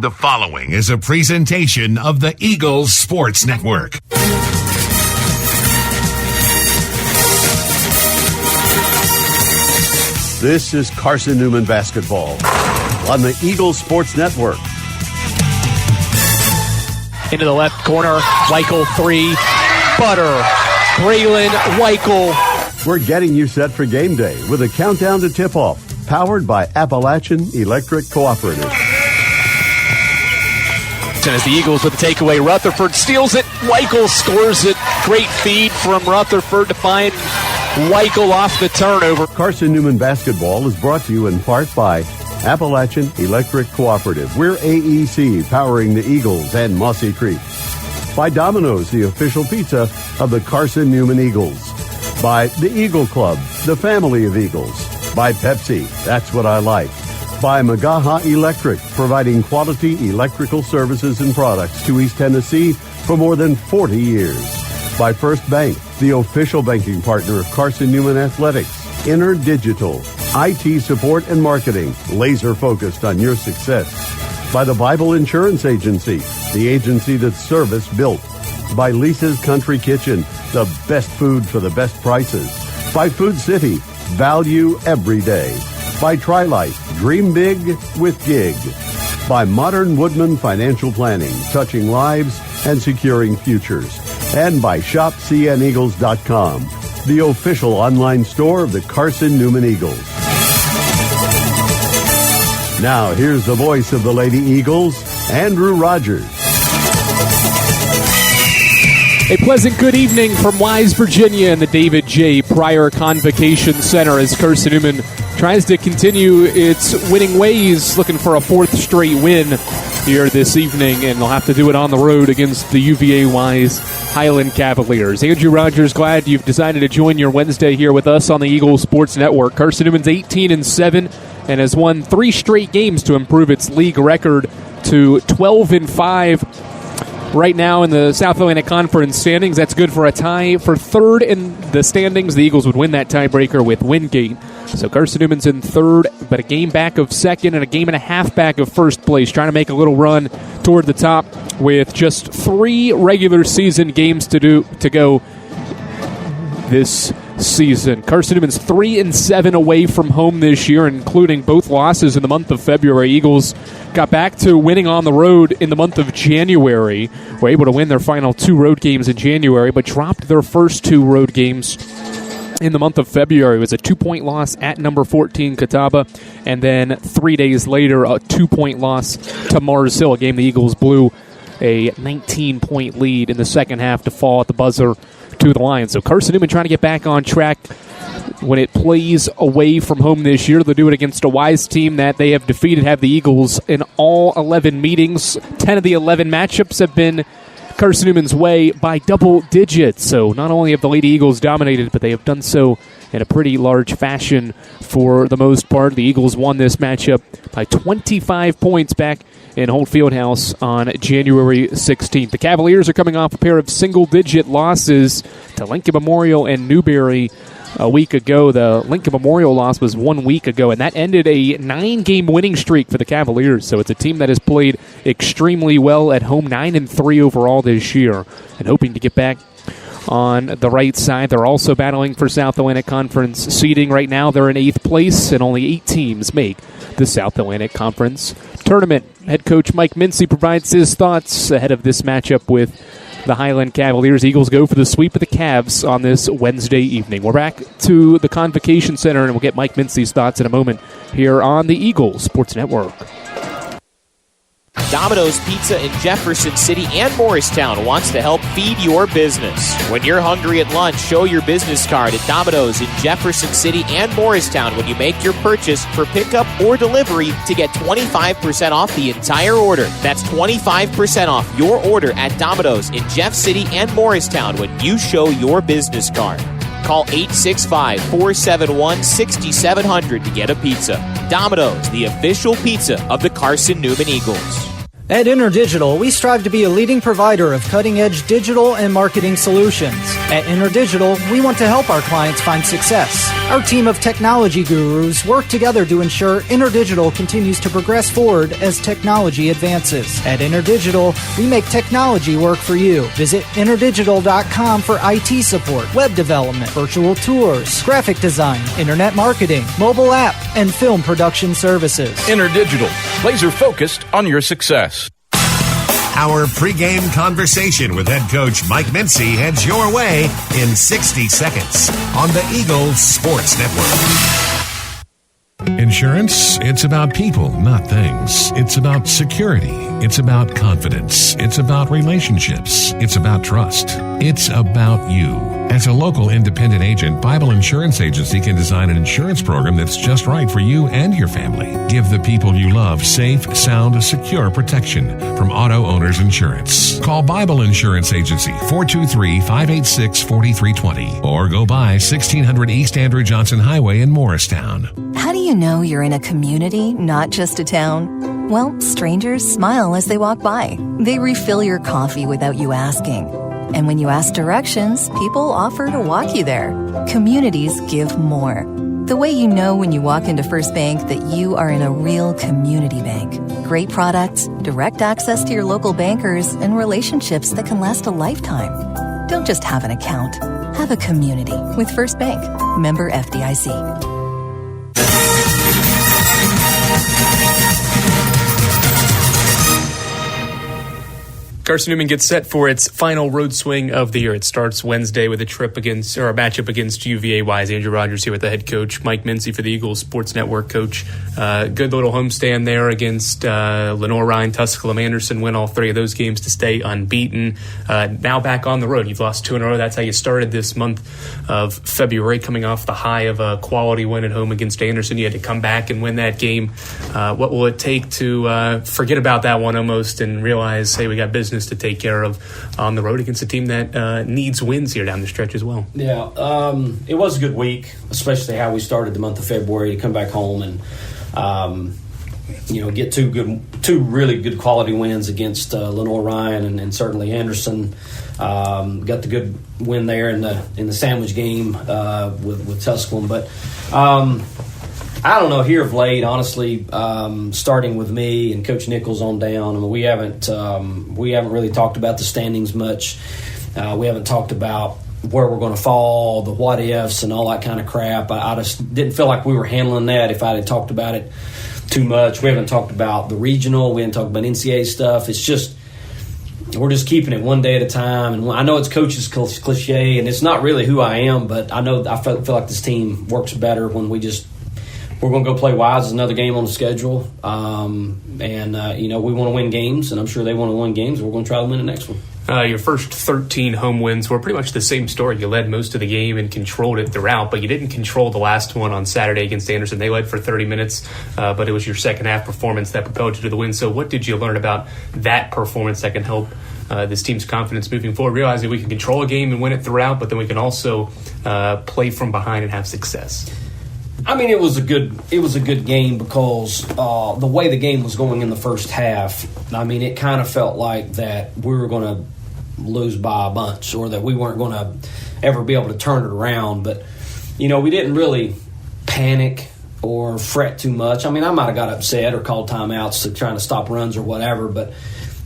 The following is a presentation of the Eagles Sports Network. This is Carson-Newman basketball on the Eagles Sports Network. Into the left corner, Weichel three, Butter, Braylon Weichel. We're getting you set for game day with a countdown to tip-off, powered by Appalachian Electric Cooperative. And as the Eagles with the takeaway, Rutherford steals it, Weichel scores it. Great feed from Rutherford to find Weichel off the turnover. Carson-Newman basketball is brought to you in part by Appalachian Electric Cooperative. We're AEC, powering the Eagles and Mossy Creek. By Domino's, the official pizza of the Carson-Newman Eagles. By the Eagle Club, the family of Eagles. By Pepsi, that's what I like. By Magaha Electric, providing quality electrical services and products to East Tennessee for more than 40 years. By First Bank, the official banking partner of Carson-Newman Athletics. Inner Digital, IT support and marketing, laser focused on your success. By the Bible Insurance Agency, the agency that's service built. By Lisa's Country Kitchen, the best food for the best prices. By Food City, value every day. By Tri-Life, dream big with Gig. By Modern Woodman Financial Planning, touching lives and securing futures. And by ShopCNEagles.com, the official online store of the Carson-Newman Eagles. Now, here's the voice of the Lady Eagles, Andrew Rogers. A pleasant good evening from Wise, Virginia, and the David J. Pryor Convocation Center as Carson-Newman tries to continue its winning ways, looking for a fourth straight win here this evening, and they'll have to do it on the road against the UVA Wise Highland Cavaliers. Andrew Rogers, glad you've decided to join your Wednesday here with us on the Eagles Sports Network. Carson-Newman's 18-7 and has won 3 straight games to improve its league record to 12-5. Right now in the South Atlantic Conference standings, that's good for a tie for third in the standings. The Eagles would win that tiebreaker with Wingate. So Carson-Newman's in third, but a game back of second and a game and a half back of first place, trying to make a little run toward the top with just 3 regular season games to go this season. Carson-Newman's 3-7 away from home this year, including both losses in the month of February. Eagles got back to winning on the road in the month of January. Were able to win their final 2 road games in January, but dropped their first 2 road games in the month of February. It was a 2-point loss at number 14 Catawba, and then 3 days later, a 2-point loss to Mars Hill, a game the Eagles blew a 19-point lead in the second half to fall at the buzzer to the Lions. So Carson-Newman trying to get back on track when it plays away from home this year. They'll do it against a Wise team that they have defeated, have the Eagles in all 11 meetings. 10 of the 11 matchups have been Carson-Newman's way by double digits. So not only have the Lady Eagles dominated, but they have done so in a pretty large fashion for the most part. The Eagles won this matchup by 25 points back in Holt Fieldhouse on January 16th. The Cavaliers are coming off a pair of single-digit losses to Lincoln Memorial and Newberry a week ago. The Lincoln Memorial loss was 1 week ago, and that ended a 9-game winning streak for the Cavaliers. So it's a team that has played extremely well at home, 9-3 overall this year, and hoping to get back on the right side. They're also battling for South Atlantic Conference seeding right now. They're in 8th place, and only 8 teams make the South Atlantic Conference tournament. Head coach Mike Mincy provides his thoughts ahead of this matchup with the Highland Cavaliers. Eagles go for the sweep of the Cavs on this Wednesday evening. We're back to the Convocation Center, and we'll get Mike Mincy's thoughts in a moment here on the Eagles Sports Network. Domino's Pizza in Jefferson City and Morristown wants to help feed your business. When you're hungry at lunch, show your business card at Domino's in Jefferson City and Morristown when you make your purchase for pickup or delivery to get 25% off the entire order. That's 25% off your order at Domino's in Jeff City and Morristown when you show your business card. Call 865-471-6700 to get a pizza. Domino's, the official pizza of the Carson-Newman Eagles. At InterDigital, we strive to be a leading provider of cutting-edge digital and marketing solutions. At InterDigital, we want to help our clients find success. Our team of technology gurus work together to ensure InterDigital continues to progress forward as technology advances. At InterDigital, we make technology work for you. Visit interdigital.com for IT support, web development, virtual tours, graphic design, internet marketing, mobile app, and film production services. InterDigital, laser focused on your success. Our pregame conversation with head coach Mike Mincy heads your way in 60 seconds on the Eagles Sports Network. Insurance, it's about people, not things. It's about security. It's about confidence. It's about relationships. It's about trust. It's about you. As a local independent agent, Bible Insurance Agency can design an insurance program that's just right for you and your family. Give the people you love safe, sound, secure protection from Auto Owners Insurance. Call Bible Insurance Agency 423-586-4320 or go by 1600 East Andrew Johnson Highway in Morristown. How do you know you're in a community, not just a town? Well, strangers smile as they walk by. They refill your coffee without you asking. And when you ask directions, people offer to walk you there. Communities give more. The way you know when you walk into First Bank that you are in a real community bank. Great products, direct access to your local bankers, and relationships that can last a lifetime. Don't just have an account. Have a community with First Bank. Member FDIC. Carson-Newman gets set for its final road swing of the year. It starts Wednesday with a matchup against UVA. Wise Andrew Rogers here with the head coach, Mike Mincy for the Eagles Sports Network. Coach, good little homestand there against Lenore Ryan, Tusculum Anderson. Win all three of those games to stay unbeaten. Now back on the road. You've lost 2 in a row. That's how you started this month of February, coming off the high of a quality win at home against Anderson. You had to come back and win that game. What will it take to forget about that one almost and realize, hey, we got business to take care of on the road against a team that needs wins here down the stretch as well? Yeah, it was a good week, especially how we started the month of February to come back home and get two really good quality wins against Lenore Ryan and certainly Anderson. Got the good win there in the sandwich game with Tusculum, but I don't know, here of late, honestly, starting with me and Coach Nichols on down, I mean, we haven't really talked about the standings much. We haven't talked about where we're going to fall, the what ifs, and all that kind of crap. I just didn't feel like we were handling that if I had talked about it too much. We haven't talked about the regional. We haven't talked about NCAA stuff. It's just we're just keeping it one day at a time. And I know it's coach's cliche, and it's not really who I am, but I know I feel like this team works better when we're going to go play Wise. There's another game on the schedule. We want to win games, and I'm sure they want to win games, and we're going to try to win the next one. Your first 13 home wins were pretty much the same story. You led most of the game and controlled it throughout, but you didn't control the last one on Saturday against Anderson. They led for 30 minutes, but it was your second half performance that propelled you to the win. So what did you learn about that performance that can help this team's confidence moving forward, realizing we can control a game and win it throughout, but then we can also play from behind and have success? I mean, it was a good game because the way the game was going in the first half, I mean, it kind of felt like that we were going to lose by a bunch or that we weren't going to ever be able to turn it around. But, we didn't really panic or fret too much. I mean, I might have got upset or called timeouts to trying to stop runs or whatever, but,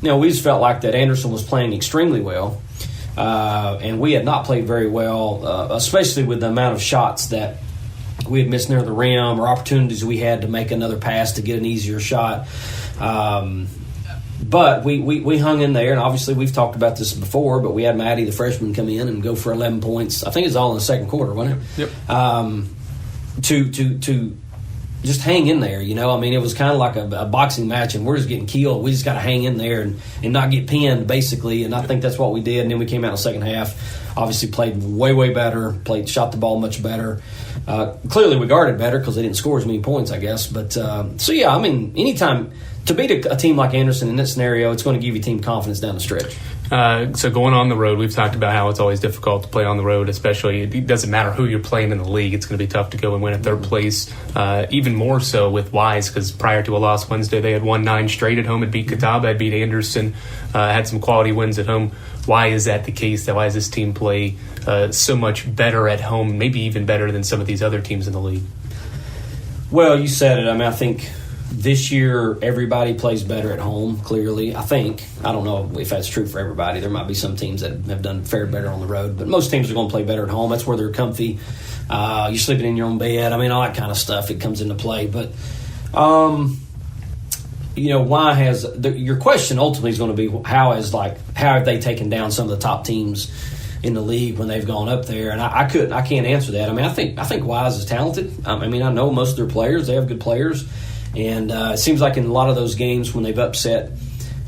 we just felt like that Anderson was playing extremely well. And we had not played very well, especially with the amount of shots that we had missed near the rim or opportunities we had to make another pass to get an easier shot. But we hung in there, and obviously we've talked about this before, but we had Maddie, the freshman, come in and go for 11 points. I think it's all in the second quarter, wasn't it? Yep. To just hang in there, I mean, it was kind of like a boxing match, and we're just getting killed. We just got to hang in there and not get pinned, basically, and I think that's what we did. And then we came out in the second half, obviously played way, way better, shot the ball much better. Clearly we guarded better because they didn't score as many points, I guess. But, anytime to beat a team like Anderson in this scenario, it's going to give you team confidence down the stretch. So going on the road, we've talked about how it's always difficult to play on the road, especially it doesn't matter who you're playing in the league. It's going to be tough to go and win at third place, even more so with Wise, because prior to a loss Wednesday, they had won 9 straight at home and beat Catawba, had beat Anderson, had some quality wins at home. Why is that the case? Why does this team play so much better at home, maybe even better than some of these other teams in the league? Well, you said it. I mean, I think this year everybody plays better at home, clearly. I think. I don't know if that's true for everybody. There might be some teams that have fared better on the road, but most teams are going to play better at home. That's where they're comfy. You're sleeping in your own bed. I mean, all that kind of stuff, it comes into play. But, why has your question ultimately is going to be how have they taken down some of the top teams in the league when they've gone up there? And I can't answer that. I mean, I think Wise is talented. I mean, I know most of their players. They have good players. And it seems like in a lot of those games when they've upset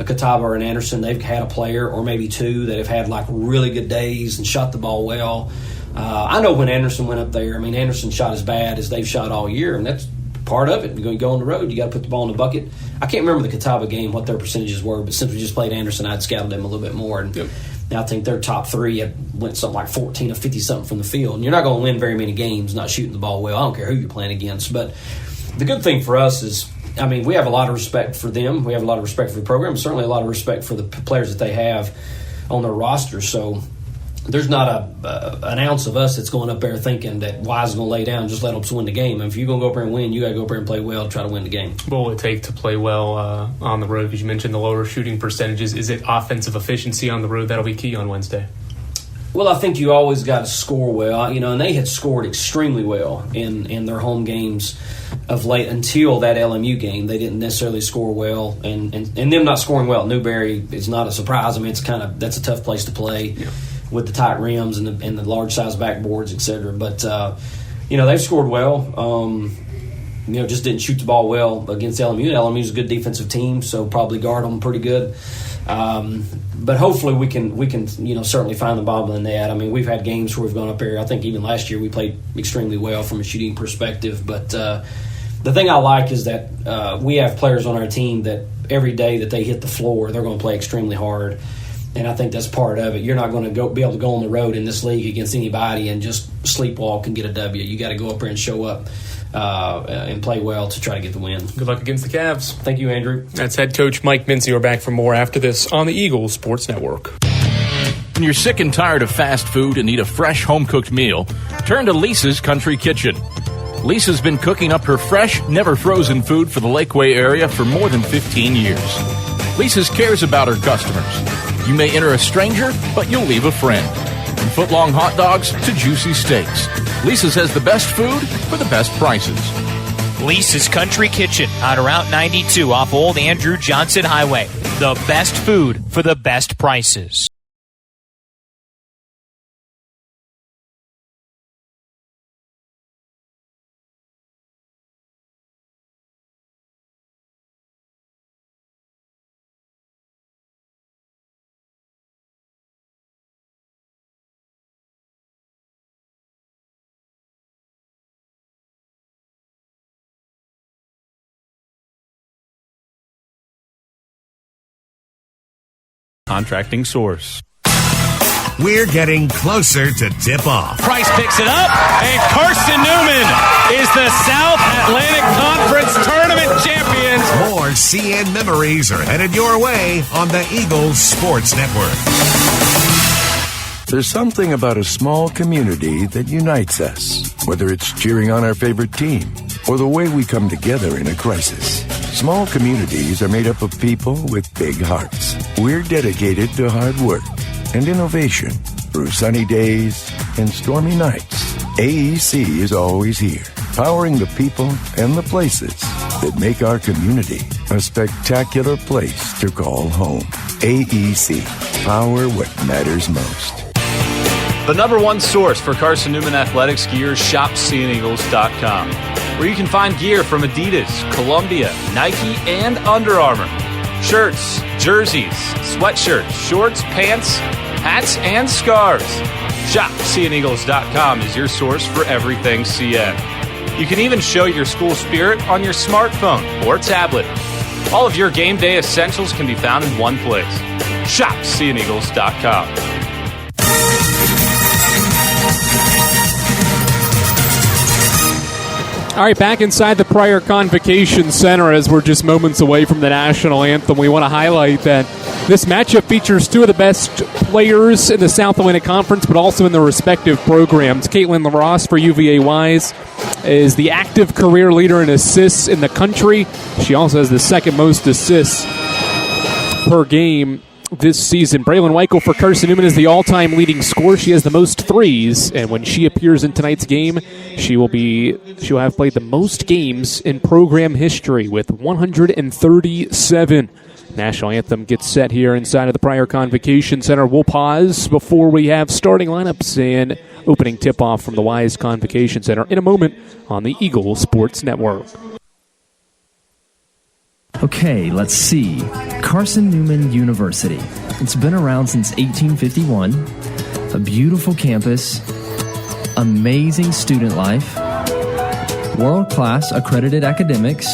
a Catawba or an Anderson, they've had a player or maybe two that have had like really good days and shot the ball well. I know when Anderson went up there, I mean, Anderson shot as bad as they've shot all year, and that's part of it. You're going to go on the road, you got to put the ball in the bucket. I can't remember the Catawba game, what their percentages were, but since we just played Anderson, I'd scouted them a little bit more. And I think their top 3 went something like 14 or 50-something from the field. And you're not going to win very many games not shooting the ball well. I don't care who you're playing against, but the good thing for us is, I mean, we have a lot of respect for them. We have a lot of respect for the program, certainly a lot of respect for the players that they have on their roster. So there's not an ounce of us that's going up there thinking that Wise is going to lay down, just let them win the game. And if you're going to go up there and win, you got to go up there and play well, try to win the game. What will it take to play well on the road? Because you mentioned the lower shooting percentages. Is it offensive efficiency on the road that'll be key on Wednesday? Well, I think you always got to score well, and they had scored extremely well in their home games of late until that LMU game. They didn't necessarily score well, and them not scoring well at Newberry is not a surprise. I mean, that's a tough place to play with the tight rims and the large size backboards, et cetera. But they've scored well. Just didn't shoot the ball well against LMU. LMU's a good defensive team, so probably guard them pretty good. But hopefully we can certainly find the ball in the net. I mean, we've had games where we've gone up there. I think even last year we played extremely well from a shooting perspective. But the thing I like is that we have players on our team that every day that they hit the floor, they're going to play extremely hard. And I think that's part of it. You're not going to be able to go on the road in this league against anybody and just sleepwalk and get a W. You got to go up there and show up and play well to try to get the win. Good luck against the Cavs. Thank you, Andrew. That's head coach Mike Mincy. We're back for more after this on the Eagles Sports Network. When you're sick and tired of fast food and need a fresh home-cooked meal, turn to Lisa's Country Kitchen. Lisa's been cooking up her fresh, never-frozen food for the Lakeway area for more than 15 years. Lisa's cares about her customers. You may enter a stranger, but you'll leave a friend. From foot-long hot dogs to juicy steaks, Lisa's has the best food for the best prices. Lisa's Country Kitchen on Route 92 off Old Andrew Johnson Highway. The best food for the best prices. Contracting source. We're getting closer to tip-off. Price picks it up, and Carson-Newman is the South Atlantic Conference Tournament champions. More CN memories are headed your way on the Eagles Sports Network. There's something about a small community that unites us, whether it's cheering on our favorite team or the way we come together in a crisis. Small communities are made up of people with big hearts. We're dedicated to hard work and innovation through sunny days and stormy nights. AEC is always here, powering the people and the places that make our community a spectacular place to call home. AEC, power what matters most. The number one source for Carson-Newman athletics gear is shopcneagles.com, where you can find gear from Adidas, Columbia, Nike, and Under Armour. Shirts, jerseys, sweatshirts, shorts, pants, hats, and scarves. ShopCNEagles.com is your source for everything CN. You can even show your school spirit on your smartphone or tablet. All of your game day essentials can be found in one place. ShopSeeingEagles.com. All right, back inside the Pryor Convocation Center as we're just moments away from the national anthem. We want to highlight that this matchup features two of the best players in the South Atlantic Conference, but also in their respective programs. Caitlin LaRosse for UVA Wise is the active career leader in assists in the country. She also has the second most assists per game this season. Braylon Weichel for Carson-Newman is the all-time leading scorer. She has the most threes, and when she appears in tonight's game, she'll have played the most games in program history with 137. National anthem gets set here inside of the Pryor Convocation Center. We'll pause before we have starting lineups and opening tip-off from the Wise Convocation Center in a moment on the Eagles Sports Network. Okay, let's see. Carson-Newman University. It's been around since 1851. A beautiful campus, amazing student life, world-class accredited academics,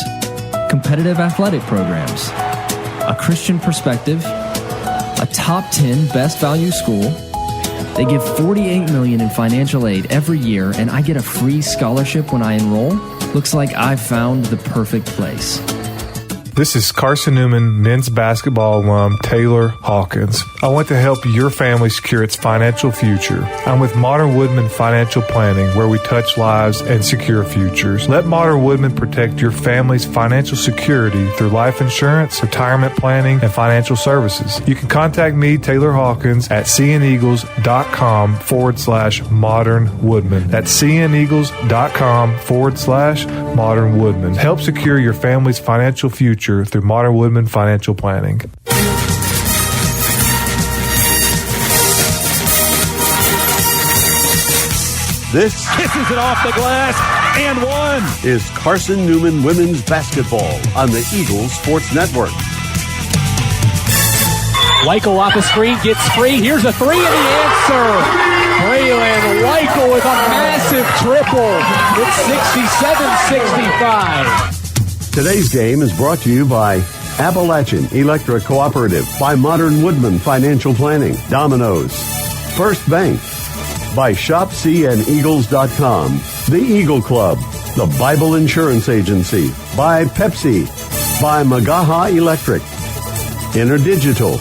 competitive athletic programs, a Christian perspective, a top 10 best value school. They give $48 million in financial aid every year, and I get a free scholarship when I enroll. Looks like I've found the perfect place. This is Carson-Newman men's basketball alum Taylor Hawkins. I want to help your family secure its financial future. I'm with Modern Woodman Financial Planning, where we touch lives and secure futures. Let Modern Woodman protect your family's financial security through life insurance, retirement planning, and financial services. You can contact me, Taylor Hawkins, at seeingeagles.com/Modern Woodman. That's seeingeagles.com/Modern Woodman. Help secure your family's financial future through Modern Woodman Financial Planning. This kisses it off the glass and one is Carson-Newman Women's Basketball on the Eagles Sports Network. Weichel off the screen, gets free. Here's a three, and the answer. Braylon Weichel with a massive triple. It's 67-65. Today's game is brought to you by Appalachian Electric Cooperative, by Modern Woodman Financial Planning, Domino's, First Bank, by ShopSeeingEagles.com, The Eagle Club, the Bible Insurance Agency, by Pepsi, by Magaha Electric, InterDigital,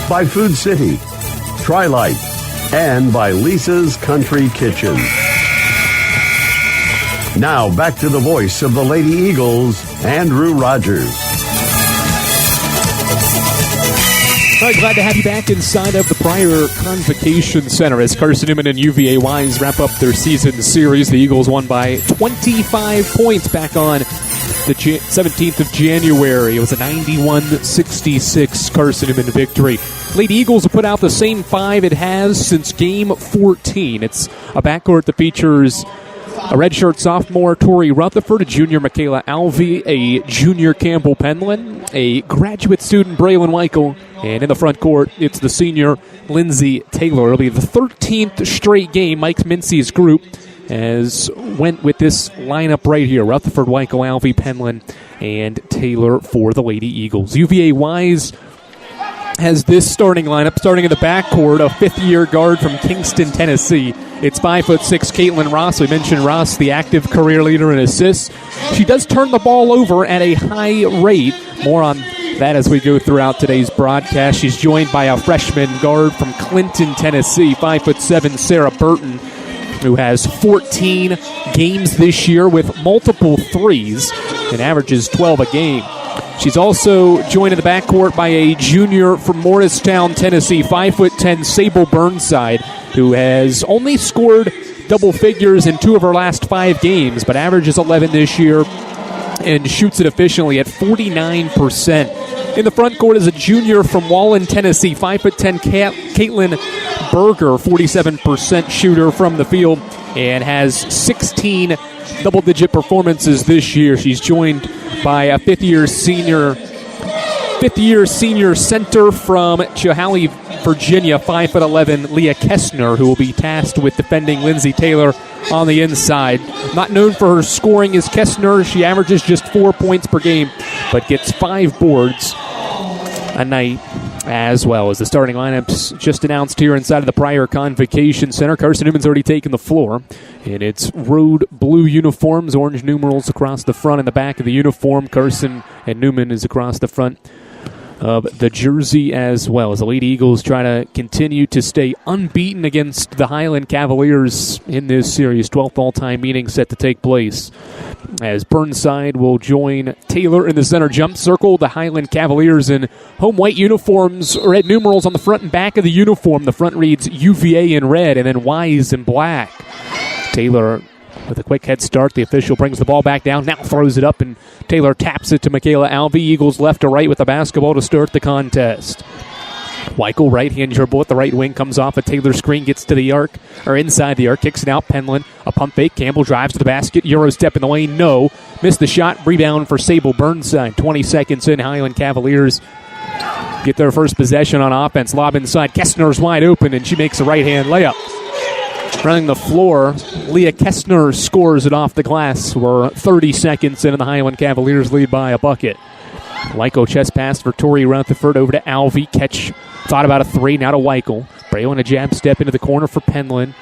by Food City, Trilite, and by Lisa's Country Kitchen. Now back to the voice of the Lady Eagles, Andrew Rogers. All right, glad to have you back inside of the Pryor Convocation Center as Carson-Newman and UVA Wise wrap up their season series. The Eagles won by 25 points back on the 17th of January. It was a 91-66 Carson-Newman victory. Lady Eagles have put out the same five it has since Game 14. It's a backcourt that features a redshirt sophomore, Tori Rutherford, a junior, Michaela Alvey, a junior, Campbell Penland, a graduate student, Braylon Weichel, and in the front court, it's the senior, Lindsay Taylor. It'll be the 13th straight game Mike Mincy's group has went with this lineup right here. Rutherford, Weichel, Alvey, Penland, and Taylor for the Lady Eagles. UVA Wise has this starting lineup, starting in the backcourt, a fifth-year guard from Kingston, Tennessee. It's 5'6" Caitlin Ross. We mentioned Ross, the active career leader in assists. She does turn the ball over at a high rate. More on that as we go throughout today's broadcast. She's joined by a freshman guard from Clinton, Tennessee, 5'7" Sarah Burton, who has 14 games this year with multiple threes and averages 12 a game. She's also joined in the backcourt by a junior from Morristown, Tennessee, 5'10" Sable Burnside, who has only scored double figures in 2 of her last 5 games, but averages 11 this year and shoots it efficiently at 49%. In the front court is a junior from Wallen, Tennessee, 5'10" Caitlin Berger, 47% shooter from the field, and has 16 double-digit performances this year. She's joined by a fifth-year senior center from Chehaly, Virginia, 5'11", Leah Kessner, who will be tasked with defending Lindsay Taylor on the inside. Not known for her scoring as Kessner. She averages just 4 points per game, but gets 5 boards a night. as well as the starting lineups just announced here inside of the Pryor Convocation Center. Carson-Newman's already taken the floor in its road blue uniforms, orange numerals across the front and the back of the uniform. Carson and Newman is across the front of the jersey as well, as the Lady Eagles try to continue to stay unbeaten against the Highland Cavaliers in this series. 12th all-time meeting set to take place as Burnside will join Taylor in the center jump circle. The Highland Cavaliers in home white uniforms, red numerals on the front and back of the uniform. The front reads UVA in red and then Wise in black. Taylor with a quick head start. The official brings the ball back down, now throws it up, and Taylor taps it to Michaela Alvey. Eagles left to right with the basketball to start the contest. Weichel, right-hand dribble at the right wing, comes off a Taylor screen, gets to the arc, or inside the arc, kicks it out. Penland, a pump fake. Campbell drives to the basket. Euro step in the lane, no. Missed the shot. Rebound for Sable Burnside. 20 seconds in. Highland Cavaliers get their first possession on offense. Lob inside. Kestner's wide open, and she makes a right-hand layup. Running the floor, Leah Kestner scores it off the glass. We're 30 seconds in, and the Highland Cavaliers lead by a bucket. Weichel chest pass for Tori Rutherford over to Alvey. Catch, thought about a three, now to Weichel. Braylon a jab step into the corner for Penland.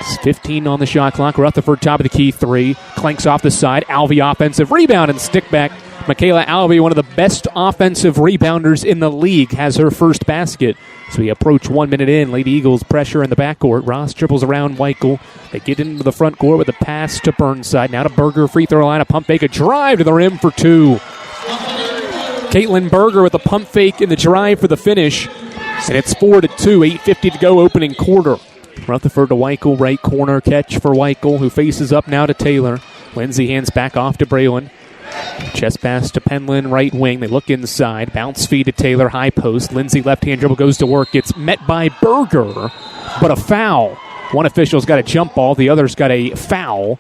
It's 15 on the shot clock. Rutherford top of the key three. Clanks off the side. Alvey offensive rebound and stick back. Michaela Alvey, one of the best offensive rebounders in the league, has her first basket. So we approach 1 minute in. Lady Eagles pressure in the backcourt. Ross dribbles around Weichel. They get into the front court with a pass to Burnside. Now to Berger, free throw line. A pump fake, a drive to the rim for two. Caitlin Berger with a pump fake in the drive for the finish. And it's 4-2, 8:50 to go, opening quarter. Rutherford to Weichel, right corner catch for Weichel, who faces up now to Taylor. Lindsay hands back off to Braylon. Chest pass to Penland, right wing. They look inside. Bounce feed to Taylor, high post. Lindsay, left-hand dribble, goes to work. Gets met by Berger, but a foul. One official's got a jump ball. The other's got a foul,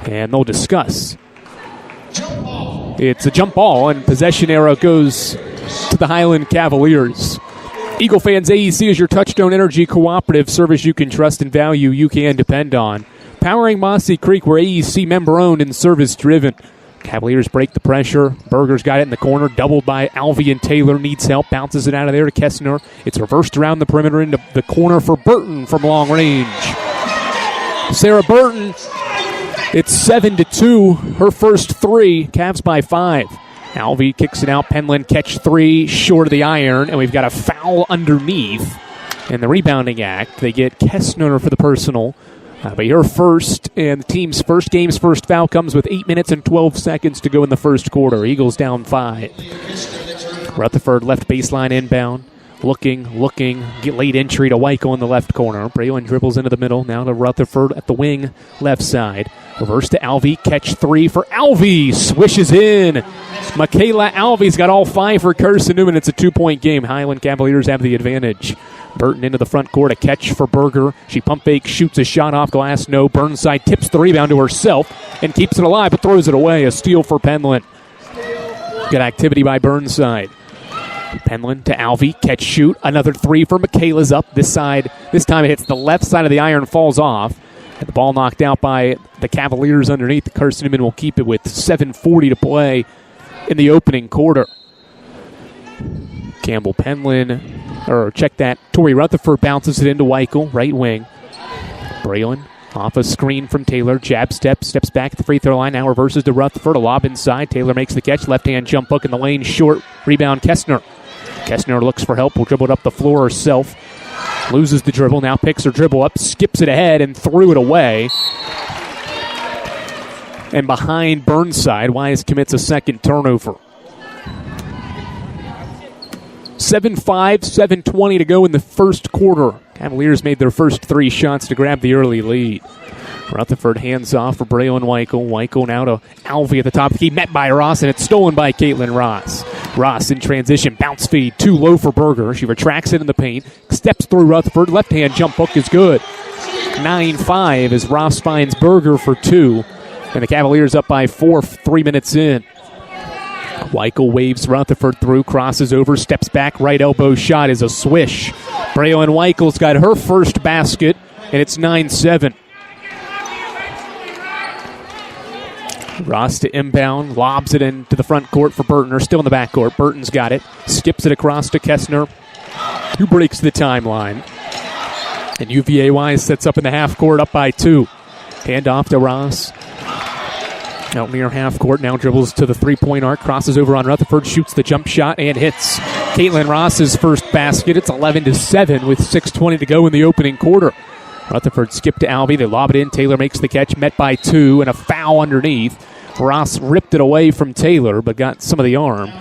and they'll discuss. It's a jump ball, and possession arrow goes to the Highland Cavaliers. Eagle fans, AEC is your Touchstone Energy cooperative service you can trust and value, you can depend on. Powering Mossy Creek, we're AEC member-owned and service-driven. Cavaliers break the pressure. Berger's got it in the corner, doubled by Alvey, and Taylor needs help. Bounces it out of there to Kestner. It's reversed around the perimeter into the corner for Burton from long range. Sarah Burton, it's 7-2. Her first three, Cavs by 5. Alvey kicks it out. Penland catch three, short of the iron, and we've got a foul underneath. In the rebounding act, they get Kestner for the personal. But your first and the team's first game's first foul comes with 8 minutes and 12 seconds to go in the first quarter. Eagles down 5. Rutherford left baseline inbound. Looking, get late entry to Weichel in the left corner. Braylon dribbles into the middle. Now to Rutherford at the wing, left side. Reverse to Alvey. Catch three for Alvey. Swishes in. Michaela Alvey's got all 5 for Carson-Newman. It's a 2-point game. Highland Cavaliers have the advantage. Burton into the front court, a catch for Berger. She pump fake, shoots a shot off glass, no. Burnside tips the rebound to herself and keeps it alive, but throws it away. A steal for Penland. Good activity by Burnside. Penland to Alvey, catch, shoot. Another three for Michaela's up this side. This time it hits the left side of the iron, falls off. And the ball knocked out by the Cavaliers underneath. The Carson-Newman will keep it with 7:40 to play in the opening quarter. Campbell Penland, or check that. Tori Rutherford bounces it into Weichel, right wing. Braylon off a screen from Taylor. Jab steps back at the free throw line. Now reverses to Rutherford. A lob inside. Taylor makes the catch. Left-hand jump hook in the lane. Short rebound, Kestner. Kestner looks for help. Will dribble it up the floor herself. Loses the dribble. Now picks her dribble up. Skips it ahead and threw it away. And behind Burnside, Wise commits a second turnover. 7-5, 7:20 to go in the first quarter. Cavaliers made their first 3 shots to grab the early lead. Rutherford hands off for Braylon Weichel. Weichel now to Alvey at the top of the key. Met by Ross, and it's stolen by Caitlin Ross. Ross in transition. Bounce feed. Too low for Berger. She retracts it in the paint. Steps through Rutherford. Left-hand jump hook is good. 9-5 as Ross finds Berger for 2. And the Cavaliers up by 4, 3 minutes in. Weichel waves Rutherford through, crosses over, steps back, right elbow shot is a swish. Braylon Weichel's got her first basket, and it's 9-7. Ross to inbound, lobs it into the front court for Burton, or still in the back court. Burton's got it, skips it across to Kestner. who breaks the timeline. And UVA Wise sets up in the half court, up by 2. Hand off to Ross. Out near half court, now dribbles to the three-point arc, crosses over on Rutherford, shoots the jump shot, and hits. Caitlin Ross's first basket. It's 11-7 with 6:20 to go in the opening quarter. Rutherford skipped to Albee. They lob it in. Taylor makes the catch, met by 2, and a foul underneath. Ross ripped it away from Taylor, but got some of the arm.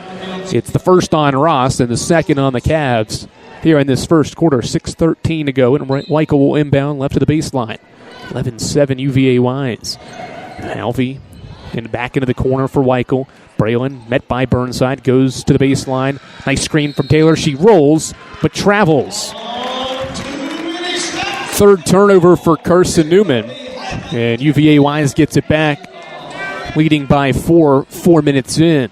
It's the first on Ross and the second on the Cavs here in this first quarter. 6:13 to go, and Weichel will inbound left to the baseline. 11-7 UVA Wise. Alvey and back into the corner for Weichel. Braylon, met by Burnside, goes to the baseline. Nice screen from Taylor. She rolls, but travels. Third turnover for Carson-Newman. And UVA Wise gets it back, leading by 4 minutes in.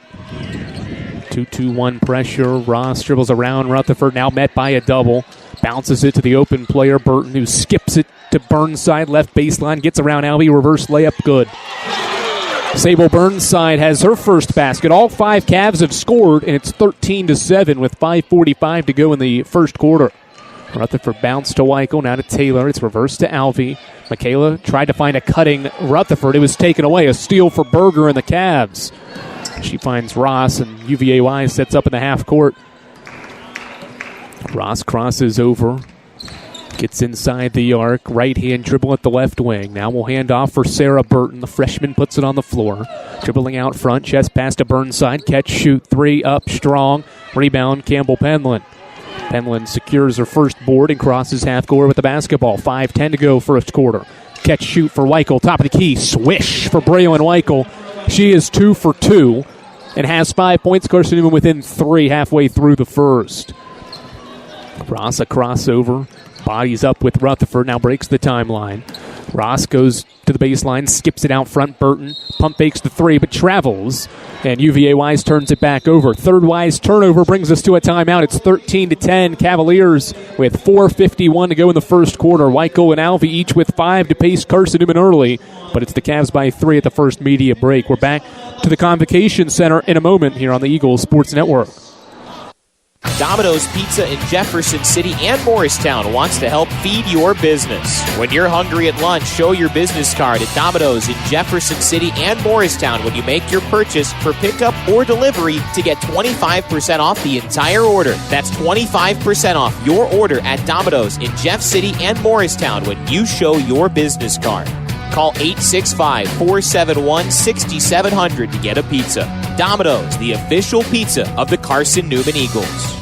2-2-1 pressure. Ross dribbles around Rutherford, now met by a double. Bounces it to the open player, Burton, who skips it to Burnside. Left baseline, gets around Albee, reverse layup, good. Sable Burnside has her first basket. All 5 Cavs have scored, and it's 13-7 with 5:45 to go in the first quarter. Rutherford bounced to Weichel, now to Taylor. It's reversed to Alvey. Michaela tried to find a cutting Rutherford. It was taken away. A steal for Berger and the Cavs. She finds Ross, and UVA Wise sets up in the half court. Ross crosses over. Gets inside the arc. Right-hand dribble at the left wing. Now we'll hand off for Sarah Burton. The freshman puts it on the floor. Dribbling out front. Chest pass to Burnside. Catch, shoot, 3, up, strong. Rebound, Campbell Penland. Penland secures her first board and crosses half court with the basketball. 5:10 to go first quarter. Catch, shoot for Weichel. Top of the key. Swish for Braylon Weichel. She is 2 for 2 and has 5 points. Carson-Newman within 3 halfway through the first. Ross a crossover. Bodies up with Rutherford, now breaks the timeline. Ross goes to the baseline, skips it out front. Burton pump fakes the 3, but travels. And UVA Wise turns it back over. Third Wise turnover brings us to a timeout. It's 13-10. Cavaliers with 4:51 to go in the first quarter. Weichel and Alvey each with 5 to pace Carson-Newman early. But it's the Cavs by 3 at the first media break. We're back to the Convocation Center in a moment here on the Eagles Sports Network. Domino's Pizza in Jefferson City and Morristown wants to help feed your business. When you're hungry at lunch, show your business card at Domino's in Jefferson City and Morristown when you make your purchase for pickup or delivery to get 25% off the entire order. That's 25% off your order at Domino's in Jeff City and Morristown when you show your business card. Call 865-471-6700 to get a pizza. Domino's, the official pizza of the Carson-Newman Eagles.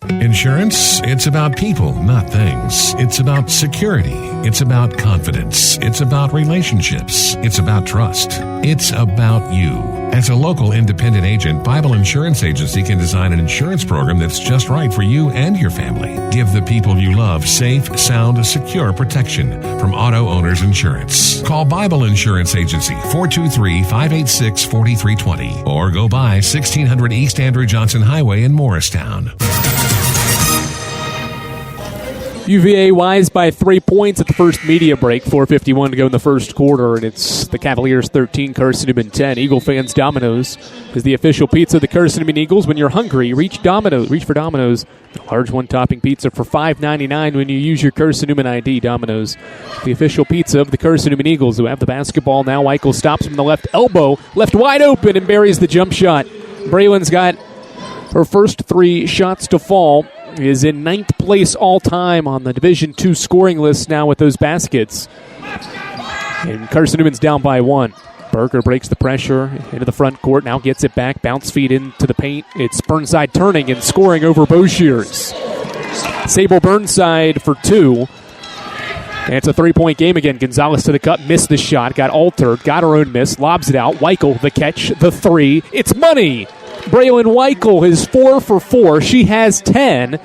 Insurance, it's about people, not things. It's about security. It's about confidence. It's about relationships. It's about trust. It's about you. As a local independent agent, Bible Insurance Agency can design an insurance program that's just right for you and your family. Give the people you love safe, sound, secure protection from Auto Owners Insurance. Call Bible Insurance Agency 423-586-4320 or go by 1600 East Andrew Johnson Highway in Morristown. UVA Wise by 3 points at the first media break. 4:51 to go in the first quarter, and it's the Cavaliers 13, Carson-Newman 10. Eagle fans, Domino's is the official pizza of the Carson-Newman Eagles. When you're hungry, reach for Domino's. A large one-topping pizza for $5.99 when you use your Carson-Newman ID. Domino's, the official pizza of the Carson-Newman Eagles, who have the basketball now. Weichel stops from the left elbow, left wide open, and buries the jump shot. Braylon's got her first 3 shots to fall. Is in 9th place all-time on the Division II scoring list now with those baskets. And Carson-Newman's down by 1. Berger breaks the pressure into the front court, now gets it back, bounce feed into the paint. It's Burnside turning and scoring over Boshiers. Sable Burnside for 2. And it's a 3-point game again. Gonzalez to the cup, missed the shot, got altered, got her own miss, lobs it out. Weichel, the catch, the 3. It's money! Braylon Weichel is 4 for 4. She has 10,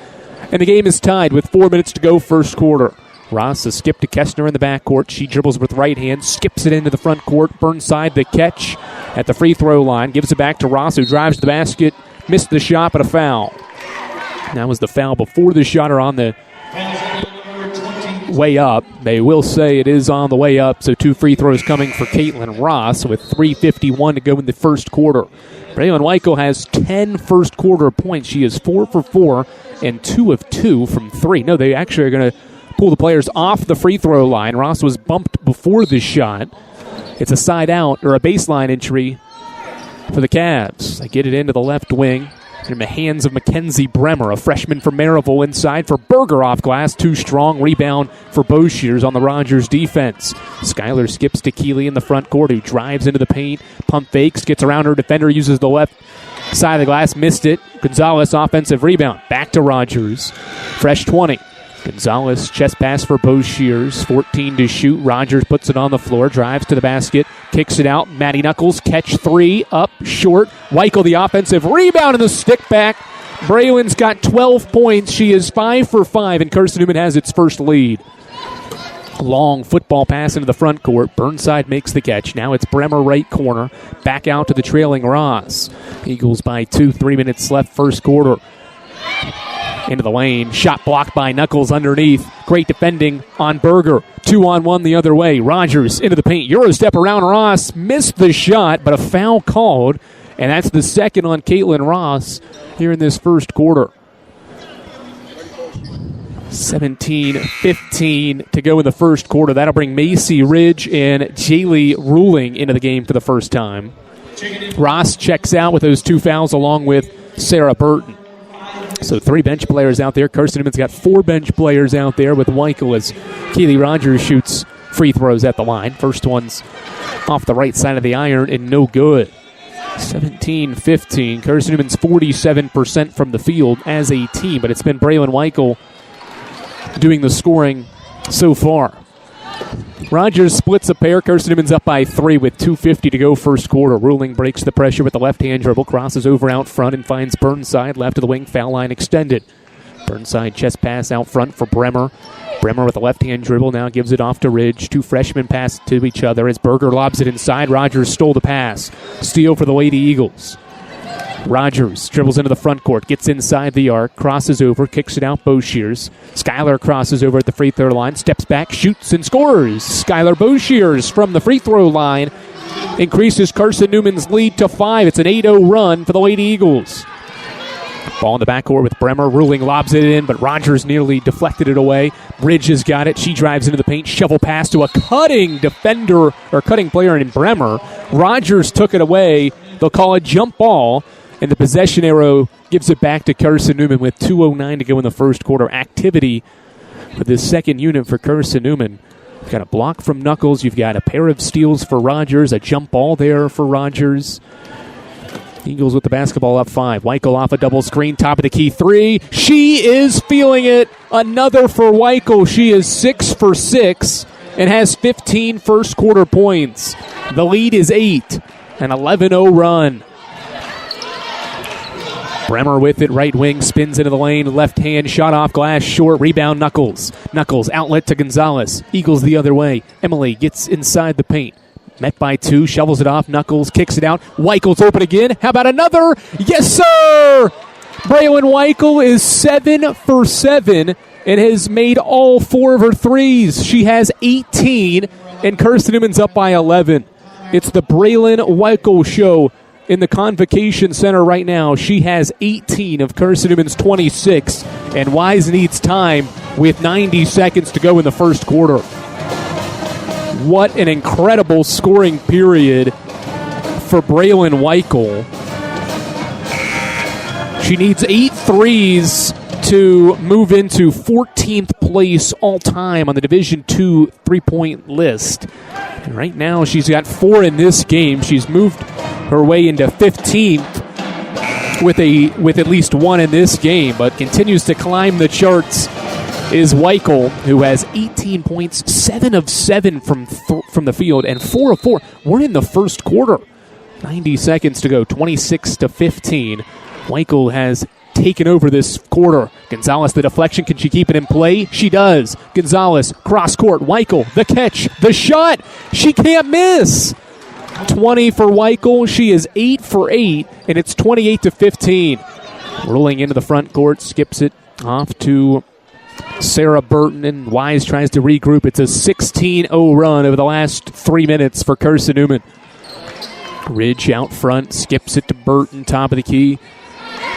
and the game is tied with 4 minutes to go first quarter. Ross a skip to Kestner in the backcourt. She dribbles with right hand, skips it into the front court. Burnside the catch at the free throw line. Gives it back to Ross, who drives to the basket. Missed the shot, but a foul. That was the foul before the shot or on the way up. They will say it is on the way up, so 2 free throws coming for Caitlin Ross with 3:51 to go in the first quarter. Braylon Weichel has 10 first quarter points. She is 4 for 4 and 2 of 2 from 3. No, they actually are going to pull the players off the free throw line. Ross was bumped before the shot. It's a side out or a baseline entry for the Cavs. They get it into the left wing. In the hands of Mackenzie Bremer, a freshman from Maryville, inside for Berger off glass. Too strong. Rebound for Boshears on the Rogers defense. Skylar skips to Keeley in the front court, who drives into the paint. Pump fakes, gets around her defender, uses the left side of the glass, missed it. Gonzalez offensive rebound. Back to Rogers. Fresh 20. Gonzalez chest pass for Boshears. 14 to shoot. Rogers puts it on the floor, drives to the basket, kicks it out. Maddie Knuckles, catch 3, up, short. Weichel the offensive rebound and the stick back. Braylon's got 12 points. She is 5 for 5, and Carson-Newman has its first lead. Long football pass into the front court. Burnside makes the catch. Now it's Bremer right corner. Back out to the trailing Ross. Eagles by 2, 3 minutes left first quarter. Into the lane. Shot blocked by Knuckles underneath. Great defending on Berger. 2-on-1 the other way. Rogers into the paint. Euro step around Ross. Missed the shot, but a foul called. And that's the second on Caitlin Ross here in this first quarter. 17-15 to go in the first quarter. That'll bring Macy Ridge and Jaylee Ruling into the game for the first time. Ross checks out with those 2 fouls along with Sarah Burton. So 3 bench players out there. Carson-Newman's got 4 bench players out there with Weichel as Keely Rogers shoots free throws at the line. First one's off the right side of the iron and no good. 17-15. Carson-Newman's 47% from the field as a team, but it's been Braylon Weichel doing the scoring so far. Rogers splits a pair. Carson-Newman's up by 3 with 2:50 to go first quarter. Ruling breaks the pressure with the left-hand dribble, crosses over out front and finds Burnside. Left of the wing, foul line extended. Burnside chest pass out front for Bremer. Bremer with the left-hand dribble now gives it off to Ridge. 2 freshmen pass to each other as Berger lobs it inside. Rogers stole the pass. Steal for the Lady Eagles. Rogers dribbles into the front court, gets inside the arc, crosses over, kicks it out Boshears. Skylar crosses over at the free throw line, steps back, shoots and scores. Skylar Boshears from the free throw line increases Carson-Newman's lead to 5. It's an 8-0 run for the Lady Eagles. Ball in the backcourt with Bremer. Ruling lobs it in, but Rogers nearly deflected it away. Ridge has got it. She drives into the paint. Shovel pass to a cutting defender or cutting player in Bremer. Rogers took it away. They'll call a jump ball. And the possession arrow gives it back to Carson-Newman with 2:09 to go in the first quarter. Activity for the second unit for Carson-Newman. You've got a block from Knuckles. You've got a pair of steals for Rogers. A jump ball there for Rogers. Eagles with the basketball up 5. Weichel off a double screen. Top of the key 3. She is feeling it. Another for Weichel. She is 6 for 6 and has 15 first quarter points. The lead is 8. An 11-0 run. Bremer with it, right wing, spins into the lane, left hand, shot off glass, short, rebound, Knuckles. Knuckles, outlet to Gonzalez. Eagles the other way. Emily gets inside the paint. Met by 2, shovels it off, Knuckles, kicks it out. Weichel's open again. How about another? Yes, sir! Braylon Weichel is 7 for 7 and has made all 4 of her threes. She has 18, and Carson-Newman's up by 11. It's the Braylon Weichel show in the Convocation Center right now. She has 18 of Carson-Newman's 26, and Wise needs time with 90 seconds to go in the first quarter. What an incredible scoring period for Braylon Weichel. She needs 8 threes to move into 14th place all-time on the Division II three-point list. And right now she's got 4 in this game. She's moved her way into 15th with at least 1 in this game, but continues to climb the charts is Weichel, who has 18 points, 7 of 7 from the field, and 4 of 4. We're in the first quarter. 90 seconds to go, 26-15. Weichel has taken over this quarter. Gonzalez, the deflection. Can she keep it in play? She does. Gonzalez, cross court. Weichel, the catch, the shot. She can't miss. 20 for Weichel. She is 8 for 8, and it's 28-15. Rolling into the front court, skips it off to Sarah Burton, and Wise tries to regroup. It's a 16-0 run over the last 3 minutes for Carson-Newman. Ridge out front, skips it to Burton, top of the key.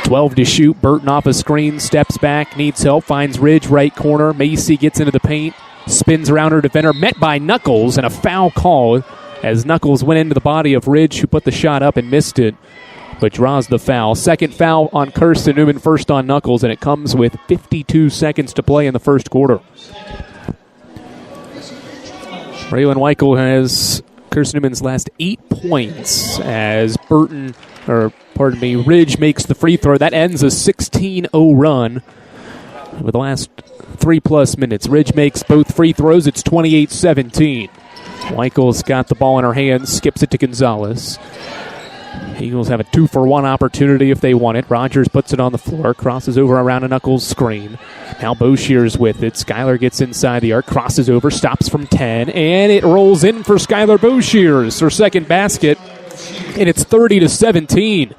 12 to shoot. Burton off a screen, steps back, needs help, finds Ridge, right corner. Macy gets into the paint, spins around her defender, met by Knuckles, and a foul call as Knuckles went into the body of Ridge, who put the shot up and missed it, but draws the foul. Second foul on Carson-Newman, first on Knuckles, and it comes with 52 seconds to play in the first quarter. Braylon Weichel has Carson-Newman's last 8 points as Ridge makes the free throw. That ends a 16-0 run over the last 3+ minutes. Ridge makes both free throws. It's 28-17. Weichel's got the ball in her hands, skips it to Gonzalez. Eagles have a 2-for-1 opportunity if they want it. Rogers puts it on the floor, crosses over around a Knuckles screen. Now Boshear's with it. Skylar gets inside the arc, crosses over, stops from 10, and it rolls in for Skylar Boshear's, her second basket, and it's 30-17.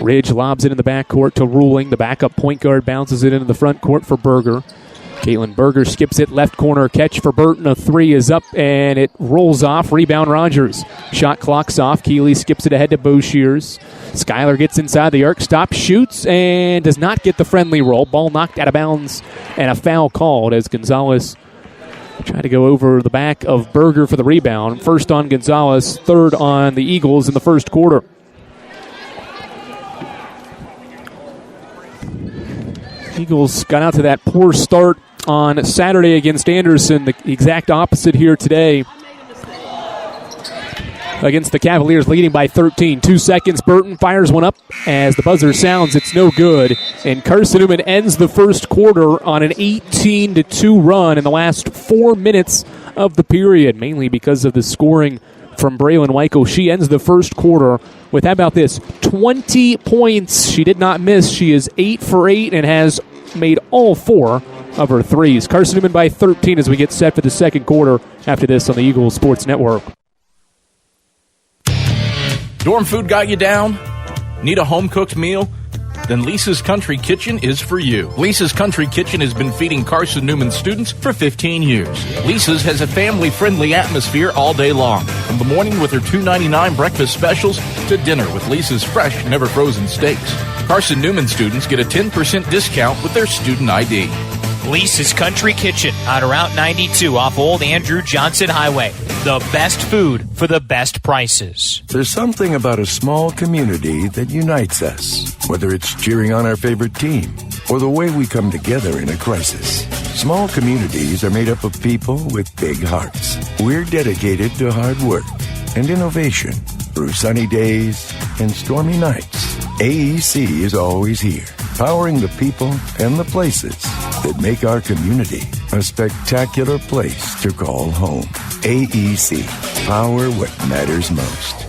Ridge lobs it in the backcourt to Ruling. The backup point guard bounces it into the front court for Berger. Caitlin Berger skips it, left corner catch for Burton. A three is up, and it rolls off. Rebound Rogers. Shot clock's off. Keeley skips it ahead to Boshear's. Skylar gets inside the arc, stops, shoots, and does not get the friendly roll. Ball knocked out of bounds, and a foul called as Gonzalez tried to go over the back of Berger for the rebound. First on Gonzalez, third on the Eagles in the first quarter. Eagles got out to that poor start on Saturday against Anderson. The exact opposite here today against the Cavaliers, leading by 13. 2 seconds. Burton fires one up as the buzzer sounds. It's no good. And Carson-Newman ends the first quarter on an 18-2 run in the last 4 minutes of the period, mainly because of the scoring from Braylon Weichel. She ends the first quarter with, how about this, 20 points. She did not miss. She is 8 for 8 and has made all 4 of her threes. Carson-Newman by 13 as we get set for the second quarter after this on the Eagles Sports Network. Dorm food got you down? Need a home-cooked meal? Then Lisa's Country Kitchen is for you. Lisa's Country Kitchen has been feeding Carson-Newman students for 15 years. Lisa's has a family-friendly atmosphere all day long, from the morning with her $2.99 breakfast specials to dinner with Lisa's fresh, never-frozen steaks. Carson-Newman students get a 10% discount with their student ID. Lisa's Country Kitchen on Route 92 off Old Andrew Johnson Highway. The best food for the best prices. There's something about a small community that unites us, whether it's cheering on our favorite team or the way we come together in a crisis. Small communities are made up of people with big hearts. We're dedicated to hard work and innovation through sunny days and stormy nights. AEC is always here, powering the people and the places that make our community a spectacular place to call home. AEC, power what matters most.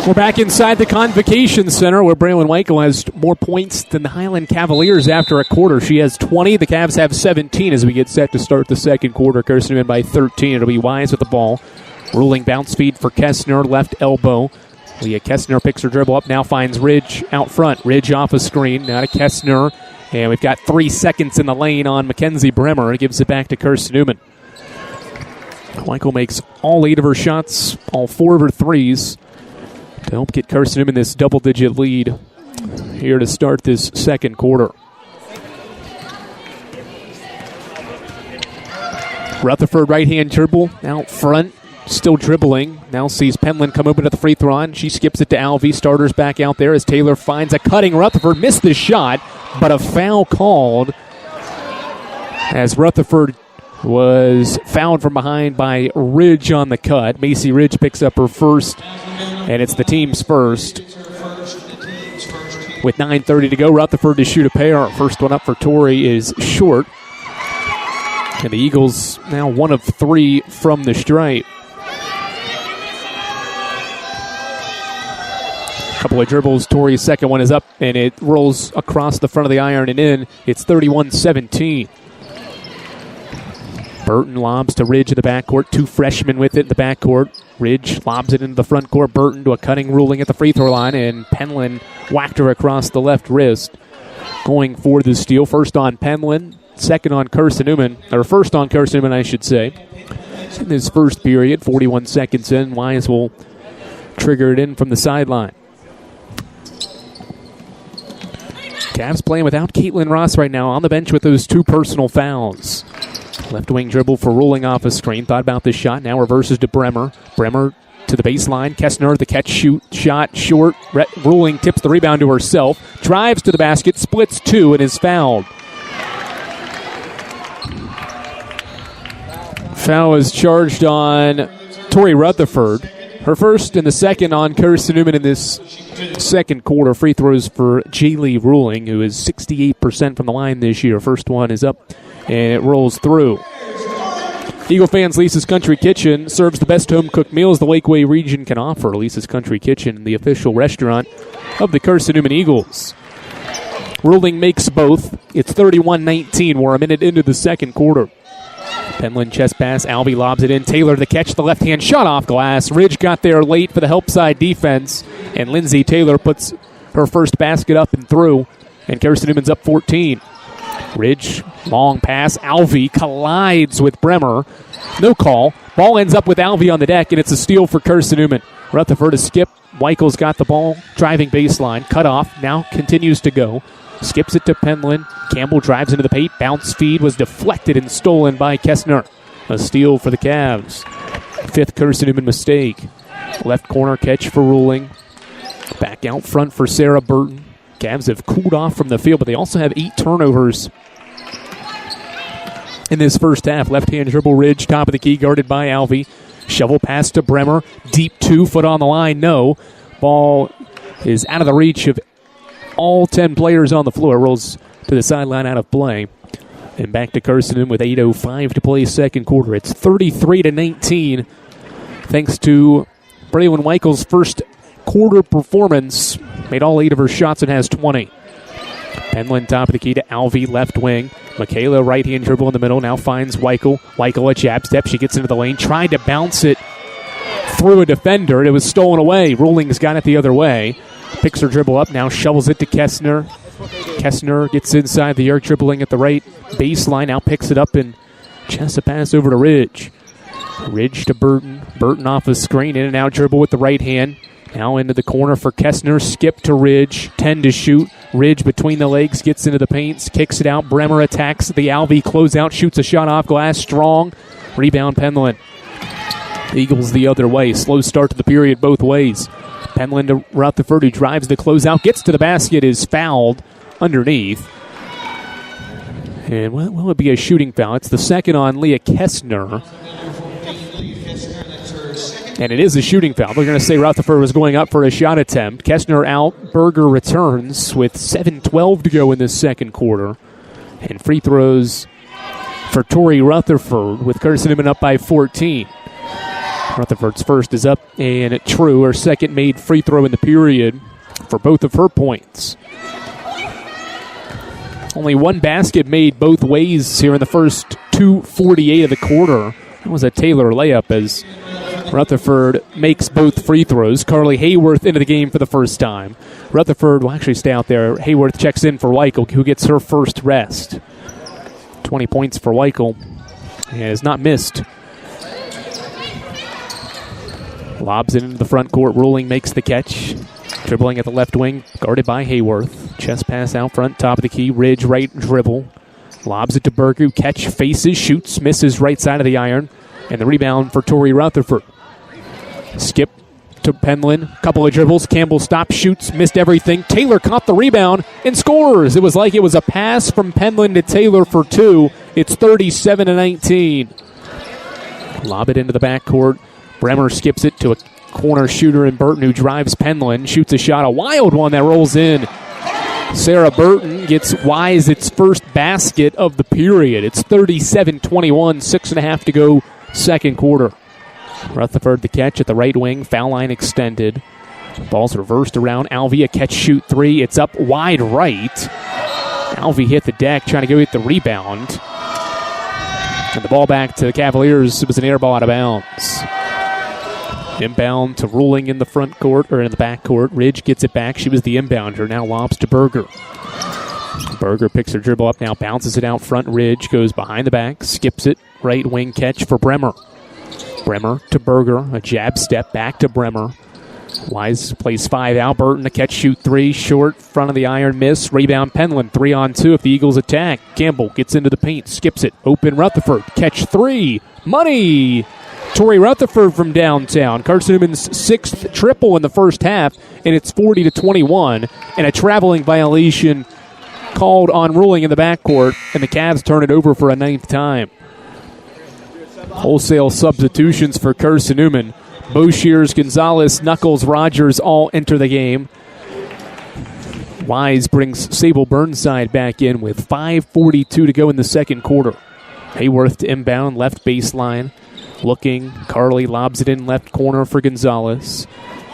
We're back inside the Convocation Center where Braylon Weichel has more points than the Highland Cavaliers after a quarter. She has 20. The Cavs have 17 as we get set to start the second quarter. Carson-Newman by 13. It'll be Wise with the ball. Ruling bounce feed for Kessner, left elbow. Leah Kessner picks her dribble up, now finds Ridge out front. Ridge off a screen, now to Kessner. And we've got 3 seconds in the lane on Mackenzie Bremer. Gives it back to Carson-Newman. Weichel makes all 8 of her shots, all 4 of her threes, to help get Carson-Newman this double-digit lead here to start this second quarter. Rutherford right-hand dribble out front. Still dribbling. Now sees Penland come open to the free throw line. She skips it to Alvey. Starters back out there as Taylor finds a cutting Rutherford. Missed the shot, but a foul called as Rutherford was fouled from behind by Ridge on the cut. Macy Ridge picks up her first, and it's the team's first. With 9:30 to go, Rutherford to shoot a pair. First one up for Torrey is short. And the Eagles now 1 of 3 from the stripe. Couple of dribbles. Torrey's second one is up, and it rolls across the front of the iron and in. It's 31-17. Burton lobs to Ridge in the backcourt. 2 freshmen with it in the backcourt. Ridge lobs it into the front court. Burton to a cutting Ruling at the free throw line, and Penland whacked her across the left wrist. going for the steal. First on Penland, second on Carson-Newman, or first on Carson-Newman, I should say. In this first period, 41 seconds in, Wise will trigger it in from the sideline. Cavs playing without Caitlin Ross right now on the bench with those 2 personal fouls. Left wing dribble for Ruling off a screen. Thought about this shot. Now reverses to Bremer. Bremer to the baseline. Kessner, the catch, shoot, shot, short. Ruling tips the rebound to herself. Drives to the basket, splits 2, and is fouled. Foul is charged on Tori Rutherford. Her first and the second on Carson-Newman in this second quarter. Free throws for Jaylee Ruling, who is 68% from the line this year. First one is up, and it rolls through. Eagle fans, Lisa's Country Kitchen serves the best home-cooked meals the Lakeway region can offer. Lisa's Country Kitchen, the official restaurant of the Carson-Newman Eagles. Ruling makes both. It's 31-19. We're a minute into the second quarter. Penland chest pass. Alvey lobs it in. Taylor the catch. The left-hand shot off glass. Ridge got there late for the help side defense. And Lindsay Taylor puts her first basket up and through. And Carson-Newman's up 14. Ridge, long pass. Alvey collides with Bremer. No call. Ball ends up with Alvey on the deck, and it's a steal for Carson-Newman. Rutherford to skip. Weichel's got the ball. Driving baseline. Cut off. Now continues to go. Skips it to Penland. Campbell drives into the paint. Bounce feed was deflected and stolen by Kessner. A steal for the Cavs. 5th Carson-Newman mistake. Left corner catch for Ruling. Back out front for Sarah Burton. Cavs have cooled off from the field, but they also have 8 turnovers in this first half. Left-hand dribble, Ridge, top of the key, guarded by Alvey. Shovel pass to Bremer. Deep 2, foot on the line, no. Ball is out of the reach of all 10 players on the floor. Rolls to the sideline out of play. And back to Carson with 8:05 to play second quarter. It's 33-19 thanks to Braylon Weichel's first quarter performance. Made all 8 of her shots and has 20. Penland top of the key to Alvey, left wing. Michaela, right-hand dribble in the middle, now finds Weichel. Weichel a jab step. She gets into the lane. Tried to bounce it through a defender. It was stolen away. Ruling's got it the other way. Picks her dribble up, now shovels it to Kessner. Kessner gets inside the arc, dribbling at the right baseline. Now picks it up and chests a pass over to Ridge. Ridge to Burton. Burton off a screen, in and out dribble with the right hand. Now into the corner for Kessner. Skip to Ridge. 10 to shoot. Ridge between the legs, gets into the paint, kicks it out. Bremer attacks the Alvey closeout, shoots a shot off glass. Strong. Rebound Penland. Eagles the other way. Slow start to the period both ways. Penland to Rutherford, who drives the closeout, gets to the basket, is fouled underneath. And will it be a shooting foul? It's the second on Leah Kessner. And it is a shooting foul. We're going to say Rutherford was going up for a shot attempt. Kessner out. Berger returns with 7:12 to go in this second quarter. And free throws for Tori Rutherford with Carson-Newman up by 14. Rutherford's first is up and true. Her second made free throw in the period for both of her points. Only one basket made both ways here in the first 2:48 of the quarter. That was a Taylor layup as Rutherford makes both free throws. Carly Hayworth into the game for the first time. Rutherford will actually stay out there. Hayworth checks in for Weichel, who gets her first rest. 20 points for Weichel. And has not missed. Lobs it into the front court. Ruling makes the catch. Dribbling at the left wing, guarded by Hayworth. Chest pass out front, top of the key. Ridge right dribble. Lobs it to Bergu. Catch, faces, shoots, misses right side of the iron. And the rebound for Tori Rutherford. Skip to Penland. Couple of dribbles. Campbell stops, shoots, missed everything. Taylor caught the rebound and scores. It was like it was a pass from Penland to Taylor for 2. It's 37-19. Lob it into the backcourt. Bremer skips it to a corner shooter in Burton, who drives Penland. Shoots a shot, a wild one that rolls in. Sarah Burton gets Wise its first basket of the period. It's 37-21, 6.5 to go second quarter. Rutherford the catch at the right wing, foul line extended. Ball's reversed around. Alvey a catch, shoot 3. It's up wide right. Alvey hit the deck, trying to go get the rebound. And the ball back to the Cavaliers. It was an air ball out of bounds. Inbound to Ruling in the front court, or in the back court. Ridge gets it back. She was the inbounder. Now lobs to Berger. Berger picks her dribble up now, bounces it out front. Ridge goes behind the back, skips it. Right wing catch for Bremer. Bremer to Berger, a jab step back to Bremer. Wise plays 5 out. Burton to catch, shoot 3. Short, front of the iron, miss. Rebound Penland, 3-on-2 if the Eagles attack. Campbell gets into the paint, skips it. Open Rutherford, catch 3. Money! Tori Rutherford from downtown. Carson-Newman's 6th triple in the first half, and it's 40-21. And a traveling violation called on ruling in the backcourt, and the Cavs turn it over for a 9th time. Wholesale substitutions for Carson-Newman. Boshears, Gonzalez, Knuckles, Rogers all enter the game. Wise brings Sable Burnside back in with 5:42 to go in the second quarter. Hayworth to inbound, left baseline. Looking, Carly lobs it in left corner for Gonzalez.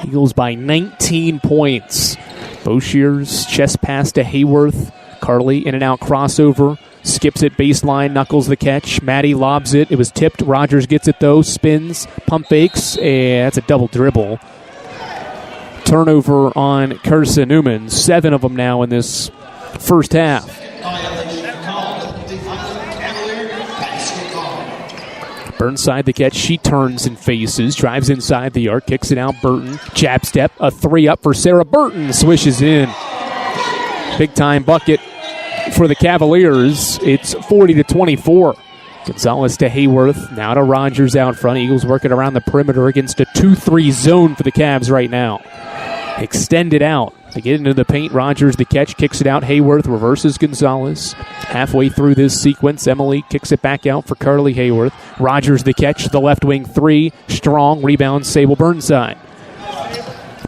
Eagles by 19 points. Boshears, chest pass to Hayworth. Carly in and out crossover. Skips it baseline, Knuckles the catch. Maddie lobs it. It was tipped. Rogers gets it though. Spins, pump fakes. That's a double dribble. Turnover on Carson-Newman. 7 of them now in this first half. Burnside the catch. She turns and faces. Drives inside the arc. Kicks it out. Burton. Jab step. A 3 up for Sarah Burton. Swishes in. Big time bucket for the Cavaliers. It's 40-24. Gonzalez to Hayworth. Now to Rogers out front. Eagles working around the perimeter against a 2-3 zone for the Cavs right now. Extended out. They get into the paint. Rogers the catch. Kicks it out. Hayworth reverses Gonzalez. Halfway through this sequence, Emily kicks it back out for Carly Hayworth. Rogers the catch. The left wing 3. Strong. Rebound. Sable Burnside.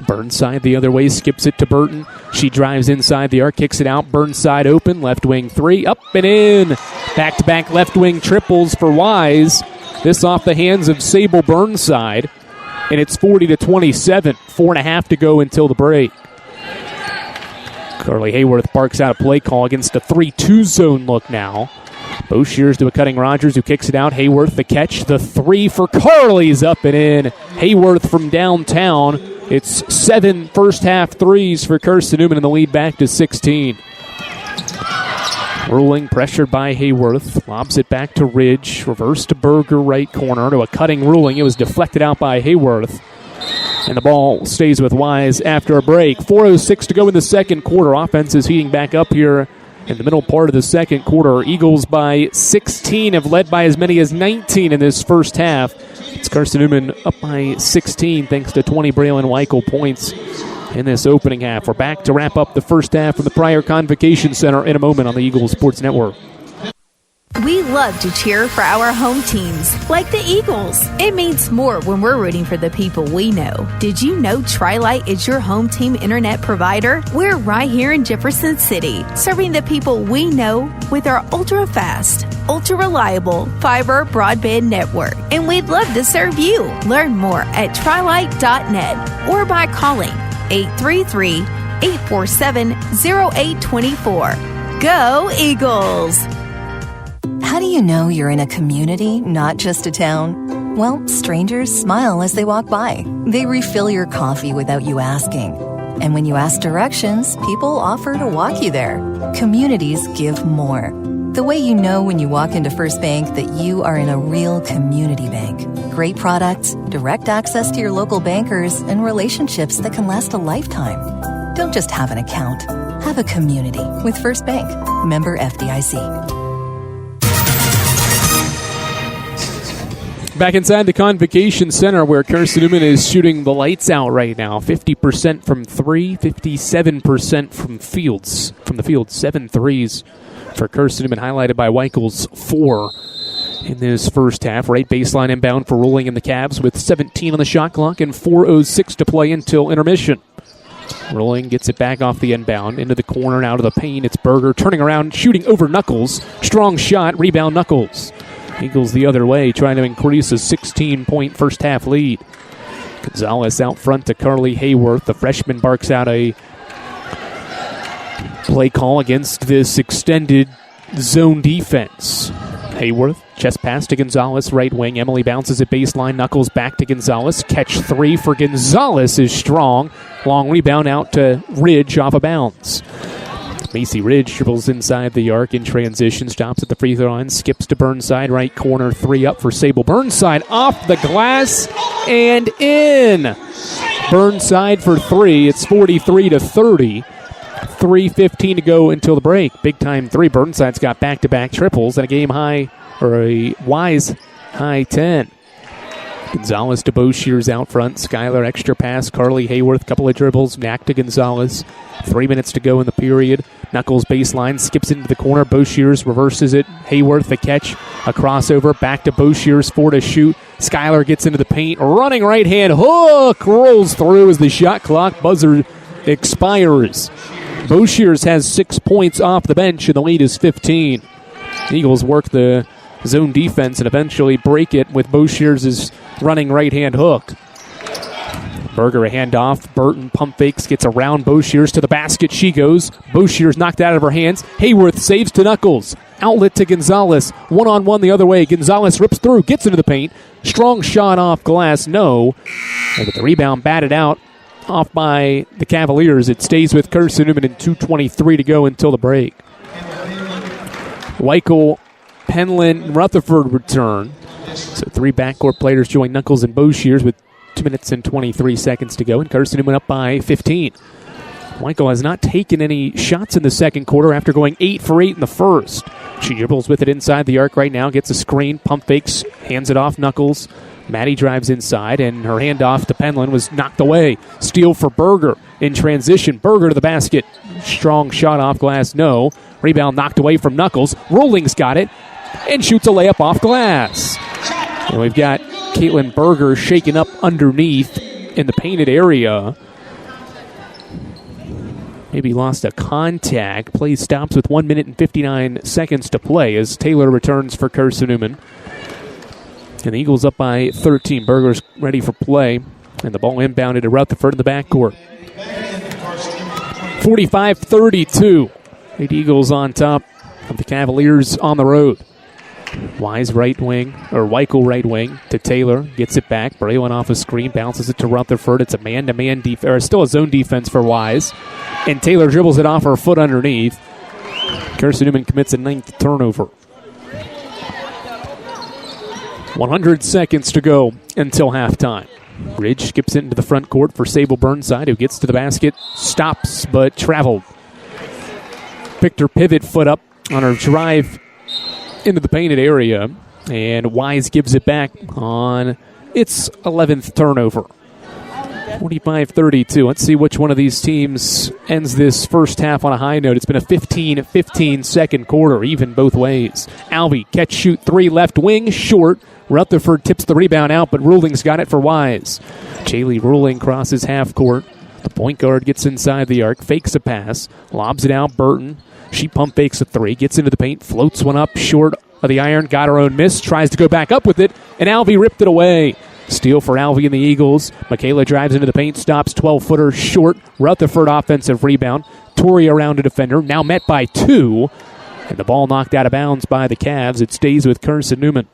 Burnside the other way, skips it to Burton. She drives inside the arc, kicks it out. Burnside open, left wing 3, up and in. Back-to-back left wing triples for Wise. This off the hands of Sable Burnside. And it's 40-27, 4.5 to go until the break. Carly Hayworth barks out a play call against a 3-2 zone look now. Boshears to a cutting Rogers who kicks it out. Hayworth the catch. The 3 for Carly's up and in. Hayworth from downtown. It's 7 first half threes for Carson-Newman, and the lead back to 16. Ruling, pressured by Hayworth. Lobs it back to Ridge. Reverse to Berger, right corner to a cutting Ruling. It was deflected out by Hayworth. And the ball stays with Wise after a break. 4:06 to go in the second quarter. Offense is heating back up here in the middle part of the second quarter. Eagles by 16 have led by as many as 19 in this first half. It's Carson-Newman up by 16 thanks to 20 Braylon Weichel points in this opening half. We're back to wrap up the first half from the Pryor Convocation Center in a moment on the Eagles Sports Network. We love to cheer for our home teams, like the Eagles. It means more when we're rooting for the people we know. Did you know Tri-Light is your home team internet provider? We're right here in Jefferson City, serving the people we know with our ultra-fast, ultra-reliable fiber broadband network. And we'd love to serve you. Learn more at trilight.net or by calling 833-847-0824. Go Eagles! How do you know you're in a community, not just a town? Well, strangers smile as they walk by. They refill your coffee without you asking. And when you ask directions, people offer to walk you there. Communities give more. The way you know when you walk into First Bank that you are in a real community bank. Great products, direct access to your local bankers, and relationships that can last a lifetime. Don't just have an account. Have a community with First Bank. Member FDIC. Back inside the Convocation Center where Carson-Newman is shooting the lights out right now. 50% from 3, 57% from the field. 7 threes for Carson-Newman, highlighted by Weichel's 4 in this first half. Right baseline inbound for Ruling in the Cavs with 17 on the shot clock and 4:06 to play until intermission. Ruling gets it back off the inbound into the corner and out of the paint. It's Berger turning around, shooting over Knuckles. Strong shot, rebound Knuckles. Eagles the other way, trying to increase a 16-point first half lead. Gonzalez out front to Carly Hayworth. The freshman barks out a play call against this extended zone defense. Hayworth, chest pass to Gonzalez, right wing. Emily bounces at baseline, Knuckles back to Gonzalez. Catch 3 for Gonzalez is strong. Long rebound out to Ridge off of bounds. Macy Ridge dribbles inside the arc in transition, stops at the free throw line, skips to Burnside, right corner, 3 up for Sable. Burnside off the glass and in. Burnside for 3. It's 43-30. 3:15 to go until the break. Big time 3. Burnside's got back-to-back triples and a game high, or a Wise high 10. Gonzalez to Boshears out front. Skylar extra pass. Carly Hayworth, couple of dribbles. Back to Gonzalez. 3 minutes to go in the period. Knuckles baseline, skips into the corner. Boshears reverses it. Hayworth the catch. A crossover. Back to Boshears. 4 to shoot. Skylar gets into the paint. Running right hand hook. Rolls through as the shot clock buzzer expires. Boshears has 6 points off the bench and the lead is 15. Eagles work the zone defense and eventually break it with Boshears' running right-hand hook. Berger a handoff. Burton pump fakes, gets around Boshears to the basket. She goes. Boshears knocked out of her hands. Hayworth saves to Knuckles. Outlet to Gonzalez. One-on-one the other way. Gonzalez rips through, gets into the paint. Strong shot off glass, no. But the rebound batted out off by the Cavaliers. It stays with Carson-Newman and 2:23 to go until the break. Weichel, Penland, Rutherford return. So 3 backcourt players join Knuckles and Boshears with 2 minutes and 23 seconds to go, and Carson-Newman up by 15. Weichel has not taken any shots in the second quarter after going 8 for 8 in the first. She dribbles with it inside the arc right now, gets a screen, pump fakes, hands it off Knuckles. Maddie drives inside, and her handoff to Penland was knocked away. Steal for Berger in transition. Berger to the basket. Strong shot off glass, no. Rebound knocked away from Knuckles. Rolling's got it, and shoots a layup off glass. And we've got Caitlin Berger shaken up underneath in the painted area. Maybe lost a contact. Play stops with 1 minute and 59 seconds to play as Taylor returns for Carson-Newman. And the Eagles up by 13. Berger's ready for play. And the ball inbounded to Rutherford in the backcourt. 45-32. The Eagles on top of the Cavaliers on the road. Wise right wing, or Weichel right wing to Taylor. Gets it back. Braylon off a screen. Bounces it to Rutherford. It's a man-to-man defense, or still a zone defense for Wise. And Taylor dribbles it off her foot underneath. Carson-Newman commits a 9th turnover. 100 seconds to go until halftime. Ridge skips into the front court for Sable Burnside, who gets to the basket, stops, but traveled. Picked her pivot foot up on her drive into the painted area, and Wise gives it back on its 11th turnover. 45-32. Let's see which one of these teams ends this first half on a high note. It's been a 15-15 second quarter, even both ways. Alvey, catch, shoot, 3 left wing, short. Rutherford tips the rebound out, but Ruling's got it for Wise. Jaylee Ruling crosses half court. The point guard gets inside the arc, fakes a pass, lobs it out. Burton, she pump fakes a 3, gets into the paint, floats one up short of the iron, got her own miss, tries to go back up with it, and Alvey ripped it away. Steal for Alvey and the Eagles. Michaela drives into the paint, stops, 12-footer short. Rutherford offensive rebound. Torrey around a defender, now met by 2. And the ball knocked out of bounds by the Cavs. It stays with Carson-Newman.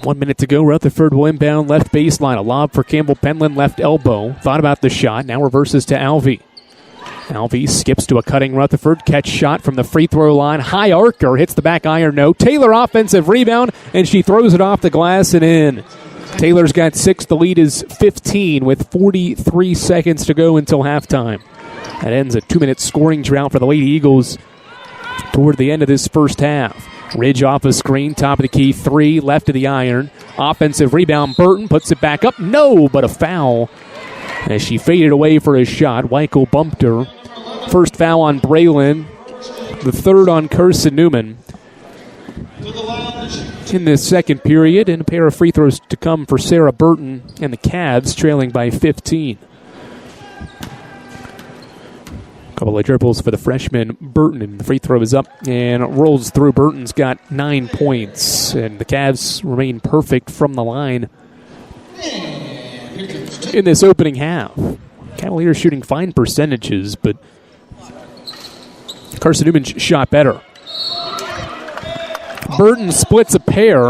1 minute to go. Rutherford will inbound left baseline. A lob for Campbell Penland, left elbow. Thought about the shot, now reverses to Alvey. Alvey skips to a cutting Rutherford. Catch shot from the free throw line. High arcer hits the back iron. No. Taylor offensive rebound, and she throws it off the glass and in. Taylor's got 6. The lead is 15 with 43 seconds to go until halftime. That ends a 2-minute scoring drought for the Lady Eagles toward the end of this first half. Ridge off a screen, top of the key, 3, left of the iron. Offensive rebound, Burton puts it back up. No, but a foul as she faded away for a shot. Weichel bumped her. First foul on Braylon, the 3rd on Carson-Newman in this second period, and a pair of free throws to come for Sarah Burton and the Cavs, trailing by 15. Couple of dribbles for the freshman Burton, and the free throw is up and rolls through. Burton's got 9 points, and the Cavs remain perfect from the line in this opening half. Cavaliers shooting fine percentages, but Carson-Newman shot better. Burton splits a pair,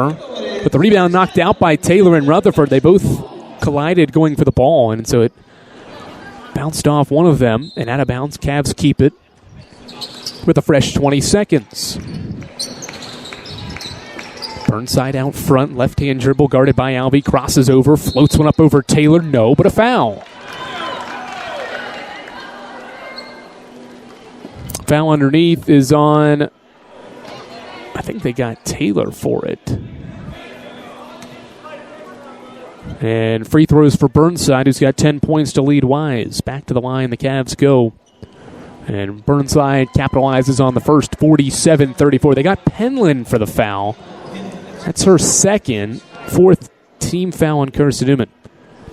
but the rebound knocked out by Taylor and Rutherford. They both collided going for the ball, and so it Bounced off one of them and out of bounds. Cavs keep it with a fresh 20 seconds. Burnside out front, left-hand dribble guarded by Alvey, crosses over, floats one up over Taylor, no, but a foul. Foul underneath is on, I think they got Taylor for it. And free throws for Burnside, who's got 10 points to lead Wise. Back to the line, the Cavs go. And Burnside capitalizes on the first, 47-34. They got Penland for the foul. That's her second, fourth team foul on Carson-Newman.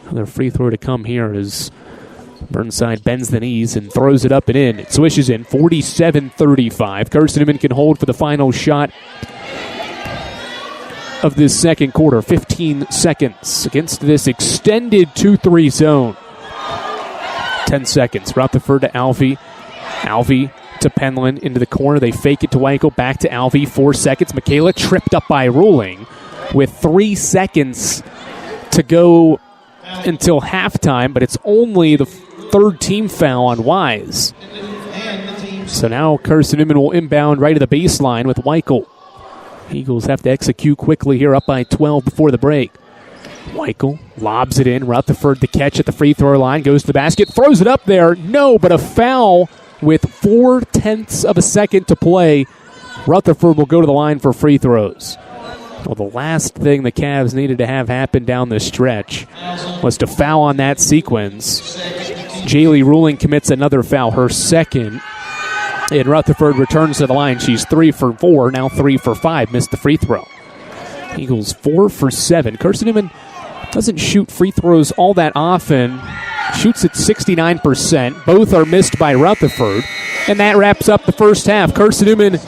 Another free throw to come here as Burnside bends the knees and throws it up and in. It swishes in, 47-35. Carson-Newman can hold for the final shot of this second quarter, 15 seconds against this extended 2-3 zone. 10 seconds. Rutherford to Alvey. Alvey to Penland into the corner. They fake it to Weichel. Back to Alvey. 4 seconds. Michaela tripped up by Ruling with 3 seconds to go until halftime, but it's only the third team foul on Wise. So now Carson-Newman will inbound right to the baseline with Weichel. Eagles have to execute quickly here, up by 12 before the break. Weichel lobs it in. Rutherford the catch at the free throw line. Goes to the basket. Throws it up there. No, but a foul with 0.4 of a second to play. Rutherford will go to the line for free throws. Well, the last thing the Cavs needed to have happen down the stretch was to foul on that sequence. Jaylee Ruling commits another foul, her second. And Rutherford returns to the line. She's 3 for 4, now 3 for 5. Missed the free throw. Eagles 4 for 7. Carson-Newman doesn't shoot free throws all that often. Shoots at 69%. Both are missed by Rutherford. And that wraps up the first half. Carson-Newman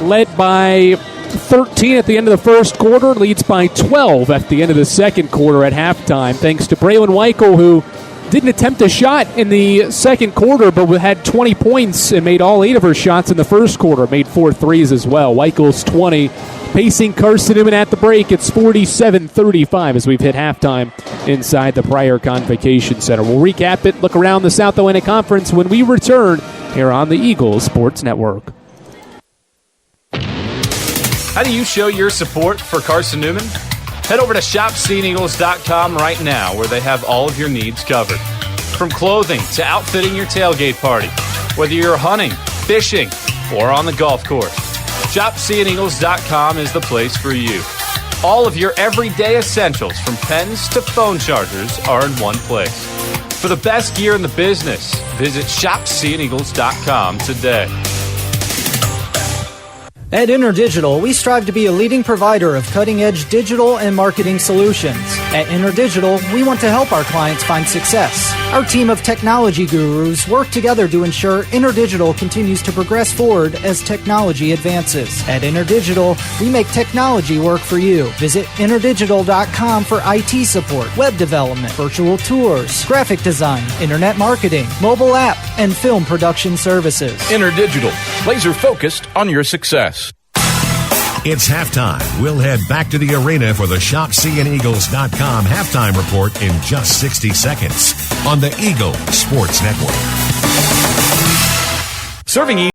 led by 13 at the end of the first quarter. Leads by 12 at the end of the second quarter at halftime. Thanks to Braylon Weichel, who didn't attempt a shot in the second quarter, but had 20 points and made all 8 of her shots in the first quarter. Made 4 threes as well. Weichel's 20. Pacing Carson-Newman at the break. It's 47-35 as we've hit halftime inside the Pryor Convocation Center. We'll recap it, look around the South Atlantic Conference when we return here on the Eagles Sports Network. How do you show your support for Carson-Newman? Head over to shopseeingeagles.com right now, where they have all of your needs covered. From clothing to outfitting your tailgate party, whether you're hunting, fishing, or on the golf course, shopseeingeagles.com is the place for you. All of your everyday essentials, from pens to phone chargers, are in one place. For the best gear in the business, visit shopseeingeagles.com today. At InterDigital, we strive to be a leading provider of cutting-edge digital and marketing solutions. At InterDigital, we want to help our clients find success. Our team of technology gurus work together to ensure InterDigital continues to progress forward as technology advances. At InterDigital, we make technology work for you. Visit interdigital.com for IT support, web development, virtual tours, graphic design, internet marketing, mobile app, and film production services. InterDigital, laser focused on your success. It's halftime. We'll head back to the arena for the ShopSeeingEagles.com halftime report in just 60 seconds on the Eagle Sports Network. Serving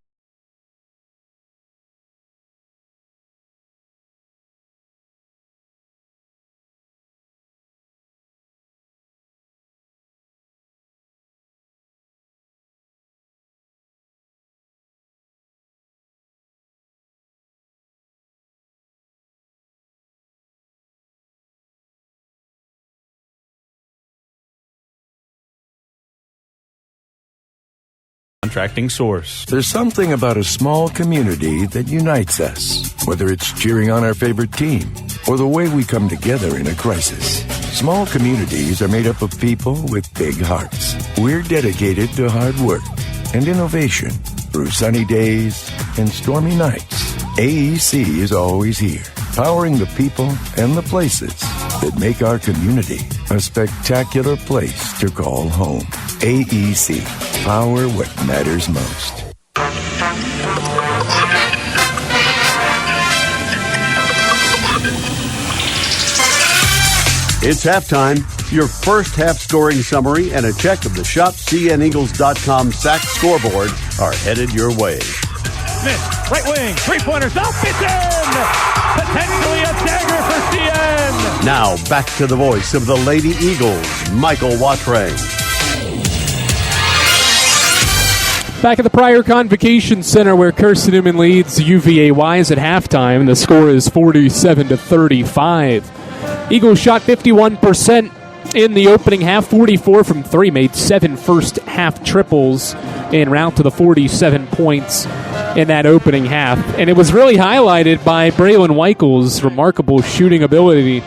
contracting source. There's something about a small community that unites us, whether it's cheering on our favorite team or the way we come together in a crisis. Small communities are made up of people with big hearts. We're dedicated to hard work and innovation through sunny days and stormy nights. AEC is always here, powering the people and the places that make our community a spectacular place to call home. AEC, power what matters most. It's halftime. Your first half scoring summary and a check of the ShopCNEagles.com sack scoreboard are headed your way. Smith, right wing, three-pointers, up, it's in! Potentially a dagger for CN! Now, back to the voice of the Lady Eagles, Michael Watrang. Back at the Pryor Convocation Center where Carson-Newman leads UVA Wise at halftime. The score is 47-35. Eagles shot 51% in the opening half, 44 from three, made 7 first-half triples en route to the 47 points in that opening half. And it was really highlighted by Braylon Weichel's remarkable shooting ability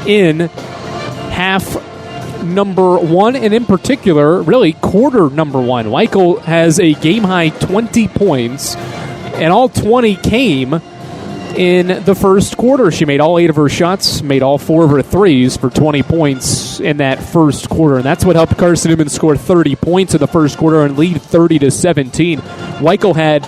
in half number one, and in particular, really quarter number one. Weichel has a game-high 20 points, and all 20 came in the first quarter. She made all 8 of her shots, made all 4 of her threes for 20 points in that first quarter, and that's what helped Carson-Newman score 30 points in the first quarter and lead 30-17. Weichel had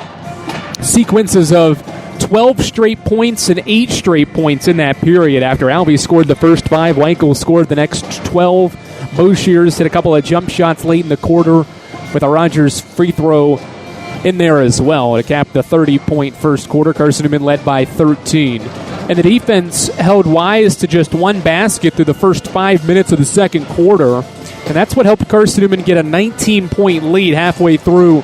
sequences of 12 straight points and 8 straight points in that period. After Alvey scored the first 5, Weichel scored the next 12. Boshears hit a couple of jump shots late in the quarter with a Rogers free throw in there as well to cap the 30-point first quarter. Carson-Newman led by 13. And the defense held Wise to just 1 basket through the first 5 minutes of the second quarter. And that's what helped Carson-Newman get a 19-point lead halfway through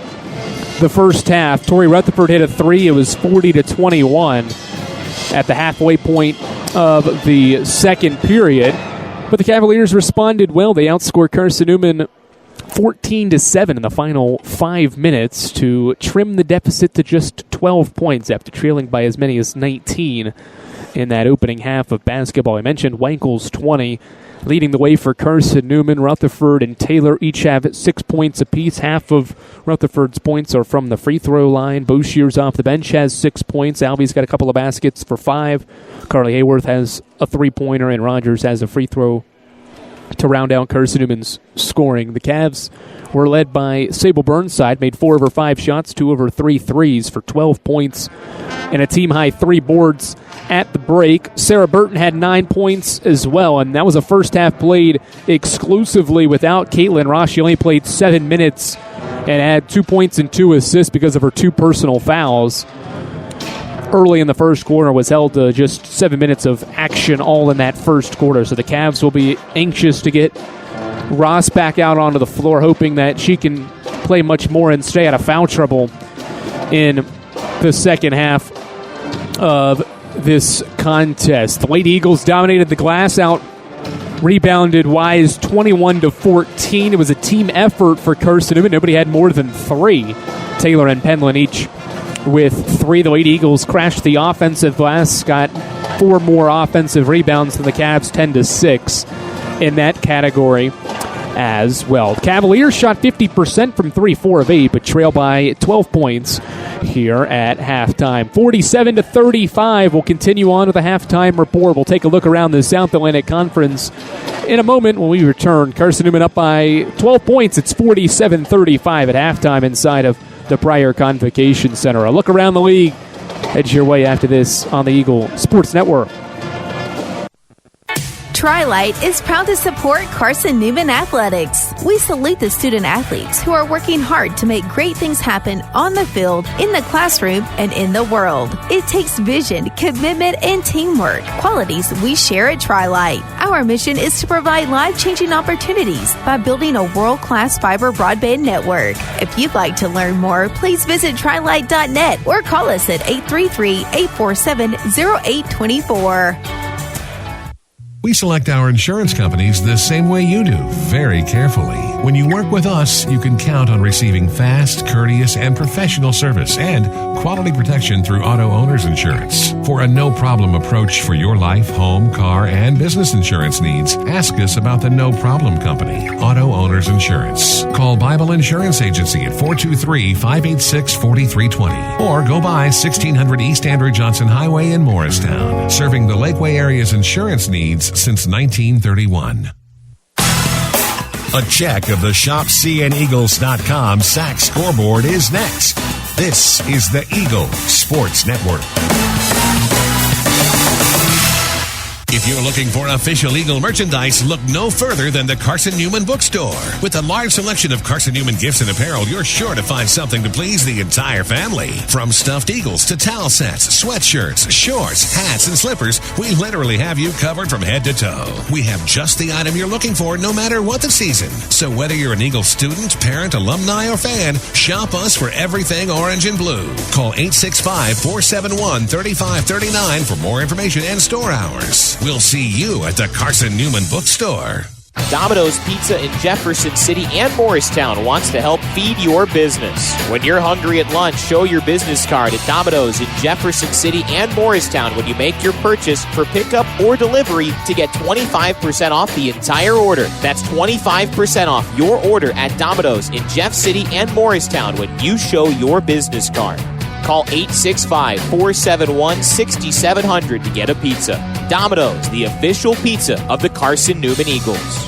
the first half. Tori Rutherford hit a 3. It was 40-21 at the halfway point of the second period. But the Cavaliers responded well. They outscored Carson-Newman 14-7 in the final 5 minutes to trim the deficit to just 12 points after trailing by as many as 19 in that opening half of basketball. I mentioned Weichel's 20, leading the way for Carson-Newman. Rutherford and Taylor each have 6 points apiece. Half of Rutherford's points are from the free throw line. Boshears off the bench has 6 points. Alvey's got a couple of baskets for 5. Carly Hayworth has a 3-pointer, and Rogers has a free throw to round out Carson-Newman's scoring. The Cavs were led by Sable Burnside, made 4 of her 5 shots, 2 of her 3 threes for 12 points and a team-high 3 boards at the break. Sarah Burton had 9 points as well, and that was a first half played exclusively without Caitlin Ross. She only played 7 minutes and had 2 points and 2 assists because of her 2 personal fouls. Early in the first quarter was held to just 7 minutes of action all in that first quarter. So the Cavs will be anxious to get Ross back out onto the floor, hoping that she can play much more and stay out of foul trouble in the second half of this contest. The Lady Eagles dominated the glass out, rebounded Wise 21-14. It was a team effort for Carson-Newman. Nobody had more than 3. Taylor and Penland each with 3. The Lady Eagles crashed the offensive glass, got 4 more offensive rebounds than the Cavs, 10-6 in that category as well. The Cavaliers shot 50% from 3, 4 of 8, but trail by 12 points here at halftime. 47-35. We'll continue on with the halftime report. We'll take a look around the South Atlantic Conference in a moment when we return. Carson-Newman up by 12 points. It's 47-35 at halftime inside of the Pryor Convocation Center. A look around the league heads your way after this on the Eagle Sports Network. Tri-Light is proud to support Carson-Newman Athletics. We salute the student athletes who are working hard to make great things happen on the field, in the classroom, and in the world. It takes vision, commitment, and teamwork, qualities we share at Tri-Light. Our mission is to provide life-changing opportunities by building a world-class fiber broadband network. If you'd like to learn more, please visit trilight.net or call us at 833-847-0824. We select our insurance companies the same way you do, very carefully. When you work with us, you can count on receiving fast, courteous, and professional service and quality protection through Auto Owners Insurance. For a no-problem approach for your life, home, car, and business insurance needs, ask us about the No Problem Company, Auto Owners Insurance. Call Bible Insurance Agency at 423-586-4320 or go by 1600 East Andrew Johnson Highway in Morristown, serving the Lakeway area's insurance needs since 1931. A check of the ShopCNEagles.com sack scoreboard is next. This is the Eagle Sports Network. If you're looking for official Eagle merchandise, look no further than the Carson-Newman bookstore. With a large selection of Carson-Newman gifts and apparel, you're sure to find something to please the entire family. From stuffed eagles to towel sets, sweatshirts, shorts, hats, and slippers, we literally have you covered from head to toe. We have just the item you're looking for no matter what the season. So whether you're an Eagle student, parent, alumni, or fan, shop us for everything orange and blue. Call 865-471-3539 for more information and store hours. We'll see you at the Carson-Newman bookstore. Domino's Pizza in Jefferson City and Morristown wants to help feed your business. When you're hungry at lunch, show your business card at Domino's in Jefferson City and Morristown when you make your purchase for pickup or delivery to get 25% off the entire order. That's 25% off your order at Domino's in Jeff City and Morristown when you show your business card. Call 865-471-6700 to get a pizza. Domino's, the official pizza of the Carson-Newman Eagles.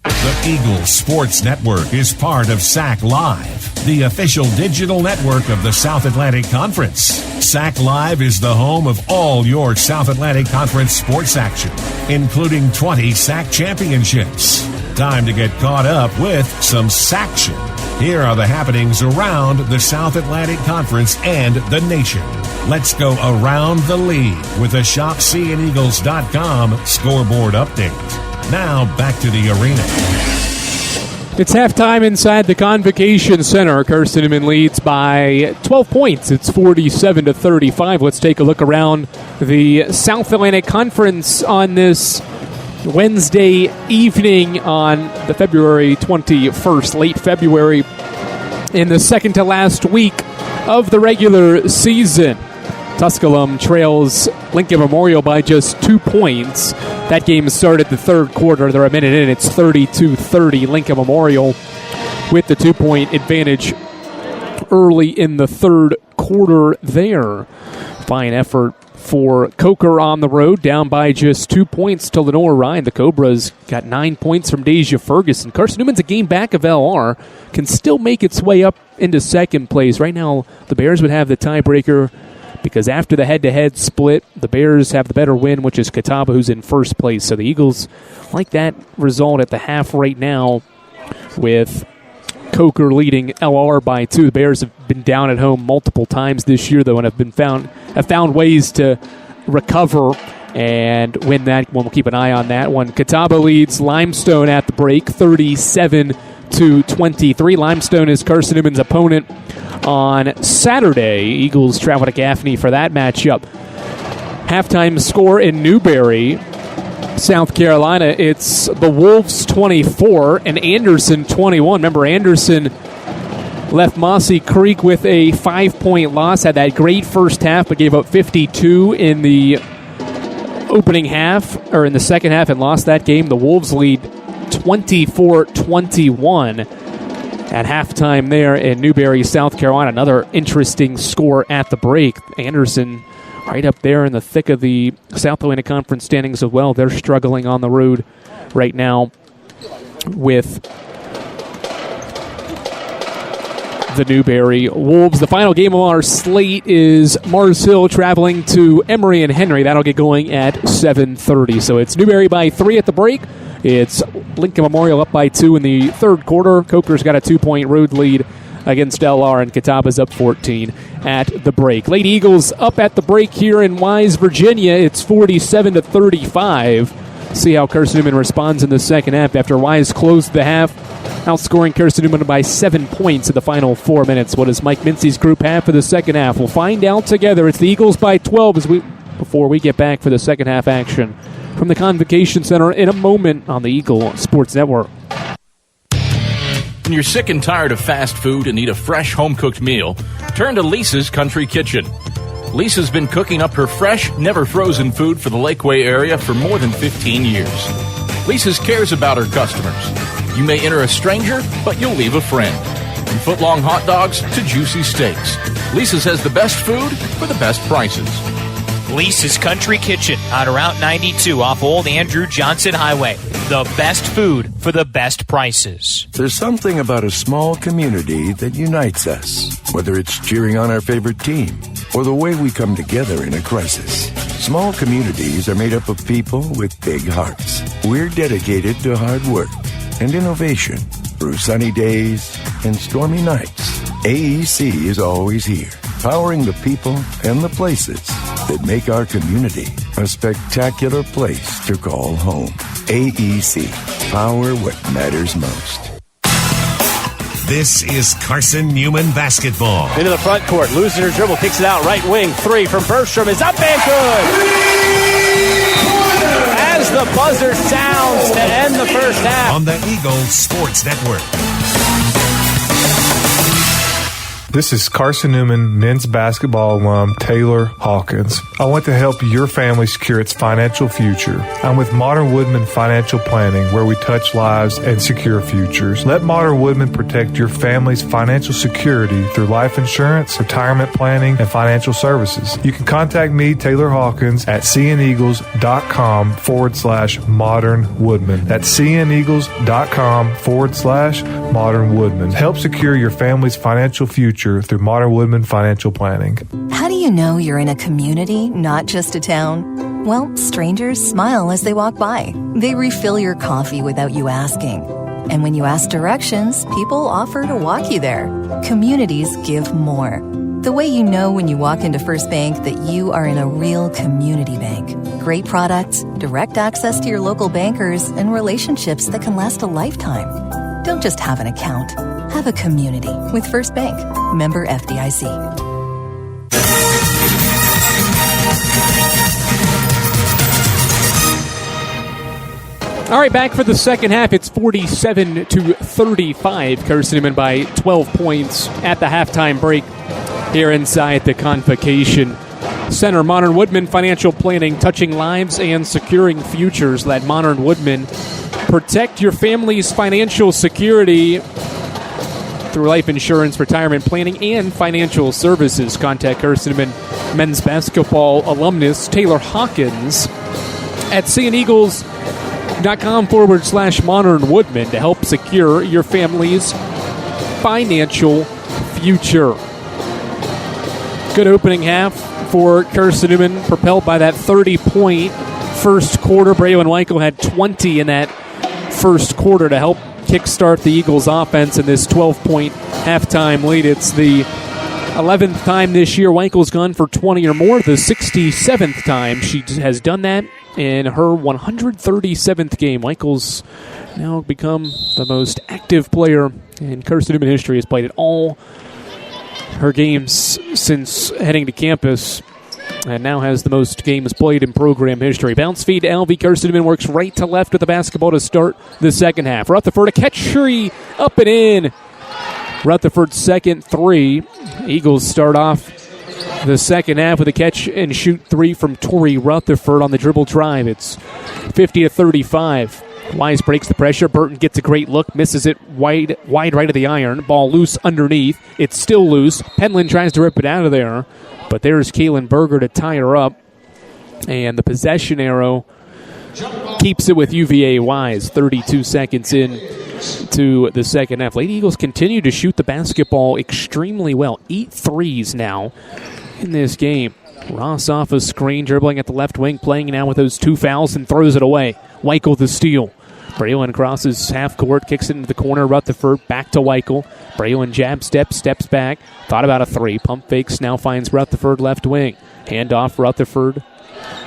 The Eagles Sports Network is part of SAC Live, the official digital network of the South Atlantic Conference. SAC Live is the home of all your South Atlantic Conference sports action, including 20 SAC championships. Time to get caught up with some SACtion. Here are the happenings around the South Atlantic Conference and the nation. Let's go around the league with a ShopSeeingEagles.com scoreboard update. Now back to the arena. It's halftime inside the Convocation Center. Carson-Newman leads by 12 points. It's 47-35. Let's take a look around the South Atlantic Conference on this Wednesday evening on the February 21st, late February, in the second to last week of the regular season. Tusculum trails Lincoln Memorial by just 2 points. That game started the third quarter. They're a minute in. It's 32-30. Lincoln Memorial with the 2-point advantage early in the third quarter there. Fine effort for Coker on the road, down by just 2 points to Lenore Ryan. The Cobras got 9 points from Deja Ferguson. Carson-Newman's a game back of LR, can still make its way up into second place. Right now, the Bears would have the tiebreaker because after the head-to-head split, the Bears have the better win, which is Catawba, who's in first place. So the Eagles like that result at the half right now with Coker leading LR by 2. The Bears have been down at home multiple times this year, though, and have found ways to recover and win that one. We'll keep an eye on that one. Catawba leads Limestone at the break, 37-23. Limestone is Carson-Newman's opponent on Saturday. Eagles travel to Gaffney for that matchup. Halftime score in Newberry, South Carolina, it's the Wolves 24 and Anderson 21. Remember, Anderson left Mossy Creek with a 5-point loss, had that great first half, but gave up 52 in the opening half, or in the second half, and lost that game. The Wolves lead 24-21 at halftime there in Newberry, South Carolina. Another interesting score at the break. Anderson right up there in the thick of the South Atlantic Conference standings as well. They're struggling on the road right now with the Newberry Wolves. The final game of our slate is Mars Hill traveling to Emory and Henry. That'll get going at 7:30. So it's Newberry by 3 at the break. It's Lincoln Memorial up by 2 in the third quarter. Coker's got a 2-point road lead against LR, and Catawba's up 14 at the break. Lady Eagles up at the break here in Wise, Virginia. It's 47-35. See how Carson-Newman responds in the second half after Wise closed the half, outscoring Carson-Newman by 7 points in the final 4 minutes. What does Mike Mincy's group have for the second half? We'll find out together. It's the Eagles by 12 before we get back for the second half action from the Convocation Center in a moment on the Eagle Sports Network. When you're sick and tired of fast food and need a fresh home-cooked meal, turn to Lisa's Country Kitchen. Lisa's been cooking up her fresh, never-frozen food for the Lakeway area for more than 15 years. Lisa's cares about her customers. You may enter a stranger, but you'll leave a friend. From foot-long hot dogs to juicy steaks, Lisa's has the best food for the best prices. Lisa's Country Kitchen on Route 92 off Old Andrew Johnson Highway. The best food for the best prices. There's something about a small community that unites us. Whether it's cheering on our favorite team or the way we come together in a crisis. Small communities are made up of people with big hearts. We're dedicated to hard work and innovation through sunny days and stormy nights. AEC is always here, powering the people and the places that make our community a spectacular place to call home. AEC, power what matters most. This is Carson-Newman basketball. Into the front court, losing her dribble, kicks it out, right wing, three from Bergstrom is up and good! As the buzzer sounds to end the first half. On the Eagles Sports Network. This is Carson-Newman men's basketball alum Taylor Hawkins. I want to help your family secure its financial future. I'm with Modern Woodman Financial Planning, where we touch lives and secure futures. Let Modern Woodman protect your family's financial security through life insurance, retirement planning, and financial services. You can contact me, Taylor Hawkins, at cneagles.com/Modern Woodman. That's cneagles.com/Modern Woodman. Help secure your family's financial future through Modern Woodman Financial Planning. How do you know you're in a community, not just a town? Well, strangers smile as they walk by. They refill your coffee without you asking. And when you ask directions, people offer to walk you there. Communities give more. The way you know when you walk into First Bank that you are in a real community bank. Great products, direct access to your local bankers, and relationships that can last a lifetime. Don't just have an account. Have a community with First Bank. Member FDIC. All right, back for the second half. It's 47-35. Carson-Newman by 12 points at the halftime break here inside the Convocation Center. Modern Woodman Financial Planning, touching lives and securing futures. Let Modern Woodman protect your family's financial security through life insurance, retirement planning, and financial services. Contact Carson-Newman men's basketball alumnus Taylor Hawkins at cneagles.com/Modern Woodman to help secure your family's financial future. Good opening half for Carson-Newman, propelled by that 30-point first quarter. Braylon Weichel had 20 in that first quarter to help kickstart the Eagles' offense in this 12-point halftime lead. It's the 11th time this year Weichel's gone for 20 or more, the 67th time she has done that in her 137th game. Weichel's now become the most active player in Carson-Newman history, has played at all her games since heading to campus, and now has the most games played in program history. Bounce feed to Alvey. Carson-Newman works right to left with the basketball to start the second half. Rutherford, a catch tree, up and in. Rutherford's second three. Eagles start off the second half with a catch and shoot three from Tori Rutherford on the dribble drive. It's 50-35. Wise breaks the pressure. Burton gets a great look, misses it wide right of the iron. Ball loose underneath. It's still loose. Penland tries to rip it out of there, but there's Kaylin Berger to tie her up. And the possession arrow keeps it with UVA. Wise, 32 seconds in to the second half. Lady Eagles continue to shoot the basketball extremely well. 8 threes now in this game. Ross off a screen, dribbling at the left wing, playing now with those 2 fouls and throws it away. Weichel the steal. Braylon crosses half court, kicks it into the corner. Rutherford back to Weichel. Braylon jab steps back. Thought about a three. Pump fakes, now finds Rutherford left wing. Hand off Rutherford.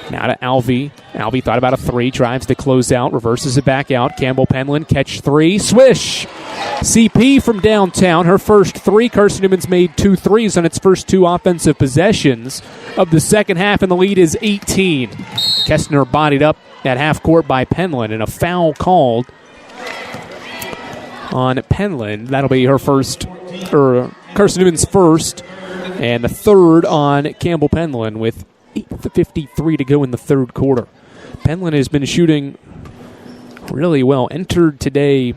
Now to Alvey. Alvey thought about a three, drives to close out, reverses it back out. Campbell Penland, catch three, swish! CP from downtown, her first three. Carson-Newman's made 2 threes on its first 2 offensive possessions of the second half, and the lead is 18. Kestner bodied up at half court by Penland, and a foul called on Penland. That'll be her first, or Carson-Newman's first, and the third on Campbell Penland with 8:53 to go in the third quarter. Penland has been shooting really well. Entered today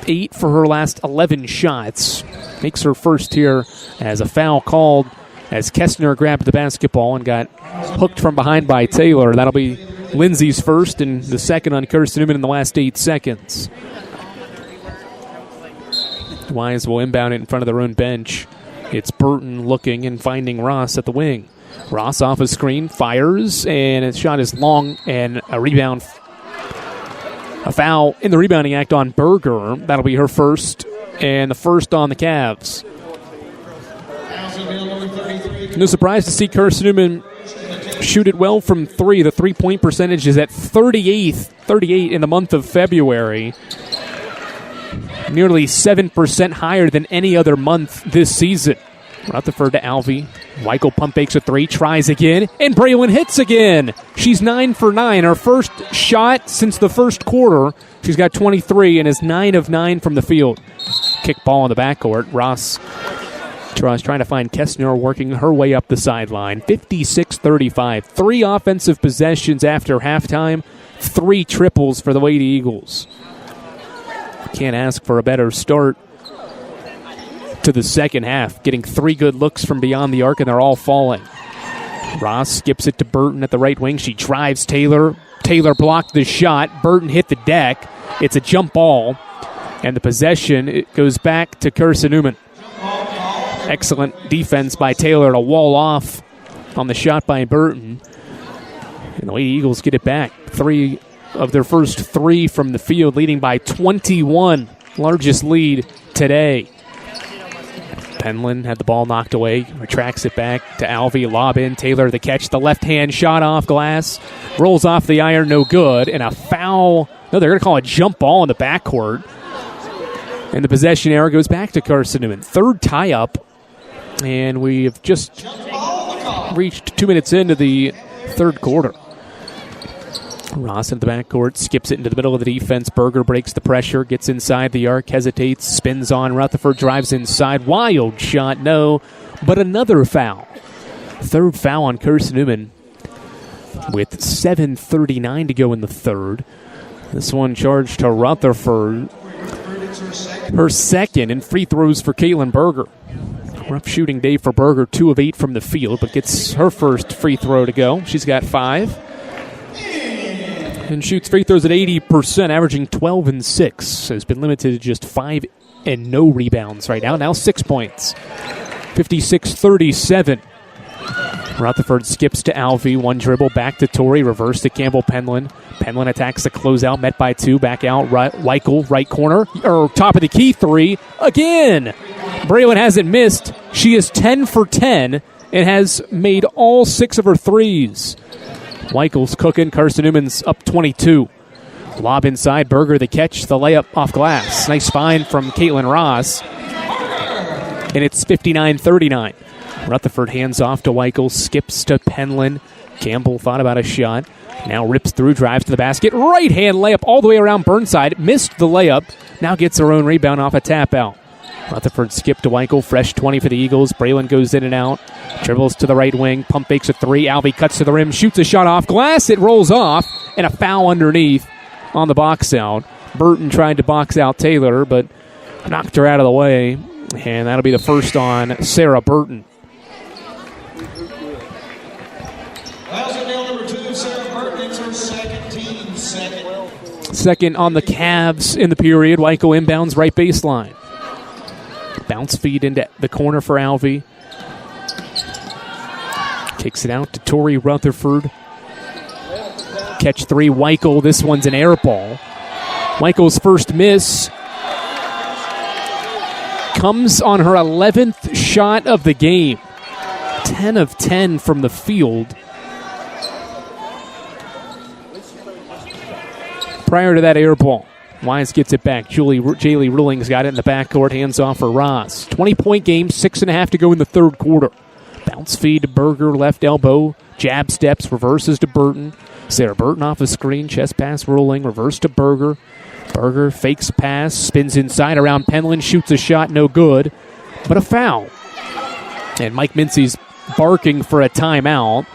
8 for her last 11 shots. Makes her first here as a foul called as Kestner grabbed the basketball and got hooked from behind by Taylor. That'll be Lindsay's first and the second on Carson-Newman in the last 8 seconds. Wise will inbound it in front of their own bench. It's Burton looking and finding Ross at the wing. Ross off a screen, fires, and his shot is long, and a rebound. A foul in the rebounding act on Berger. That'll be her first, and the first on the Cavs. No surprise to see Carson-Newman shoot it well from three. The three-point percentage is at 38 in the month of February. Nearly 7% higher than any other month this season. Rutherford to Alvey. Weichel pump fakes a three, tries again, and Braylon hits again. She's 9 for 9. Her first shot since the first quarter. She's got 23 and is 9 of 9 from the field. Kick ball in the backcourt. Ross trying to find Kessner, working her way up the sideline. 56-35. 3 offensive possessions after halftime. 3 triples for the Lady Eagles. Can't ask for a better start to the second half. Getting 3 good looks from beyond the arc, and they're all falling. Ross skips it to Burton at the right wing. She drives Taylor. Taylor blocked the shot. Burton hit the deck. It's a jump ball, and the possession, it goes back to Carson-Newman. Excellent defense by Taylor to wall off on the shot by Burton. And the Lady Eagles get it back. 3 of their first 3 from the field, leading by 21. Largest lead today. Penland had the ball knocked away, retracts it back to Alvey, lob in, Taylor the catch, the left-hand shot off glass, rolls off the iron, no good, and a foul. No, they're going to call a jump ball in the backcourt. And the possession error goes back to Carson-Newman. 3rd tie-up, and we have just reached 2 minutes into the 3rd quarter. Ross in the backcourt, skips it into the middle of the defense. Berger breaks the pressure, gets inside the arc, hesitates, spins on Rutherford, drives inside. Wild shot, no, but another foul. 3rd foul on Carson-Newman with 7:39 to go in the 3rd. This one charged to Rutherford. Her 2nd, and free throws for Caitlin Berger. Rough shooting day for Berger, 2 of 8 from the field, but gets her first free throw to go. She's got 5. And shoots free throws at 80%, averaging 12 and 6. Has been limited to just 5 and no rebounds right now. Now 6 points. 56-37. Rutherford skips to Alvey. 1 dribble, back to Torrey. Reverse to Campbell Penland. Penland attacks the closeout, met by 2. Back out, Weichel, right corner. Or top of the key 3. Again! Braylon hasn't missed. She is 10 for 10 and has made all 6 of her threes. Weichel's cooking. Carson-Newman's up 22. Lob inside. Berger the catch. The layup off glass. Nice find from Caitlin Ross. And it's 59-39. Rutherford hands off to Weichel. Skips to Penland. Campbell thought about a shot. Now rips through. Drives to the basket. Right hand layup all the way around Burnside. Missed the layup. Now gets her own rebound off a tap out. Rutherford skipped to Weichel. Fresh 20 for the Eagles. Braylon goes in and out. Dribbles to the right wing. Pump fakes a 3. Alvey cuts to the rim. Shoots a shot off glass. It rolls off. And a foul underneath on the box out. Burton tried to box out Taylor, but knocked her out of the way. And that'll be the first on Sarah Burton. Second on the Cavs in the period. Weichel inbounds right baseline. Bounce feed into the corner for Alvey. Kicks it out to Torrey Rutherford. Catch 3, Weichel. This one's an air ball. Weichel's first miss comes on her 11th shot of the game. 10 of 10 from the field. Prior to that air ball, Wise gets it back. Jaylee Ruling's got it in the backcourt. Hands off for Ross. 20-point game, 6.5 to go in the 3rd quarter. Bounce feed to Berger, left elbow. Jab steps, reverses to Burton. Sarah Burton off a screen. Chest pass Ruling. Reverse to Berger. Berger fakes a pass. Spins inside around Penland. Shoots a shot. No good. But a foul. And Mike Mincy's barking for a timeout.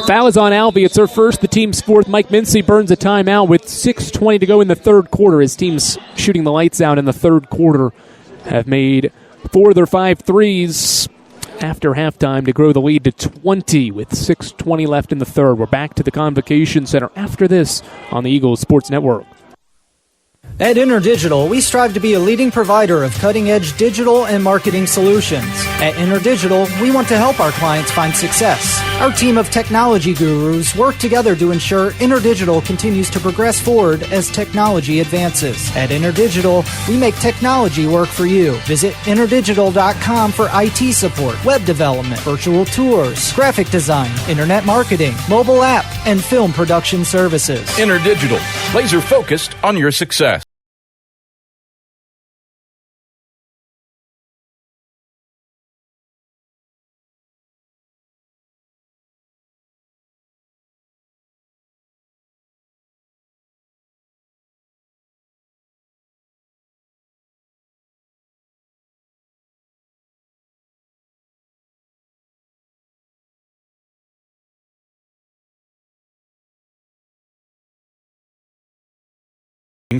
Foul is on Alvey. It's her first, the team's 4th. Mike Mincy burns a timeout with 6:20 to go in the 3rd quarter. His team's shooting the lights out in the 3rd quarter. Have made 4 of their 5 threes after halftime to grow the lead to 20 with 6:20 left in the 3rd. We're back to the Convocation Center after this on the Eagles Sports Network. At InterDigital, we strive to be a leading provider of cutting-edge digital and marketing solutions. At InterDigital, we want to help our clients find success. Our team of technology gurus work together to ensure InterDigital continues to progress forward as technology advances. At InterDigital, we make technology work for you. Visit interdigital.com for IT support, web development, virtual tours, graphic design, internet marketing, mobile app, and film production services. InterDigital, laser focused on your success.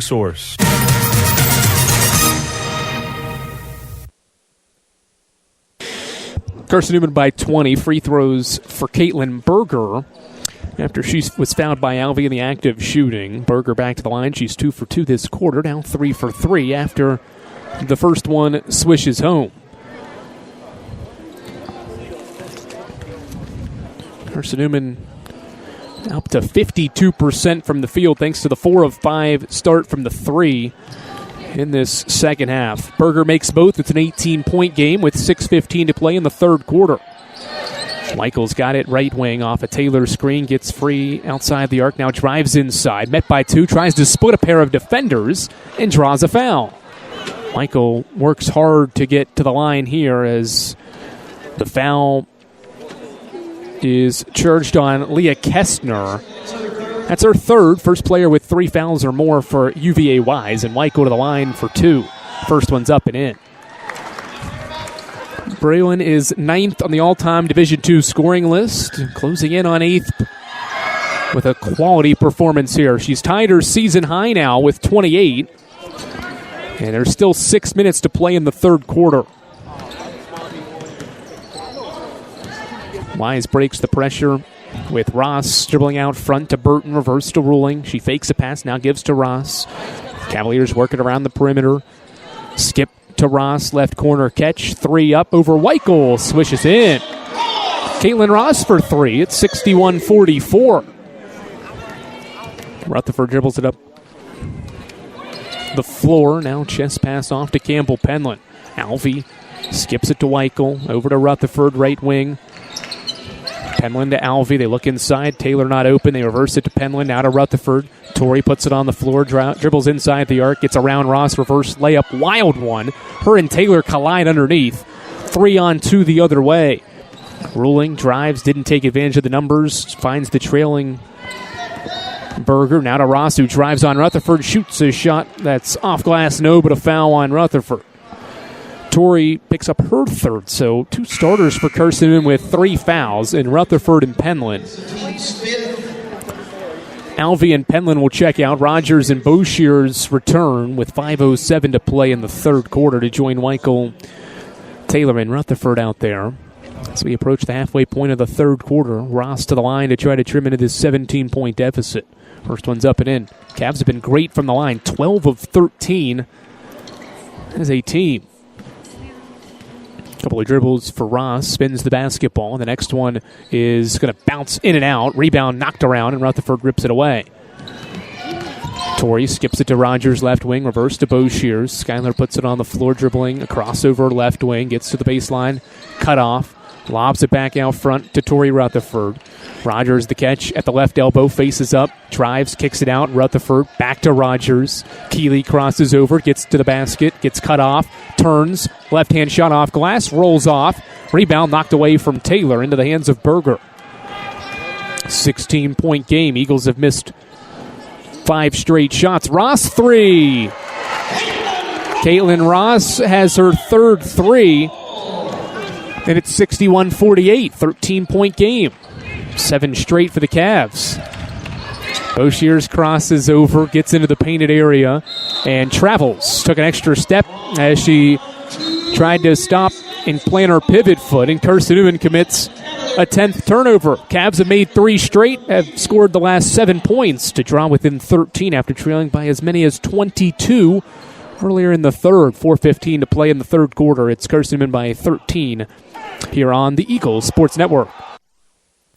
Source. Carson-Newman by 20. Free throws for Caitlin Berger after she was fouled by Alvey in the act of shooting. Berger back to the line. She's 2 for 2 this quarter, now 3 for 3 after the first one swishes home. Carson-Newman up to 52% from the field thanks to the 4 of 5 start from the 3 in this second half. Berger makes both. It's an 18-point game with 6:15 to play in the third quarter. Michael's got it right wing off a Taylor screen, gets free outside the arc, now drives inside, met by 2, tries to split a pair of defenders and draws a foul. Michael works hard to get to the line here as the foul is charged on Leah Kestner. That's her third. First player with 3 fouls or more for UVA Wise, and White go to the line for 2. First one's up and in. Braylon is 9th on the all-time Division II scoring list, closing in on 8th with a quality performance here. She's tied her season high now with 28, and there's still 6 minutes to play in the third quarter. Wise breaks the pressure with Ross dribbling out front to Burton, reverse to Ruling. She fakes a pass, now gives to Ross. Cavaliers working around the perimeter. Skip to Ross, left corner catch. 3 up over Weichel, swishes in. Caitlin Ross for 3. It's 61-44. Rutherford dribbles it up the floor. Now chest pass off to Campbell Penland. Alvey skips it to Weichel. Over to Rutherford, right wing. Penland to Alvey. They look inside. Taylor not open. They reverse it to Penland. Now to Rutherford. Torrey puts it on the floor. Dribbles inside the arc. Gets around Ross. Reverse layup. Wild one. Her and Taylor collide underneath. 3-on-2 the other way. Ruling drives. Didn't take advantage of the numbers. Finds the trailing Berger. Now to Ross, who drives on Rutherford. Shoots a shot that's off glass. No, but a foul on Rutherford. Torrey picks up her third, so 2 starters for Carson with 3 fouls in Rutherford and Penland. Alvey and Penland will check out. Rogers and Boshears return with 5:07 to play in the third quarter to join Weichel, Taylor, and Rutherford out there. As we approach the halfway point of the third quarter, Ross to the line to try to trim into this 17-point deficit. First one's up and in. Cavs have been great from the line, 12 of 13 as a team. Couple of dribbles for Ross, spins the basketball. The next one is going to bounce in and out. Rebound knocked around, and Rutherford rips it away. Torrey skips it to Rogers, left wing, reverse to Boshears. Skyler puts it on the floor, dribbling, a crossover left wing, gets to the baseline, cut off, lobs it back out front to Torrey Rutherford. Rogers the catch at the left elbow, faces up, drives, kicks it out. Rutherford back to Rogers. Keeley crosses over, gets to the basket, gets cut off, turns, left-hand shot off glass, rolls off. Rebound knocked away from Taylor into the hands of Berger. 16-point game. Eagles have missed 5 straight shots. Ross 3. Caitlin Ross has her third 3. And it's 61-48. 13-point game. 7 straight for the Cavs. Boshears crosses over, gets into the painted area, and travels. Took an extra step as she tried to stop and plant her pivot foot, and Carson-Newman commits a 10th turnover. Cavs have made 3 straight, have scored the last 7 points to draw within 13 after trailing by as many as 22 earlier in the third. 4:15 to play in the third quarter. It's Carson-Newman by 13 here on the Eagles Sports Network.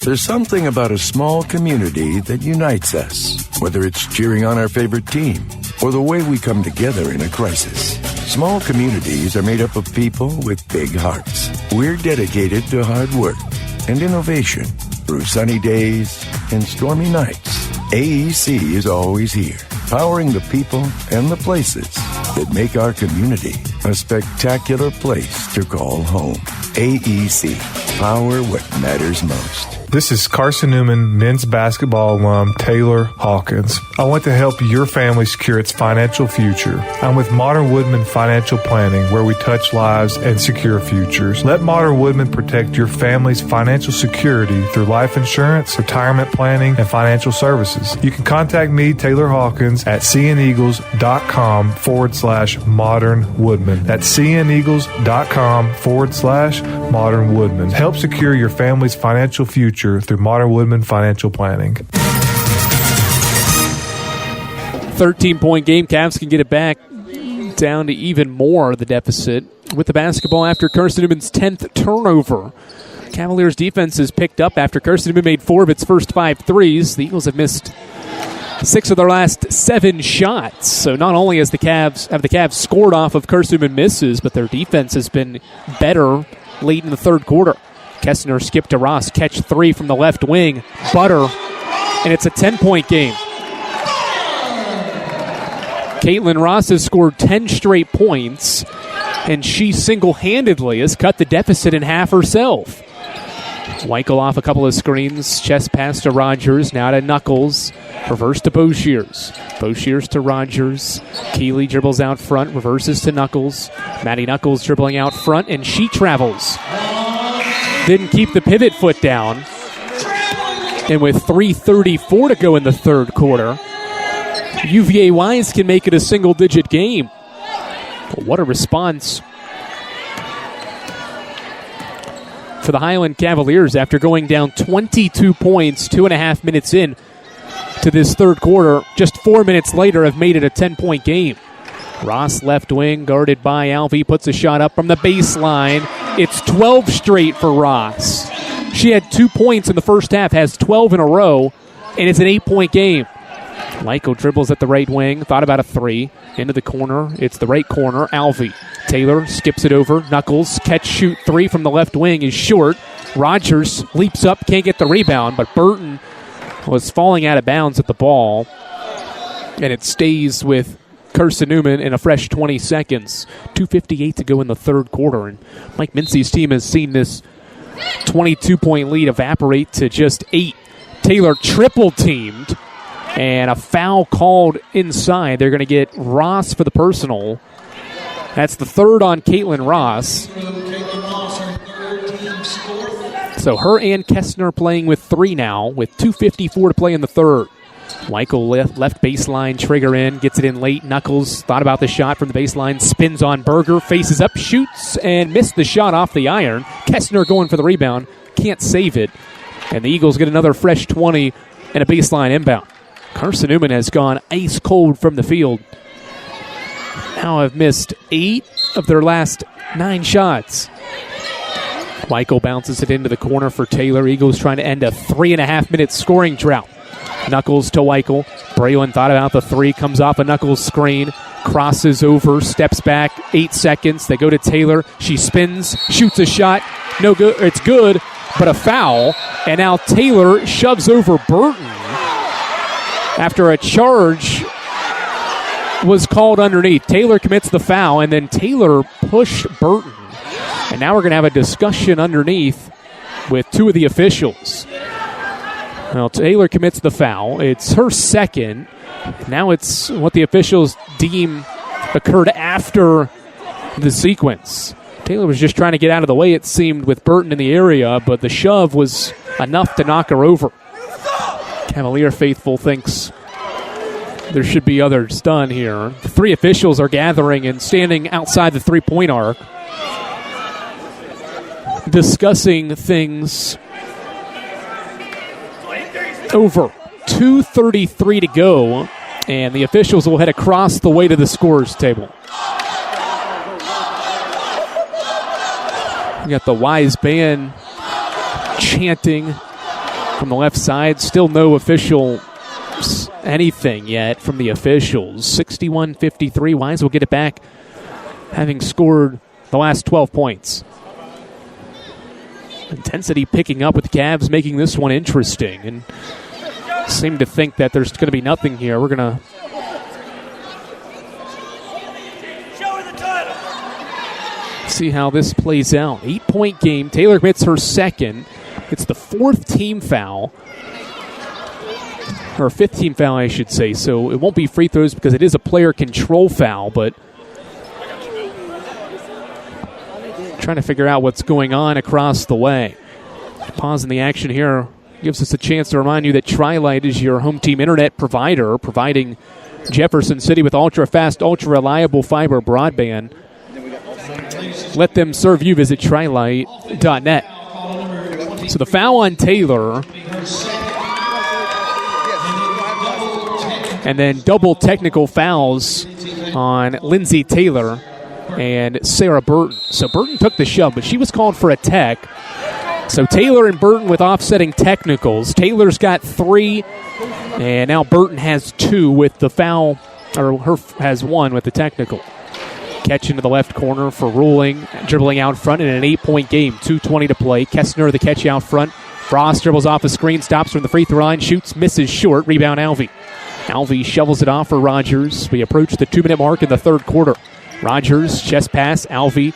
There's something about a small community that unites us, whether it's cheering on our favorite team or the way we come together in a crisis. Small communities are made up of people with big hearts. We're dedicated to hard work and innovation through sunny days and stormy nights. AEC is always here, powering the people and the places that make our community a spectacular place to call home. AEC, power what matters most. This is Carson-Newman men's basketball alum Taylor Hawkins. I want to help your family secure its financial future. I'm with Modern Woodman Financial Planning, where we touch lives and secure futures. Let Modern Woodman protect your family's financial security through life insurance, retirement planning, and financial services. You can contact me, Taylor Hawkins, at cneagles.com/Modern Woodman. That's cneagles.com/Modern Woodman. Help secure your family's financial future through Modern Woodman Financial Planning. 13-point game. Cavs can get it back down to even more, the deficit, with the basketball after Carson-Newman's 10th turnover. Cavaliers' defense has picked up after Carson-Newman made 4 of its first 5 threes. The Eagles have missed 6 of their last 7 shots. So not only have the Cavs scored off of Carson-Newman misses, but their defense has been better late in the third quarter. Kessner skip to Ross, catch 3 from the left wing, butter, and it's a 10-point game. Caitlin Ross has scored 10 straight points, and she single-handedly has cut the deficit in half herself. Weichel off a couple of screens, chest pass to Rogers, now to Knuckles, reverse to Boshiers. Boshiers to Rogers. Keeley dribbles out front, reverses to Knuckles. Maddie Knuckles dribbling out front, and she travels. Didn't keep the pivot foot down. And with 3:34 to go in the third quarter, UVA Wise can make it a single-digit game. But what a response for the Highland Cavaliers after going down 22 points 2.5 minutes in to this third quarter. Just 4 minutes later have made it a 10-point game. Ross left wing, guarded by Alvey, puts a shot up from the baseline. It's 12 straight for Ross. She had 2 points in the first half, has 12 in a row, and it's an 8-point game. Michael dribbles at the right wing, thought about a 3. Into the corner, it's the right corner, Alvey. Taylor skips it over, Knuckles, catch, shoot 3 from the left wing is short. Rogers leaps up, can't get the rebound, but Burton was falling out of bounds at the ball, and it stays with Carson-Newman in a fresh 20 seconds. 2:58 to go in the third quarter, and Mike Mincy's team has seen this 22-point lead evaporate to just 8. Taylor triple-teamed, and a foul called inside. They're going to get Ross for the personal. That's the third on Caitlin Ross. So her and Kessner playing with 3 now, with 2:54 to play in the third. Michael left baseline, trigger in, gets it in late. Knuckles thought about the shot from the baseline, spins on Berger, faces up, shoots, and missed the shot off the iron. Kessner going for the rebound, can't save it. And the Eagles get another fresh 20 and a baseline inbound. Carson-Newman has gone ice cold from the field. Now have missed 8 of their last 9 shots. Michael bounces it into the corner for Taylor. Eagles trying to end a 3.5-minute scoring drought. Knuckles to Weichel. Braylon thought about the 3, comes off a Knuckles screen, crosses over, steps back, 8 seconds. They go to Taylor. She spins, shoots a shot. No good. It's good, but a foul. And now Taylor shoves over Burton after a charge was called underneath. Taylor commits the foul, and then Taylor pushed Burton. And now we're going to have a discussion underneath with 2 of the officials. Well, Taylor commits the foul. It's her second. Now it's what the officials deem occurred after the sequence. Taylor was just trying to get out of the way, it seemed, with Burton in the area, but the shove was enough to knock her over. Cavalier faithful thinks there should be others done here. The 3 officials are gathering and standing outside the 3-point arc, discussing things Over 2:33 to go, and the officials will head across the way to the scores table. We got the Wise band chanting from the left side. Still no official anything yet from the officials. 61-53. Wise will get it back, having scored the last 12 points. Intensity picking up with the Cavs, making this one interesting. And seem to think that there's going to be nothing here. We're going to see how this plays out. 8-point game. Taylor commits her second. It's the fourth team foul. Or fifth team foul, I should say. So it won't be free throws because it is a player control foul, but trying to figure out what's going on across the way. Pausing the action here gives us a chance to remind you that Tri-Lite is your home team internet provider, providing Jefferson City with ultra-fast, ultra-reliable fiber broadband. Let them serve you. Visit trilite.net. So the foul on Taylor, and then double technical fouls on Lindsay Taylor and Sarah Burton. So Burton took the shove, but she was called for a tech. So Taylor and Burton with offsetting technicals. Taylor's got 3, and now Burton has 2 with the foul, or has 1 with the technical. Catch into the left corner for Ruling, dribbling out front in an 8-point game. 2:20 to play. Kessner the catch out front. Frost dribbles off the screen, stops from the free throw line, shoots, misses short. Rebound Alvey. Alvey shovels it off for Rogers. We approach the 2-minute mark in the third quarter. Rogers, chest pass. Alvey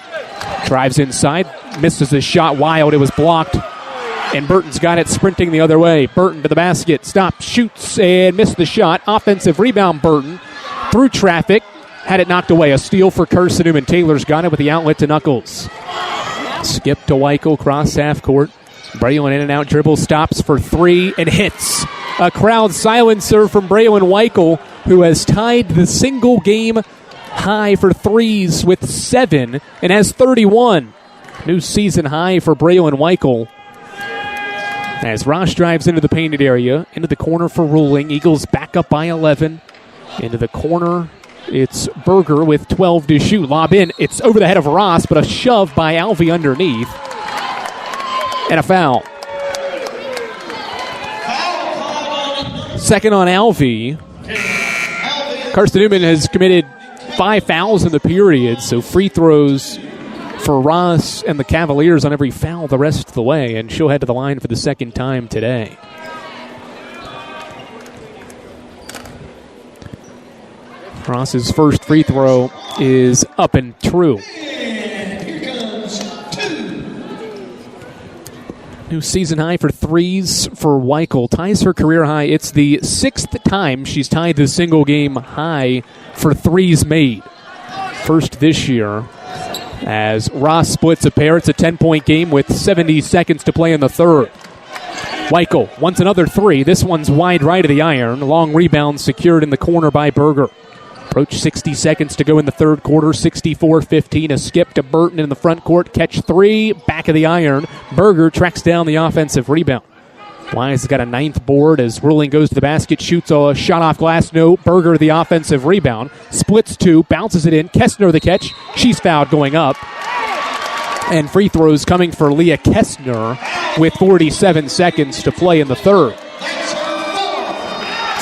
drives inside, misses his shot wild. It was blocked, and Burton's got it sprinting the other way. Burton to the basket, stops, shoots, and missed the shot. Offensive rebound, Burton through traffic. Had it knocked away. A steal for Carson-Newman. Taylor's got it with the outlet to Knuckles. Skip to Weichel, cross half court. Braylon in and out dribble, stops for 3 and hits. A crowd silencer from Braylon Weichel, who has tied the single game high for threes with 7 and has 31. New season high for Braylon Weichel. As Ross drives into the painted area, into the corner for Ruling. Eagles back up by 11. Into the corner. It's Berger with 12 to shoot. Lob in. It's over the head of Ross, but a shove by Alvey underneath. And a foul. Second on Alvey. Carson-Newman has committed 5 fouls in the period, so free throws for Ross and the Cavaliers on every foul the rest of the way, and she'll head to the line for the second time today. Ross's first free throw is up and true. New season high for threes for Weichel. Ties her career high. It's the 6th time she's tied the single game high for threes made. First this year. As Ross splits a pair, it's a 10-point game with 70 seconds to play in the third. Weichel wants another 3. This one's wide right of the iron. Long rebound secured in the corner by Berger. Approach 60 seconds to go in the third quarter. 64-15. A skip to Burton in the front court. Catch 3. Back of the iron. Berger tracks down the offensive rebound. Wise has got a 9th board as Ruling goes to the basket. Shoots a shot off glass. No. Berger the offensive rebound. Splits 2. Bounces it in. Kessner the catch. She's fouled going up. And free throws coming for Leah Kessner with 47 seconds to play in the third.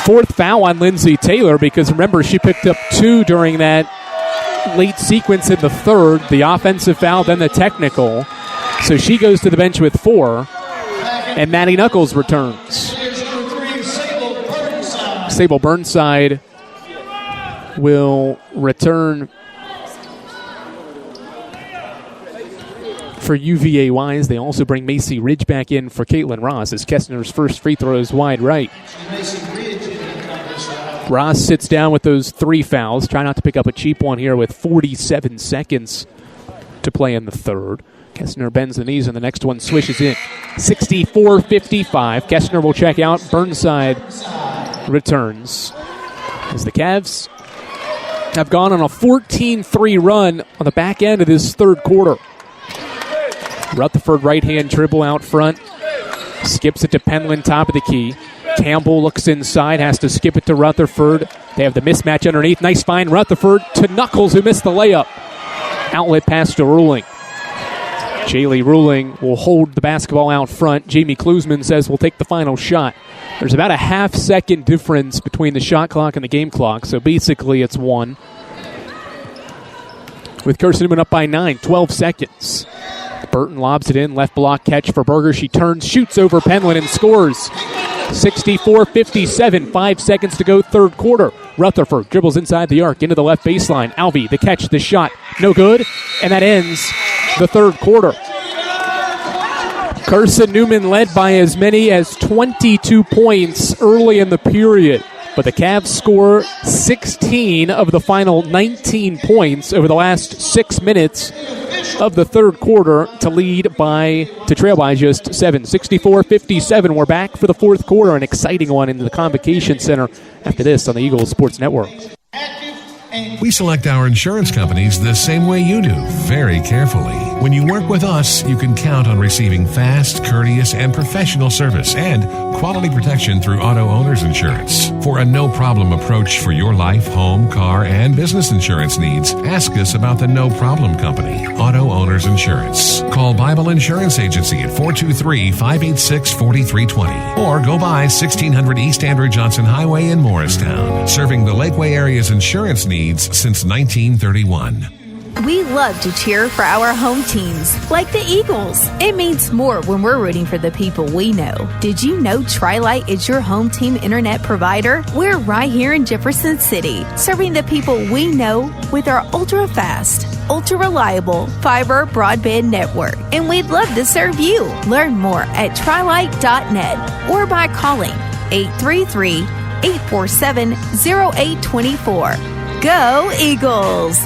4th foul on Lindsay Taylor, because remember, she picked up 2 during that late sequence in the third. The offensive foul, then the technical. So she goes to the bench with 4, and Maddie Knuckles returns. Sable Burnside will return for UVA Wise. They also bring Macy Ridge back in for Caitlin Ross as Kessner's first free throw is wide right. Ross sits down with those 3 fouls. Try not to pick up a cheap one here with 47 seconds to play in the third. Kessner bends the knees and the next one swishes in. 64-55. Kessner will check out. Burnside returns as the Cavs have gone on a 14-3 run on the back end of this third quarter. Rutherford right-hand dribble out front. Skips it to Penland, top of the key. Campbell looks inside, has to skip it to Rutherford. They have the mismatch underneath. Nice find, Rutherford to Knuckles, who missed the layup. Outlet pass to Ruling. Jaylee Ruling will hold the basketball out front. Jamie Klusman says we'll take the final shot. There's about a half-second difference between the shot clock and the game clock, so basically it's 1. With Carson-Newman up by 9, 12 seconds. Burton lobs it in, left block catch for Berger. She turns, shoots over Penland, and scores. 64-57, 5 seconds to go, third quarter. Rutherford dribbles inside the arc, into the left baseline. Alvey, the catch, the shot, no good, and that ends the third quarter. Carson-Newman led by as many as 22 points early in the period, but the Cavs score 16 of the final 19 points over the last 6 minutes of the third quarter to trail by just 7. 64-57. We're back for the fourth quarter, an exciting one in the Convocation Center after this on the Eagles Sports Network. We select our insurance companies the same way you do, very carefully. When you work with us, you can count on receiving fast, courteous, and professional service and quality protection through Auto Owners Insurance. For a no-problem approach for your life, home, car, and business insurance needs, ask us about the No Problem Company, Auto Owners Insurance. Call Bible Insurance Agency at 423-586-4320 or go by 1600 East Andrew Johnson Highway in Morristown, serving the Lakeway area's insurance needs since 1931. We love to cheer for our home teams, like the Eagles. It means more when we're rooting for the people we know. Did you know Tri-Light is your home team internet provider? We're right here in Jefferson City, serving the people we know with our ultra-fast, ultra-reliable fiber broadband network. And we'd love to serve you. Learn more at trilight.net or by calling 833-847-0824. Go Eagles!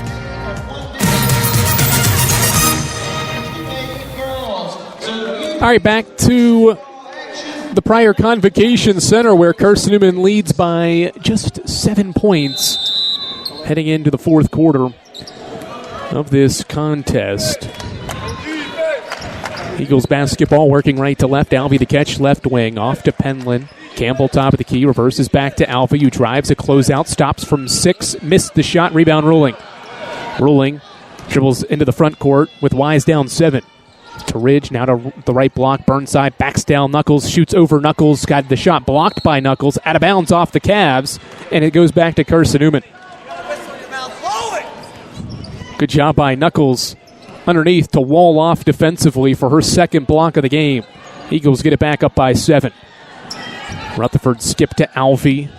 All right, back to the Pryor Convocation Center where Carson-Newman leads by just 7 points heading into the fourth quarter of this contest. Eagles basketball working right to left. Alvey the catch, left wing, off to Penland. Campbell top of the key, reverses back to Alvey, who drives a closeout, stops from 6, missed the shot, rebound Ruling. Ruling dribbles into the front court with Wise down 7. To Ridge, now to the right block. Burnside backs down Knuckles, shoots over Knuckles, got the shot blocked by Knuckles, out of bounds off the Cavs, and it goes back to Carson-Newman. Good job by Knuckles underneath to wall off defensively for her second block of the game. Eagles get it back up by 7. Rutherford skipped to Alvey.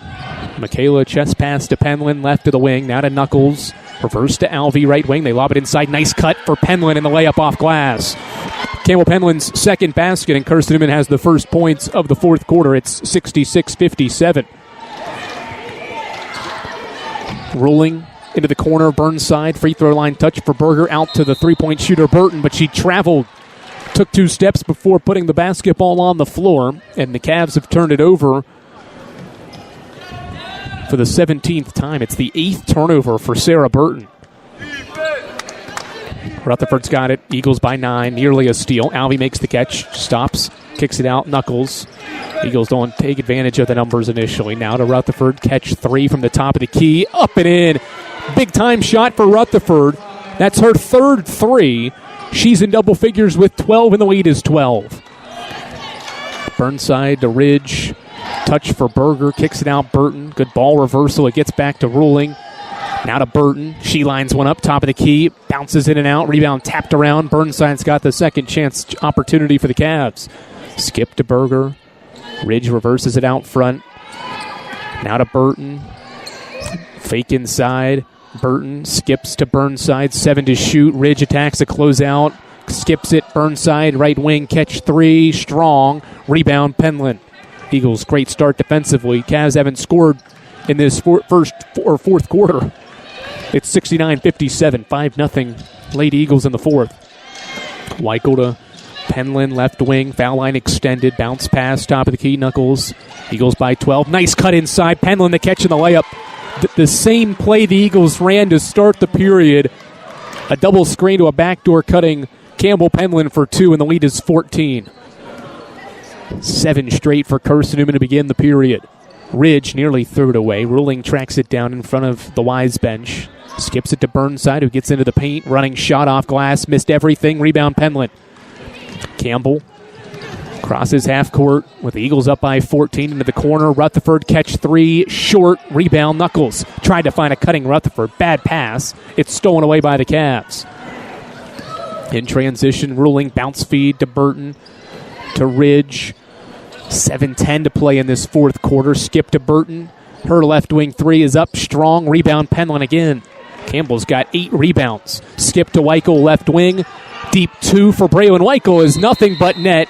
Michaela chest pass to Penland, left to the wing, now to Knuckles. Reverse to Alvey, right wing. They lob it inside. Nice cut for Penland and the layup off glass. Campbell Penland's second basket, and Carson-Newman has the first points of the fourth quarter. It's 66-57. Rolling into the corner, Burnside. Free throw line touch for Berger. Out to the three-point shooter, Burton, but she traveled. Took 2 steps before putting the basketball on the floor, and the Cavs have turned it over for the 17th time. It's the 8th turnover for Sarah Burton. Rutherford's got it. Eagles by 9, nearly a steal. Alvey makes the catch, stops, kicks it out. Knuckles. Eagles don't take advantage of the numbers initially. Now to Rutherford. Catch 3 from the top of the key. Up and in. Big time shot for Rutherford. That's her third 3. She's in double figures with 12, and the lead is 12. Burnside to Ridge. Touch for Berger. Kicks it out. Burton. Good ball reversal. It gets back to Ruling. Now to Burton. She lines one up. Top of the key. Bounces in and out. Rebound tapped around. Burnside's got the second chance opportunity for the Cavs. Skip to Berger. Ridge reverses it out front. Now to Burton. Fake inside. Burton skips to Burnside. 7 to shoot. Ridge attacks a closeout. Skips it. Burnside. Right wing. Catch 3. Strong. Rebound Penland. Eagles, great start defensively. Cavs haven't scored in this fourth quarter. It's 69-57, 5-0 late Eagles in the fourth. Weichel to Penland, left wing, foul line extended, bounce pass, top of the key, Knuckles. Eagles by 12. Nice cut inside. Penland the catch and the layup. The same play the Eagles ran to start the period. A double screen to a backdoor cutting Campbell Penland for 2, and the lead is 14. 7 straight for Carson-Newman to begin the period. Ridge nearly threw it away. Ruling tracks it down in front of the Wise bench. Skips it to Burnside, who gets into the paint. Running shot off glass. Missed everything. Rebound Penland. Campbell crosses half court with the Eagles up by 14 into the corner. Rutherford catch 3. Short. Rebound Knuckles. Tried to find a cutting Rutherford. Bad pass. It's stolen away by the Cavs. In transition, Ruling bounce feed to Burton. To Ridge. 7:10 to play in this fourth quarter. Skip to Burton. Her left wing 3 is up strong. Rebound Penland again. Campbell's got 8 rebounds. Skip to Weichel, left wing. Deep 2 for Braylon. Weichel is nothing but net.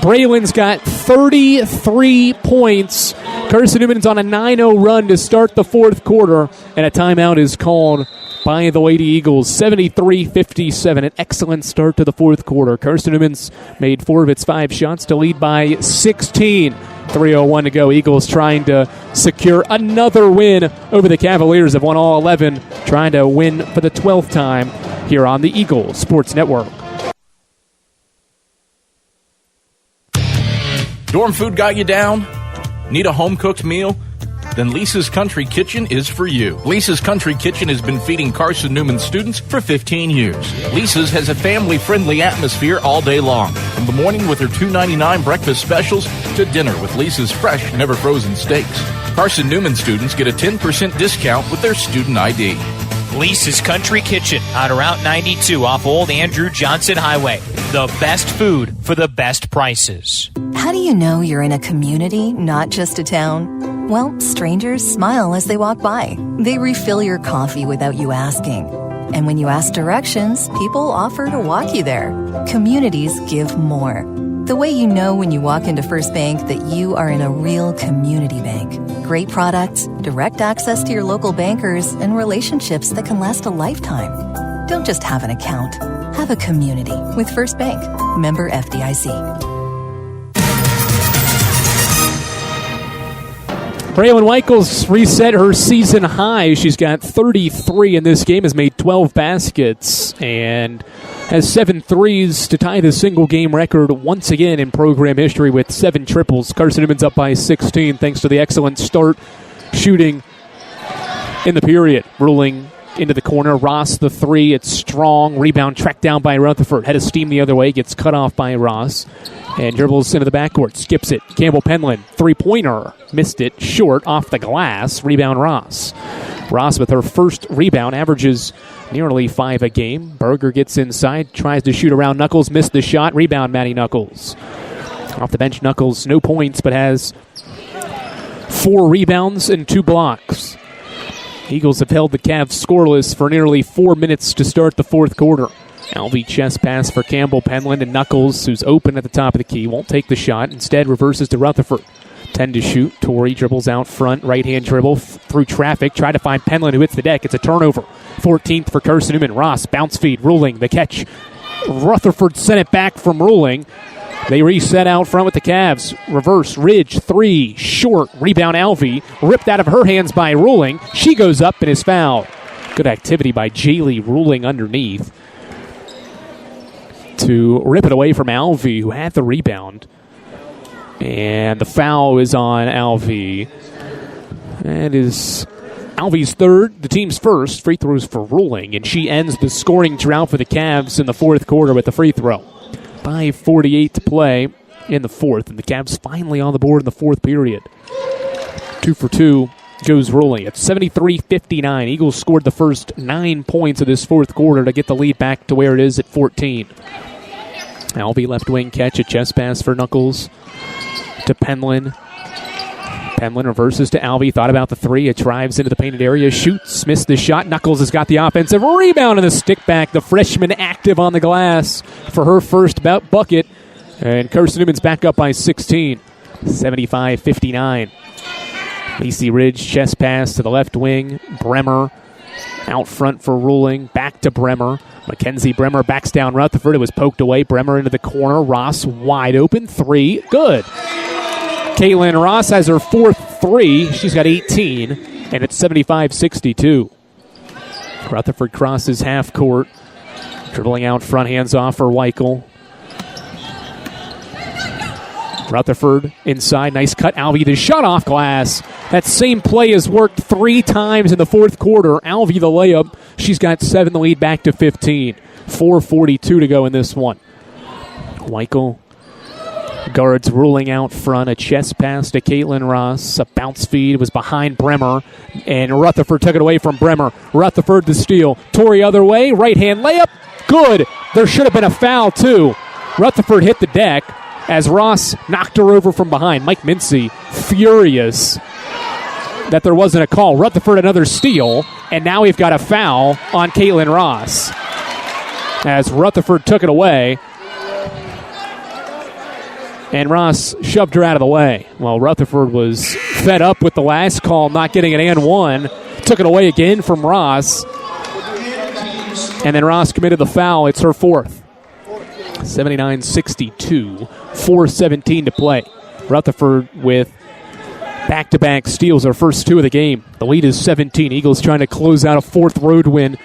Braylon's got 33 points. Carson-Newman's on a 9-0 run to start the fourth quarter, and a timeout is called by the Lady Eagles. 73-57, an excellent start to the fourth quarter. Carson-Newman's made 4 of its 5 shots to lead by 16. 3:01 to go. Eagles trying to secure another win over the Cavaliers. Have won all 11, trying to win for the 12th time here on the Eagles Sports Network. Dorm food got you down? Need a home-cooked meal? Then Lisa's Country Kitchen is for you. Lisa's Country Kitchen has been feeding Carson-Newman students for 15 years. Lisa's has a family-friendly atmosphere all day long. From the morning with her $2.99 breakfast specials to dinner with Lisa's fresh, never-frozen steaks. Carson-Newman students get a 10% discount with their student ID. Lisa's Country Kitchen on Route 92 off Old Andrew Johnson Highway. The best food for the best prices. How do you know you're in a community, not just a town? Well, strangers smile as they walk by. They refill your coffee without you asking. And when you ask directions, people offer to walk you there. Communities give more. The way you know when you walk into First Bank that you are in a real community bank. Great products, direct access to your local bankers, and relationships that can last a lifetime. Don't just have an account. Have a community with First Bank. Member FDIC. Braylon Weichel's reset her season high. She's got 33 in this game, has made 12 baskets, and has 7 threes to tie the single-game record once again in program history with 7 triples. Carson-Newman's up by 16 thanks to the excellent start shooting in the period. Ruling into the corner. Ross, the 3. It's strong. Rebound tracked down by Rutherford. Head of steam the other way. Gets cut off by Ross. And dribbles into the backcourt. Skips it. Campbell Penland. 3-pointer. Missed it. Short. Off the glass. Rebound Ross. Ross with her first rebound. Averages nearly 5 a game. Berger gets inside. Tries to shoot around Knuckles. Missed the shot. Rebound Maddie Knuckles. Off the bench, Knuckles. No points, but has 4 rebounds and 2 blocks. Eagles have held the Cavs scoreless for nearly 4 minutes to start the fourth quarter. Alvey chest pass for Campbell Penland, and Knuckles, who's open at the top of the key, won't take the shot. Instead, reverses to Rutherford. 10 to shoot. Torrey dribbles out front. Right-hand dribble through traffic. Try to find Penland, who hits the deck. It's a turnover. 14th for Carson-Newman. Ross, bounce feed. Ruling, the catch. Rutherford sent it back from Ruling. They reset out front with the Cavs. Reverse, Ridge, 3, short. Rebound, Alvey. Ripped out of her hands by Ruling. She goes up and is fouled. Good activity by Jaylee Ruling underneath to rip it away from Alvey, who had the rebound. And the foul is on Alvey. That is Alvey's third, the team's first. Free throws for Ruling, and she ends the scoring drought for the Cavs in the fourth quarter with the free throw. 5:48 to play in the fourth, and the Cavs finally on the board in the fourth period. 2 for 2 goes Ruling. It's 73-59. Eagles scored the first 9 points of this fourth quarter to get the lead back to where it is at 14. Alvey left wing catch, a chest pass for Knuckles to Penland. Penland reverses to Alvey. Thought about the 3. It drives into the painted area. Shoots. Missed the shot. Knuckles has got the offensive rebound and the stick back. The freshman active on the glass for her first bucket. And Carson-Newman's back up by 16. 75-59. Lacey Ridge chest pass to the left wing. Bremer out front for Ruling. Back to Bremer. Mackenzie Bremer backs down Rutherford. It was poked away. Bremer into the corner. Ross wide open. 3. Good. Caitlin Ross has her 4th 3. She's got 18, and it's 75-62. Rutherford crosses half court. Dribbling out front, hands off for Weichel. Rutherford inside. Nice cut. Alvey, the shot off glass. That same play has worked 3 times in the fourth quarter. Alvey, the layup. She's got 7, the lead back to 15. 4:42 to go in this one. Weichel guards ruling out front. A chest pass to Caitlin Ross. A bounce feed was behind Bremer. And Rutherford took it away from Bremer. Rutherford the steal. Torrey other way. Right hand layup. Good. There should have been a foul too. Rutherford hit the deck as Ross knocked her over from behind. Mike Mincy furious that there wasn't a call. Rutherford another steal, and now we've got a foul on Caitlin Ross as Rutherford took it away, and Ross shoved her out of the way. Well, Rutherford was fed up with the last call, not getting an and one, took it away again from Ross, and then Ross committed the foul. It's her fourth. 79-62, 4:17 to play. Rutherford with back-to-back steals, our first 2 of the game. The lead is 17. Eagles trying to close out a 4th road win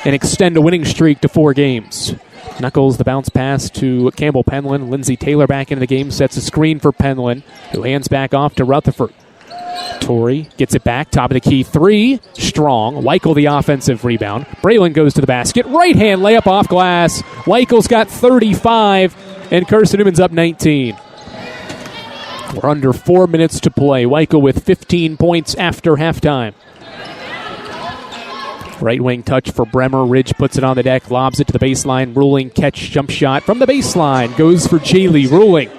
and extend a winning streak to 4 games. Knuckles, the bounce pass to Campbell Penland. Lindsay Taylor back into the game, sets a screen for Penland, who hands back off to Rutherford. Torrey gets it back, top of the key, 3, strong. Weichel the offensive rebound. Braylon goes to the basket, right hand layup off glass. Weichel's got 35, and Carson-Newman's up 19. We're under 4 minutes to play. Weichel with 15 points after halftime. Right wing touch for Bremer. Ridge puts it on the deck, lobs it to the baseline. Ruling catch, jump shot from the baseline. Goes for Jaylee Ruling.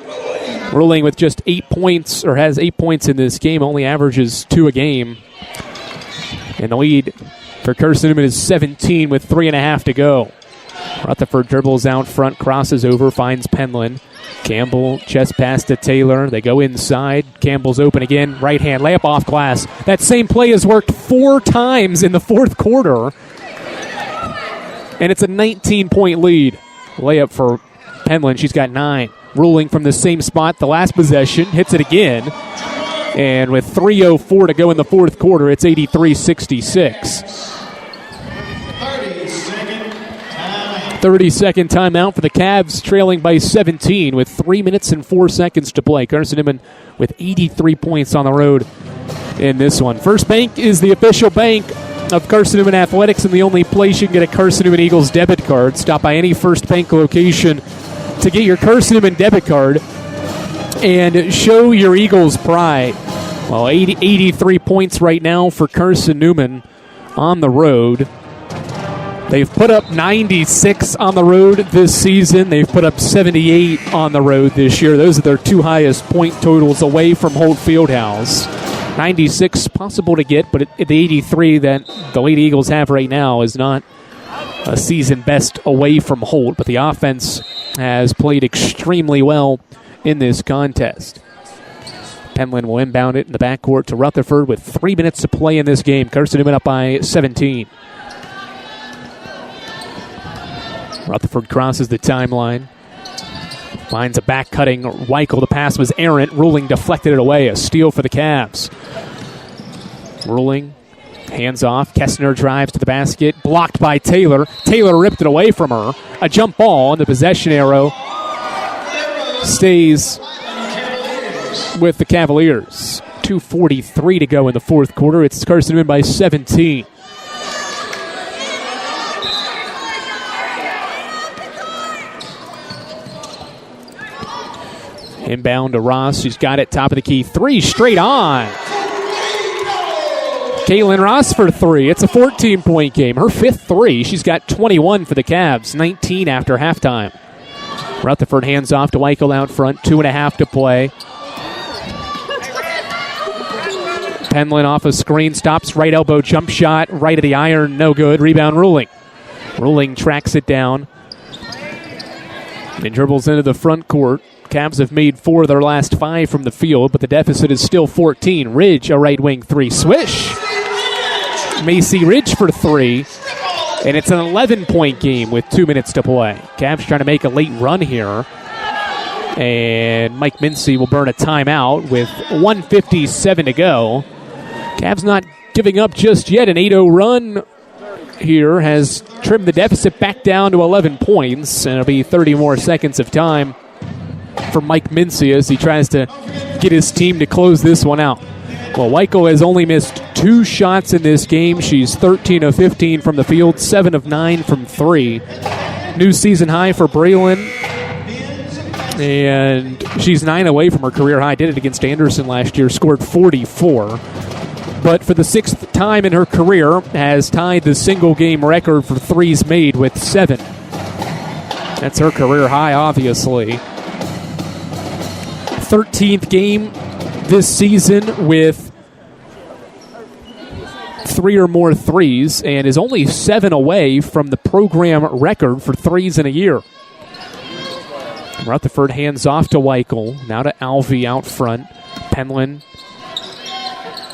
Ruling with just 8 points, or has 8 points in this game, only averages 2 a game. And the lead for Carson-Newman is 17 with 3.5 to go. Rutherford dribbles out front, crosses over, finds Penland. Campbell, chest pass to Taylor. They go inside. Campbell's open again. Right hand layup off glass. That same play has worked 4 times in the fourth quarter. And it's a 19-point lead. Layup for Penland. She's got 9. Ruling from the same spot the last possession. Hits it again. And with 3:04 to go in the fourth quarter, it's 83-66. 30-second timeout for the Cavs, trailing by 17 with 3 minutes and 4 seconds to play. Carson-Newman with 83 points on the road in this one. First Bank is the official bank of Carson-Newman Athletics and the only place you can get a Carson-Newman Eagles debit card. Stop by any First Bank location to get your Carson-Newman debit card and show your Eagles pride. Well, 83 points right now for Carson-Newman on the road. They've put up 96 on the road this season. They've put up 78 on the road this year. Those are their 2 highest point totals away from Holt Fieldhouse. 96 possible to get, but the 83 that the Lady Eagles have right now is not a season best away from Holt, but the offense has played extremely well in this contest. Penland will inbound it in the backcourt to Rutherford with 3 minutes to play in this game. Carson-Newman up by 17. Rutherford crosses the timeline. Finds a back-cutting Weichel. The pass was errant. Ruling deflected it away. A steal for the Cavs. Ruling, hands off. Kessner drives to the basket. Blocked by Taylor. Taylor ripped it away from her. A jump ball, and the possession arrow stays with the Cavaliers. 2:43 to go in the fourth quarter. It's Carson-Newman by 17. Inbound to Ross. She's got it. Top of the key. 3 straight on. Caitlin Ross for 3. It's a 14-point game. Her 5th 3. She's got 21 for the Cavs. 19 after halftime. Rutherford hands off to Weichel out front. 2.5 to play. Penland off a screen. Stops. Right elbow jump shot. Right of the iron. No good. Rebound Ruling. Ruling tracks it down. And dribbles into the front court. Cavs have made 4 of their last 5 from the field, but the deficit is still 14. Ridge, a right wing 3. Swish. Macy Ridge for 3. And it's an 11-point game with 2 minutes to play. Cavs trying to make a late run here. And Mike Mincy will burn a timeout with 1:57 to go. Cavs not giving up just yet. An 8-0 run here has trimmed the deficit back down to 11 points. And it'll be 30 more seconds of time for Mike Mincy as he tries to get his team to close this one out. Well, Weichel has only missed 2 shots in this game. She's 13 of 15 from the field, 7 of 9 from 3. New season high for Braylon, and she's 9 away from her career high. Did it against Anderson last year, scored 44. But for the 6th time in her career, has tied the single-game record for threes made with 7. That's her career high, obviously. 13th game this season with 3 or more threes, and is only 7 away from the program record for threes in a year. Rutherford hands off to Weichel. Now to Alvey out front. Penland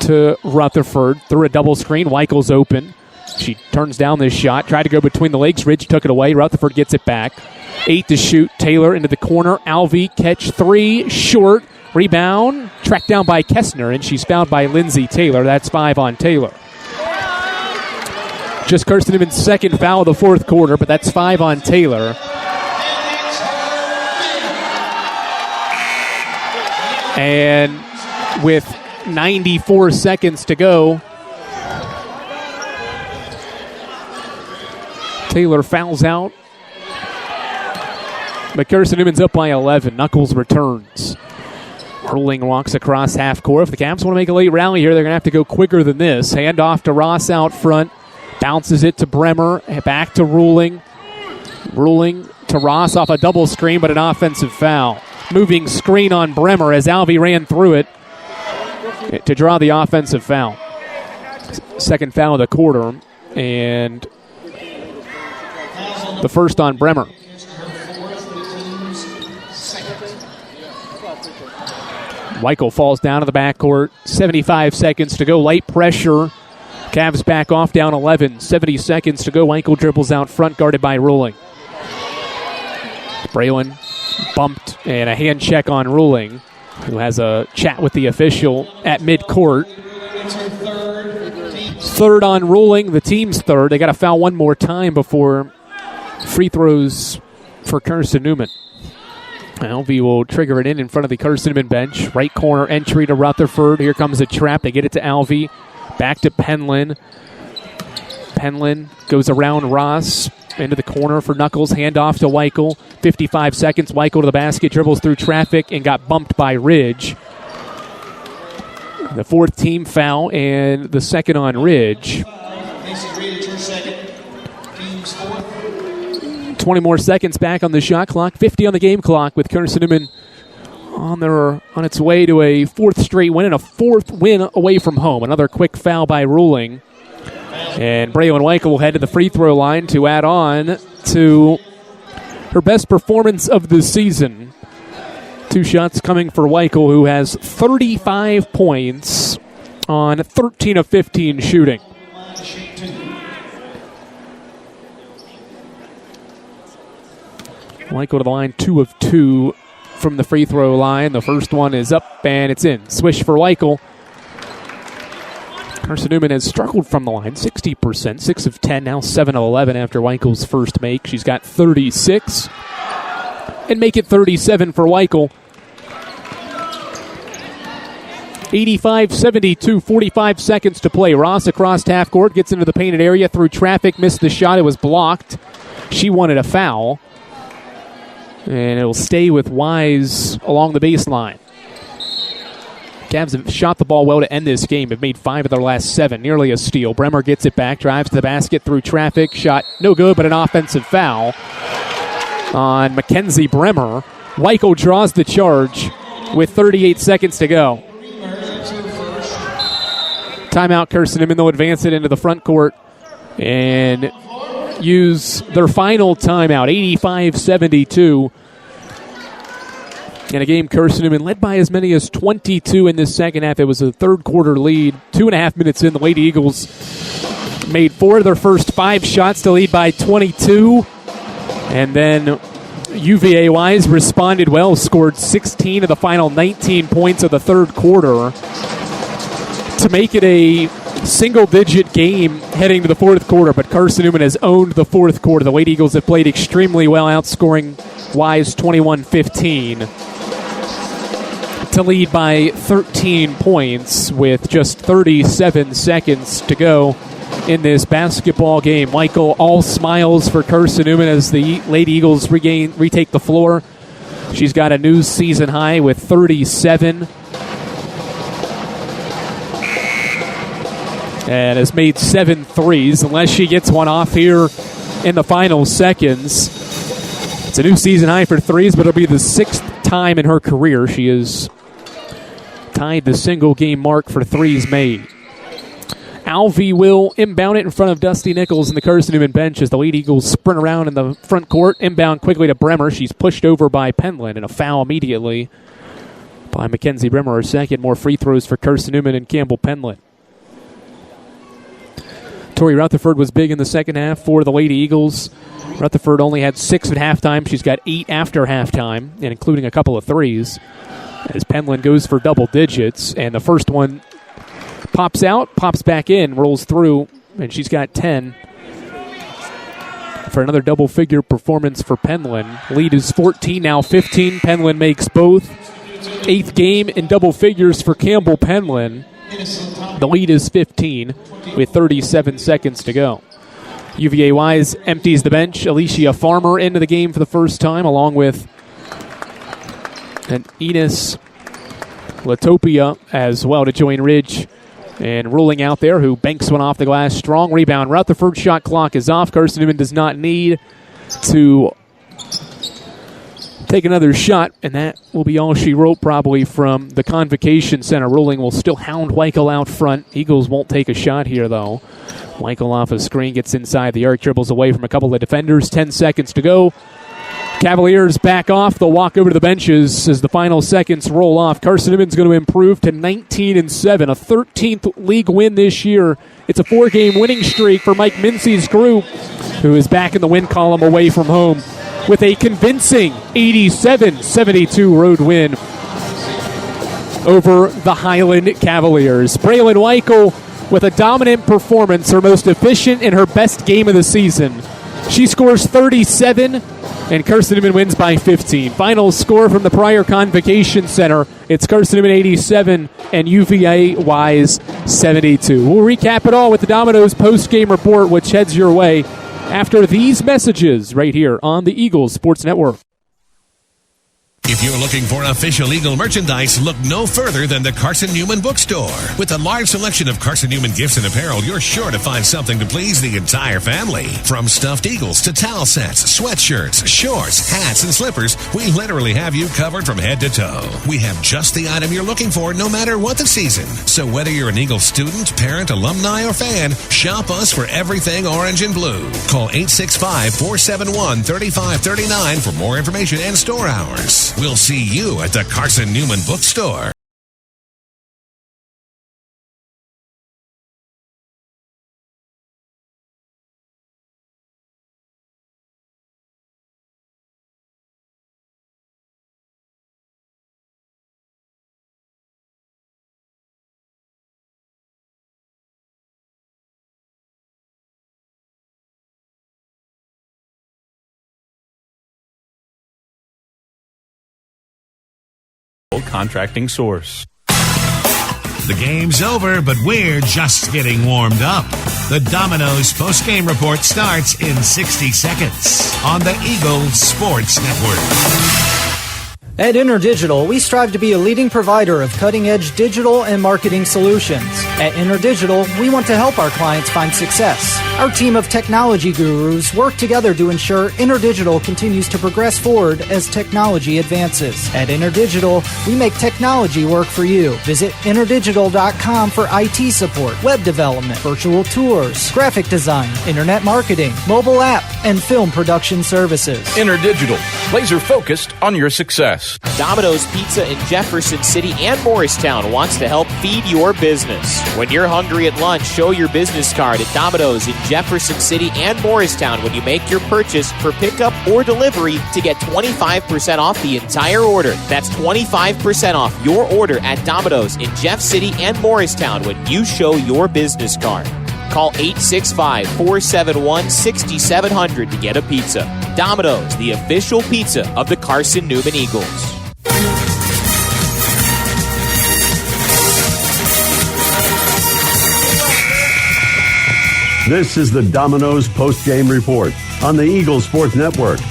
to Rutherford. Through a double screen. Weichel's open. She turns down this shot. Tried to go between the legs. Ridge took it away. Rutherford gets it back. 8 to shoot. Taylor into the corner. Alvey catch 3. Short. Rebound. Tracked down by Kessner, and she's fouled by Lindsay Taylor. That's 5 on Taylor. Just Carson-Newman's second foul of the 4th quarter, but that's 5 on Taylor. And with 94 seconds to go, Taylor fouls out. But Carson-Newman's up by 11. Knuckles returns. Hurling walks across half court. If the Cavs want to make a late rally here, they're going to have to go quicker than this. Hand off to Ross out front. Bounces it to Bremer. Back to Ruling. Ruling to Ross off a double screen, but an offensive foul. Moving screen on Bremer as Alvey ran through it to draw the offensive foul. Second foul of the quarter, and the first on Bremer. Weichel falls down to the backcourt. 75 seconds to go. Light pressure. Cavs back off down 11. 70 seconds to go. Weichel dribbles out front, guarded by Ruling. Braylon bumped, and a hand check on Ruling, who has a chat with the official at midcourt. Third on Ruling, the team's third. They got to foul one more time before free throws for Carson-Newman. Alvey will trigger it in front of the Carson-Newman bench. Right corner entry to Rutherford. Here comes a trap. They get it to Alvey. Back to Penland. Penland goes around Ross. Into the corner for Knuckles. Handoff to Weichel. 55 seconds. Weichel to the basket. Dribbles through traffic and got bumped by Ridge. The 4th team foul and the second on Ridge. 20 more seconds back on the shot clock. 50 on the game clock with Carson-Newman on its way to a 4th straight win and a 4th win away from home. Another quick foul by Ruling. And Braylon Weichel will head to the free throw line to add on to her best performance of the season. 2 shots coming for Weichel, who has 35 points on 13 of 15 shooting. Weichel to the line, 2 of 2 from the free throw line. The first one is up, and it's in. Swish for Weichel. Carson-Newman has struggled from the line, 60%, 6 of 10, now 7 of 11 after Weichel's first make. She's got 36, and make it 37 for Weichel. 85-72, 45 seconds to play. Ross across half court, gets into the painted area through traffic, missed the shot. It was blocked. She wanted a foul. And it'll stay with Wise along the baseline. Cavs have shot the ball well to end this game. Have made 5 of their last 7. Nearly a steal. Bremer gets it back. Drives to the basket through traffic. Shot no good, but an offensive foul on Mackenzie Bremer. Weichel draws the charge with 38 seconds to go. Timeout. Carson-Newman, they'll advance it into the front court and use their final timeout, 85-72. In a game Carson-Newman led by as many as 22 in this second half. It was a third quarter lead. 2.5 minutes in, the Lady Eagles made 4 of their first 5 shots to lead by 22. And then UVA Wise responded well, scored 16 of the final 19 points of the third quarter to make it a single-digit game heading to the fourth quarter, but Carson-Newman has owned the fourth quarter. The Lady Eagles have played extremely well, outscoring Wise 21-15. to lead by 13 points with just 37 seconds to go in this basketball game. Michael, all smiles for Carson-Newman as the Lady Eagles retake the floor. She's got a new season high with 37. And has made 7 threes. Unless she gets one off here in the final seconds. It's a new season high for threes, but it'll be the 6th time in her career she has tied the single-game mark for threes made. Alvey will inbound it in front of Dusty Nichols in the Carson-Newman bench as the Lady Eagles sprint around in the front court. Inbound quickly to Bremer. She's pushed over by Penland, and a foul immediately by Mackenzie Bremer. Her second. More free throws for Carson-Newman and Campbell Penland. Tori Rutherford was big in the second half for the Lady Eagles. Rutherford only had 6 at halftime. She's got 8 after halftime, and including a couple of threes. As Penland goes for double digits, and the first one pops out, pops back in, rolls through, and she's got 10 for another double-figure performance for Penland. Lead is 14, now 15. Penland makes both. 8th game in double figures for Campbell Penland. The lead is 15 with 37 seconds to go. UVA Wise empties the bench. Alicia Farmer into the game for the first time, along with an Enos Latopia as well to join Ridge. And ruling out there, who banks one off the glass. Strong rebound. Rutherford shot clock is off. Carson-Newman does not need to take another shot, and that will be all she wrote probably from the Convocation Center. Ruling will still hound Weichel out front. Eagles won't take a shot here, though. Weichel off a screen, gets inside the arc, dribbles away from a couple of defenders. 10 seconds to go. Cavaliers back off. They'll walk over to the benches as the final seconds roll off. Carson-Newman's going to improve to 19-7, a 13th league win this year. It's a 4-game winning streak for Mike Mincy's group, who is back in the win column away from home with a convincing 87-72 road win over the Highland Cavaliers. Braylon Weichel with a dominant performance, her most efficient in her best game of the season. She scores 37, and Carson-Newman wins by 15. Final score from the Pryor Convocation Center. It's Carson-Newman 87 and UVA Wise 72. We'll recap it all with the Domino's post-game report, which heads your way after these messages right here on the Eagles Sports Network. If you're looking for official Eagle merchandise, look no further than the Carson-Newman Bookstore. With a large selection of Carson-Newman gifts and apparel, you're sure to find something to please the entire family. From stuffed eagles to towel sets, sweatshirts, shorts, hats, and slippers, we literally have you covered from head to toe. We have just the item you're looking for no matter what the season. So whether you're an Eagles student, parent, alumni, or fan, shop us for everything orange and blue. Call 865-471-3539 for more information and store hours. We'll see you at the Carson-Newman Bookstore. Contracting source. The game's over, but we're just getting warmed up. The Domino's post-game report starts in 60 seconds on the Eagles Sports Network. At InterDigital, we strive to be a leading provider of cutting-edge digital and marketing solutions. At InterDigital, we want to help our clients find success. Our team of technology gurus work together to ensure InterDigital continues to progress forward as technology advances. At InterDigital, we make technology work for you. Visit interdigital.com for IT support, web development, virtual tours, graphic design, internet marketing, mobile app, and film production services. InterDigital, laser focused on your success. Domino's Pizza in Jefferson City and Morristown wants to help feed your business. When you're hungry at lunch, show your business card at Domino's in Jefferson City and Morristown when you make your purchase for pickup or delivery to get 25% off the entire order. That's 25% off your order at Domino's in Jeff City and Morristown when you show your business card. Call 865-471-6700 to get a pizza. Domino's, the official pizza of the Carson-Newman Eagles. This is the Domino's post-game report on the Eagle Sports Network.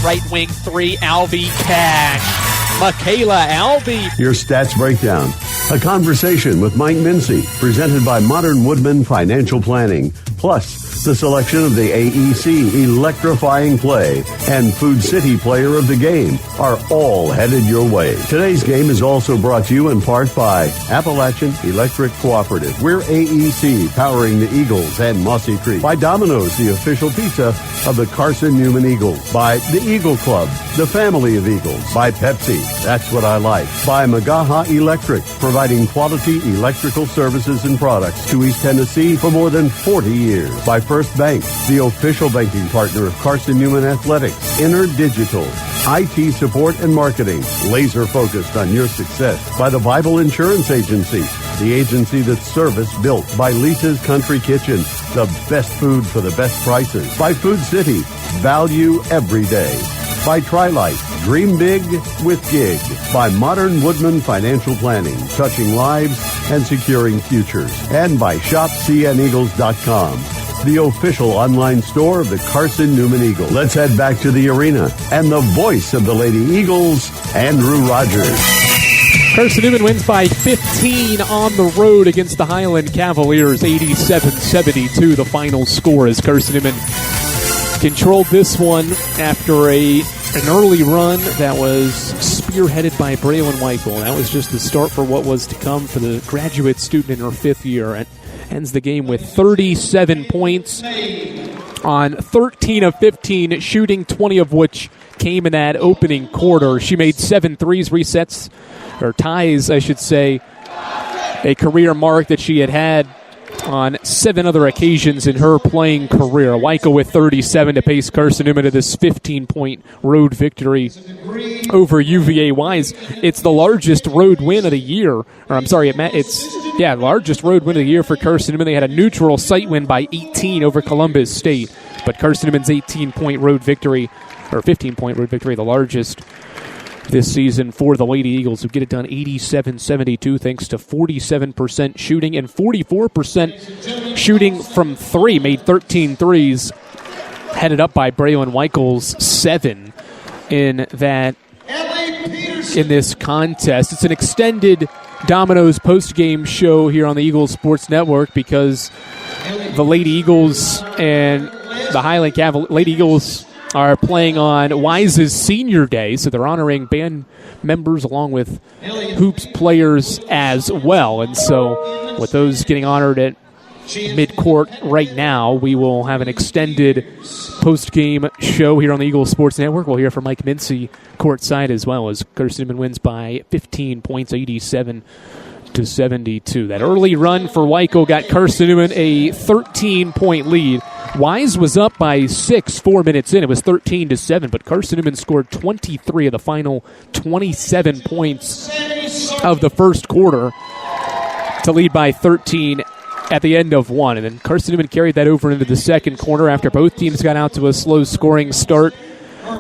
Right wing 3, Alvy Cash. Michaela Alvy. Your stats breakdown. A conversation with Mike Mincy, presented by Modern Woodman Financial Planning. Plus, the selection of the AEC Electrifying Play and Food City Player of the Game are all headed your way. Today's game is also brought to you in part by Appalachian Electric Cooperative. We're AEC, powering the Eagles and Mossy Creek. By Domino's, the official pizza of the Carson-Newman Eagles. By the Eagle Club, the family of Eagles. By Pepsi, that's what I like. By Magaha Electric, providing quality electrical services and products to East Tennessee for more than 40 years. By First Bank, the official banking partner of Carson-Newman Athletics. InterDigital, IT support and marketing, laser focused on your success. By the Bible Insurance Agency, the agency that's service built. By Lisa's Country Kitchen, the best food for the best prices. By Food City, value every day. By Trilight, dream big with gig. By Modern Woodman Financial Planning, touching lives and securing futures. And by ShopCNEagles.com, the official online store of the Carson-Newman Eagle. Let's head back to the arena and the voice of the Lady Eagles, Andrew Rogers. Carson-Newman wins by 15 on the road against the Highland Cavaliers, 87-72 the final score, as Carson-Newman controlled this one after an early run that was spearheaded by Braylon Weichel. That was just the start for what was to come for the graduate student in her fifth year. And ends the game with 37 points on 13 of 15 shooting, 20 of which came in that opening quarter. She made 7 threes, resets, or ties, I should say, a career mark that she had on 7 other occasions in her playing career. Weichel with 37 to pace Carson-Newman to this 15-point road victory over UVA Wise. It's the largest road win of the year. Or I'm sorry, largest road win of the year for Carson-Newman. They had a neutral site win by 18 over Columbus State. But Carson-Newman's 18-point road victory, or 15-point road victory, the largest this season for the Lady Eagles, who get it done 87-72 thanks to 47% shooting and 44% shooting from 3, made 13 threes, headed up by Braylon Weichel's 7 in this contest. It's an extended Domino's post-game show here on the Eagles Sports Network because the Lady Eagles and the Highland Lady Eagles are playing on Wise's senior day, so they're honoring band members along with hoops players as well. And so with those getting honored at mid-court right now, we will have an extended post-game show here on the Eagles Sports Network. We'll hear from Mike Mincy courtside as well, as Carson-Newman wins by 15 points, 87-72. That early run for Weichel got Carson-Newman a 13-point lead. Wise was up by 6 4 minutes in. It was 13-7, but Carson-Newman scored 23 of the final 27 points of the first quarter to lead by 13 at the end of one. And then Carson-Newman carried that over into the second quarter after both teams got out to a slow scoring start.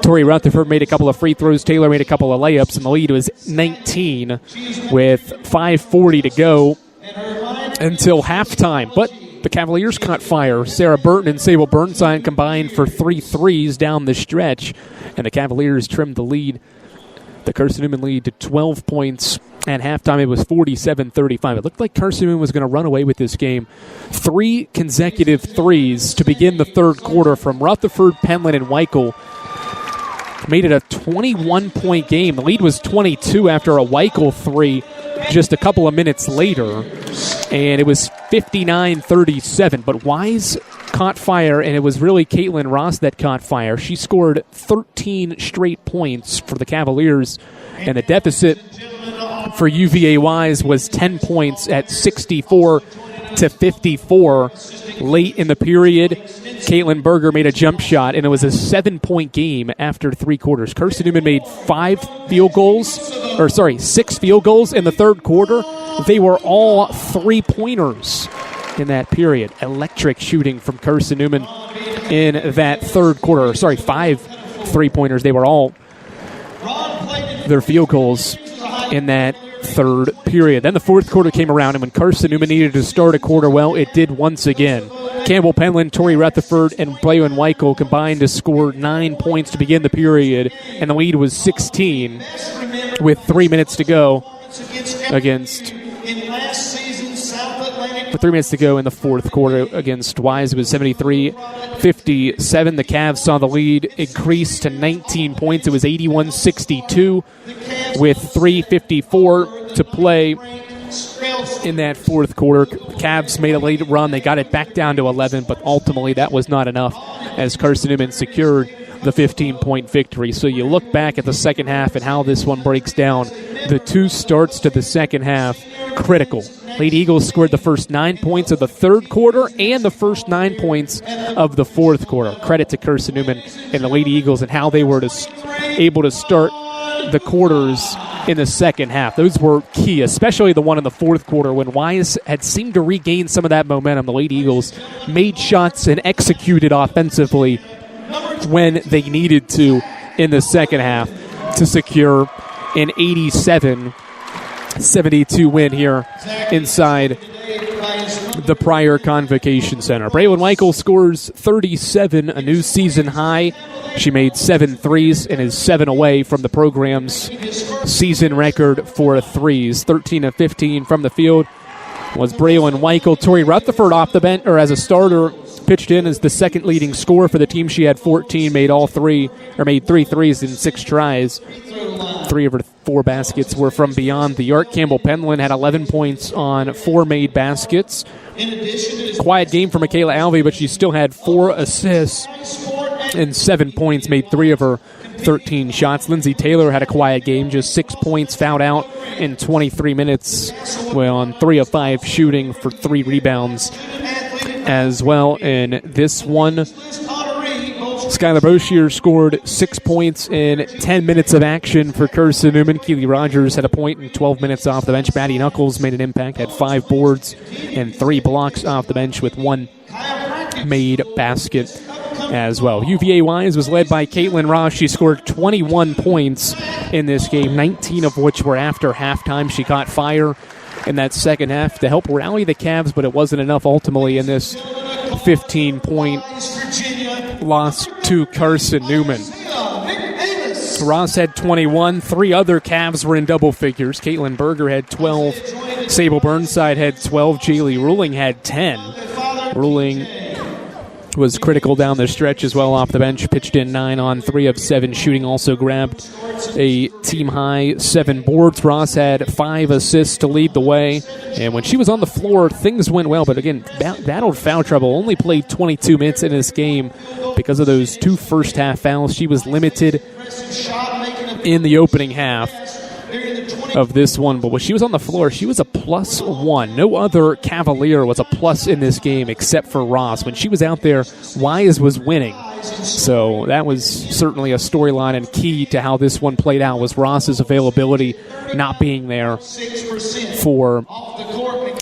Tori Rutherford made a couple of free throws. Taylor made a couple of layups, and the lead was 19 with 5:40 to go until halftime. But the Cavaliers caught fire. Sarah Burton and Sable Burnside combined for 3 threes down the stretch, and the Cavaliers trimmed the lead, the Carson-Newman lead, to 12 points. At halftime, it was 47-35. It looked like Carson-Newman was going to run away with this game. 3 consecutive threes to begin the third quarter from Rutherford, Penland, and Weichel made it a 21-point game. The lead was 22 after a Weichel 3 just a couple of minutes later, and it was 59-37. But Wise caught fire, and it was really Caitlin Ross that caught fire. She scored 13 straight points for the Cavaliers, and the deficit for UVA Wise was 10 points at 64-54. Late in the period, Caitlin Berger made a jump shot, and it was a 7-point game after 3 quarters. Carson-Newman made 6 field goals in the third quarter. They were all 3-pointers in that period. Electric shooting from Carson-Newman in that third quarter. 5 3-pointers. They were all their field goals in that third period. Then the fourth quarter came around, and when Carson-Newman needed to start a quarter well, it did once again. Campbell Penland, Tori Rutherford, and Braylon Weichel combined to score 9 points to begin the period, and the lead was 16 with 3 minutes to go with 3 minutes to go in the fourth quarter against Wise. It was 73-57. The Cavs saw the lead increase to 19 points. It was 81-62 with 3:54 to play in that fourth quarter. The Cavs made a late run. They got it back down to 11, but ultimately that was not enough as Carson-Newman secured the 15-point victory. So you look back at the second half and how this one breaks down. The two starts to the second half, critical. Lady Eagles scored the first 9 points of the third quarter and the first 9 points of the fourth quarter. Credit to Carson-Newman and the Lady Eagles and how they were able to start the quarters in the second half. Those were key, especially the one in the fourth quarter when Wise had seemed to regain some of that momentum. The Lady Eagles made shots and executed offensively when they needed to in the second half to secure an 87-72 win here inside the Pryor Convocation Center. Braylon Weichel scores 37, a new season high. She made 7 threes and is 7 away from the program's season record for threes. 13 of 15 from the field was Braylon Weichel. Tori Rutherford off the bench, or as a starter, pitched in as the second leading scorer for the team. She had 14, made 3 threes in 6 tries. 3 of her 4 baskets were from beyond the arc. Campbell Penland had 11 points on 4 made baskets. Quiet game for Michaela Alvey, but she still had 4 assists and 7 points, made 3 of her 13 shots. Lindsay Taylor had a quiet game, just 6 points, fouled out in 23 minutes, on 3 of 5 shooting for 3 rebounds as well. In this one, Skylar Boshier scored 6 points in 10 minutes of action for Carson-Newman. Keely Rogers had a point in 12 minutes off the bench. Maddie Knuckles made an impact, had 5 boards and 3 blocks off the bench with 1 made basket as well. UVA Wise was led by Caitlin Ross. She scored 21 points in this game, 19 of which were after halftime. She caught fire in that second half to help rally the Cavs, but it wasn't enough ultimately in this 15-point loss to Carson-Newman. Ross had 21. 3 other Cavs were in double figures. Caitlin Berger had 12. Sable Burnside had 12. Jaylee Ruling had 10. Ruling was critical down the stretch as well off the bench. Pitched in 9 on 3 of 7 shooting. Also grabbed a team-high 7 boards. Ross had 5 assists to lead the way. And when she was on the floor, things went well. But again, battled foul trouble. Only played 22 minutes in this game because of those 2 first-half fouls. She was limited in the opening half of this one, but when she was on the floor, she was a +1. No other Cavalier was a plus in this game except for Ross. When she was out there, Wise was winning. So that was certainly a storyline, and key to how this one played out was Ross's availability not being there for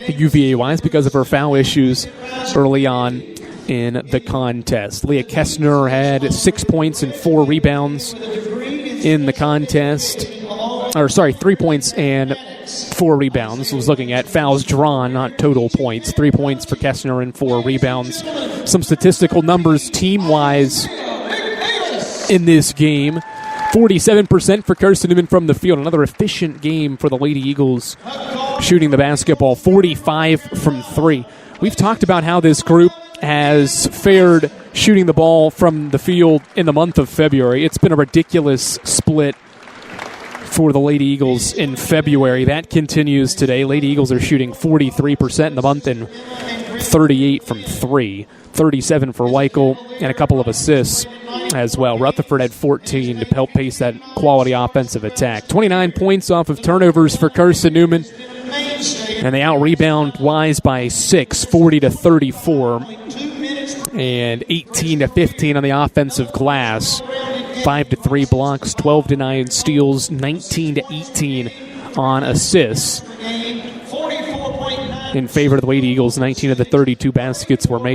UVA Wise because of her foul issues early on in the contest. Leah Kessner had 6 points and 4 rebounds in the contest. 3 points and 4 rebounds. I was looking at fouls drawn, not total points. 3 points for Kessner and 4 rebounds. Some statistical numbers team-wise in this game. 47% for Carson-Newman from the field. Another efficient game for the Lady Eagles shooting the basketball. 45 from 3. We've talked about how this group has fared shooting the ball from the field in the month of February. It's been a ridiculous split for the Lady Eagles in February. That continues today. Lady Eagles are shooting 43% in the month and 38 from 3. 37 for Weichel and a couple of assists as well. Rutherford had 14 to help pace that quality offensive attack. 29 points off of turnovers for Carson-Newman, and they out-rebound Wise by 6, 40-34, and 18-15 on the offensive glass. 5-3 blocks, 12-9 steals, 19-18 on assists. In favor of the Lady Eagles, 19 of the 32 baskets were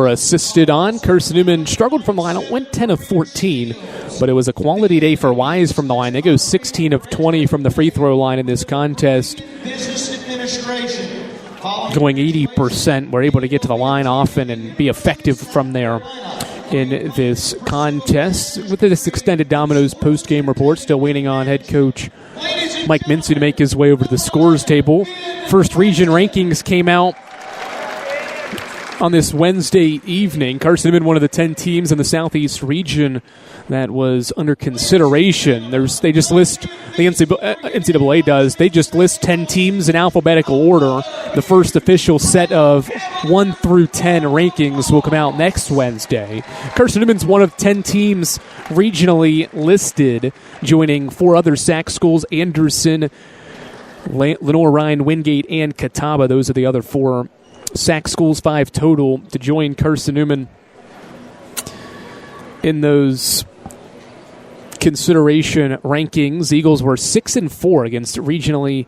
assisted on. Carson-Newman struggled from the line, went 10 of 14, but it was a quality day for Wise from the line. They go 16 of 20 from the free throw line in this contest. going 80%. We're able to get to the line often and be effective from there in this contest. With this extended Domino's post-game report, still waiting on head coach Mike Mincy to make his way over to the scores table. First region rankings came out on this Wednesday evening. Carson-Newman, one of the 10 teams in the Southeast region that was under consideration. They just list, the NCAA does, they just list 10 teams in alphabetical order. The first official set of 1 through 10 rankings will come out next Wednesday. Carson-Newman's one of 10 teams regionally listed, joining 4 other SAC schools: Anderson, Lenoir-Rhyne, Wingate, and Catawba. Those are the other 4 SAC schools, 5 total, to join Carson-Newman in those consideration rankings. Eagles were 6-4 against regionally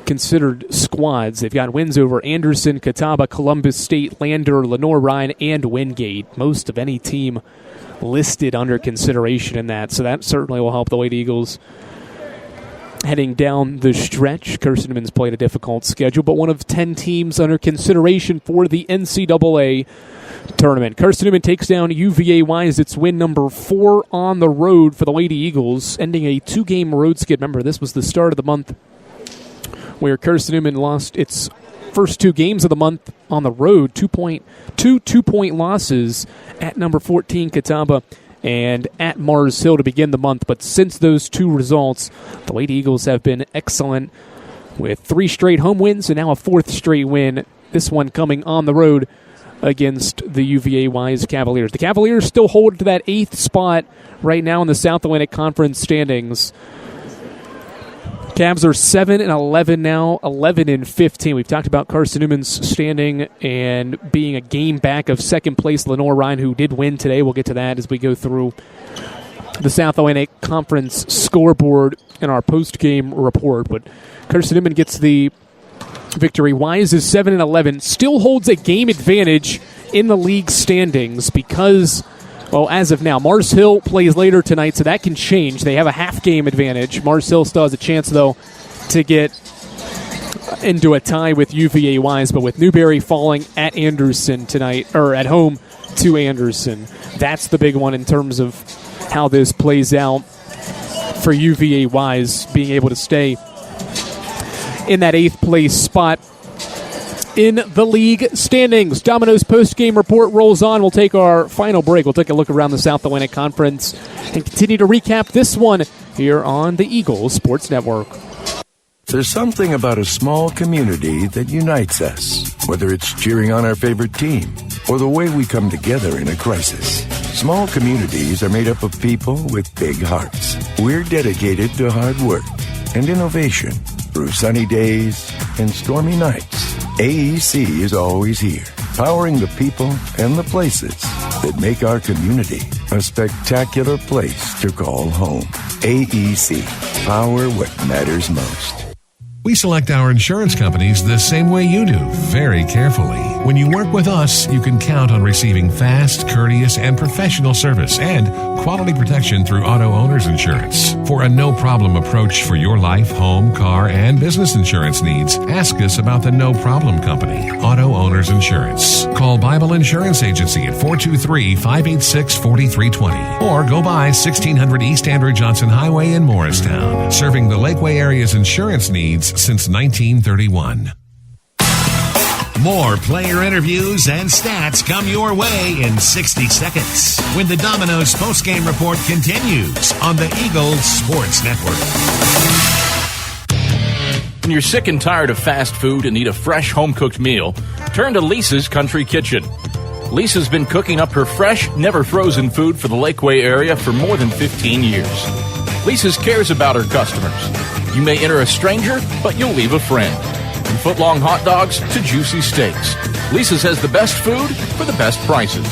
considered squads. They've got wins over Anderson, Catawba, Columbus State, Lander, Lenoir-Rhyne, and Wingate. Most of any team listed under consideration in that. So that certainly will help the Lady Eagles heading down the stretch. Carson-Newman's played a difficult schedule, but one of 10 teams under consideration for the NCAA tournament. Carson-Newman takes down UVA Wise. It's win number 4 on the road for the Lady Eagles, ending a 2-game road skid. Remember, this was the start of the month where Carson-Newman lost its first 2 games of the month on the road. 2-point losses at number 14 Catawba and at Mars Hill to begin the month. But since those 2 results, the Lady Eagles have been excellent with 3 straight home wins and now a 4th straight win, this one coming on the road against the UVA Wise Cavaliers. The Cavaliers still hold to that 8th spot right now in the South Atlantic Conference standings. Cavs are 7-11 now, 11-15. We've talked about Carson-Newman's standing and being a game back of second place Lenoir-Rhyne, who did win today. We'll get to that as we go through the South Atlantic Conference scoreboard in our post-game report. But Carson-Newman gets the victory. Wise is 7-11, still holds a game advantage in the league standings because, well, as of now, Mars Hill plays later tonight, so that can change. They have a half-game advantage. Mars Hill still has a chance, though, to get into a tie with UVA Wise, but with Newberry falling at Anderson tonight, or at home to Anderson, that's the big one in terms of how this plays out for UVA Wise, being able to stay in that 8th place spot in the league standings. Domino's post-game report rolls on. We'll take our final break. We'll take a look around the South Atlantic Conference and continue to recap this one here on the Eagles Sports Network. There's something about a small community that unites us, whether it's cheering on our favorite team or the way we come together in a crisis. Small communities are made up of people with big hearts. We're dedicated to hard work and innovation through sunny days and stormy nights. AEC is always here, powering the people and the places that make our community a spectacular place to call home. AEC, power what matters most. We select our insurance companies the same way you do, very carefully. When you work with us, you can count on receiving fast, courteous, and professional service and quality protection through Auto Owners Insurance. For a no-problem approach for your life, home, car, and business insurance needs, ask us about the No Problem Company, Auto Owners Insurance. Call Bible Insurance Agency at 423-586-4320 or go by 1600 East Andrew Johnson Highway in Morristown, serving the Lakeway area's insurance needs since 1931. More player interviews and stats come your way in 60 seconds when the Domino's postgame report continues on the Eagles Sports Network. When you're sick and tired of fast food and need a fresh home-cooked meal, turn to Lisa's Country Kitchen. Lisa's been cooking up her fresh, never-frozen food for the Lakeway area for more than 15 years. Lisa's cares about her customers. You may enter a stranger, but you'll leave a friend. From foot-long hot dogs to juicy steaks, Lisa's has the best food for the best prices.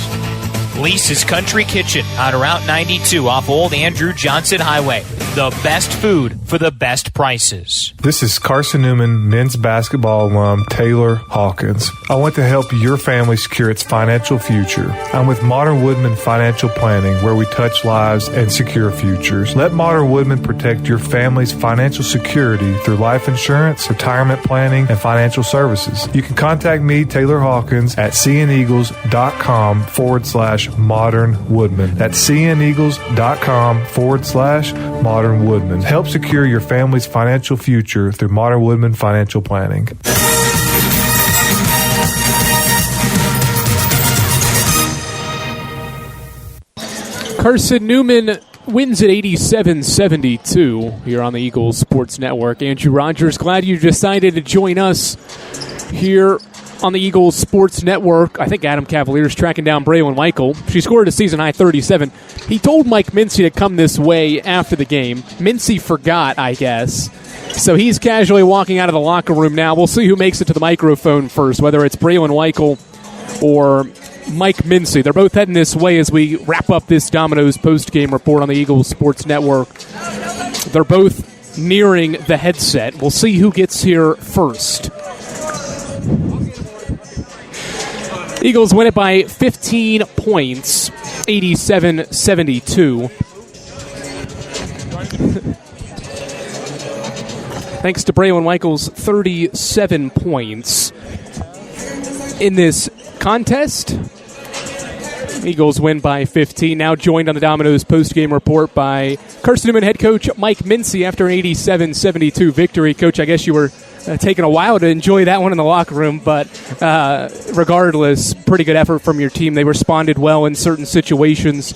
Lisa's Country Kitchen on Route 92 off Old Andrew Johnson Highway. The best food for the best prices. This is Carson-Newman men's basketball alum Taylor Hawkins. I want to help your family secure its financial future. I'm with Modern Woodman Financial Planning, where we touch lives and secure futures. Let Modern Woodman protect your family's financial security through life insurance, retirement planning, and financial services. You can contact me, Taylor Hawkins, at cneagles.com/Modern Woodman. That's cneagles.com/Modern Woodman. Help secure your family's financial future through Modern Woodman Financial Planning. Carson-Newman wins at 87-72 here on the Eagles Sports Network. Andrew Rogers, glad you decided to join us here on the Eagles Sports Network. I think Adam Cavalier's tracking down Braylon Michael. She scored a season-high 37. He told Mike Mincy to come this way after the game. Mincy forgot, I guess. So he's casually walking out of the locker room now. We'll see who makes it to the microphone first, whether it's Braylon Michael or Mike Mincy. They're both heading this way as we wrap up this Domino's post-game report on the Eagles Sports Network. They're both nearing the headset. We'll see who gets here first. Eagles win it by 15 points, 87-72. Thanks to Braylon Michael's 37 points in this contest. Eagles win by 15. Now joined on the Domino's post-game report by Carson-Newman head coach Mike Mincy after an 87-72 victory. Coach, I guess you were taking a while to enjoy that one in the locker room, but regardless, pretty good effort from your team. They responded well in certain situations.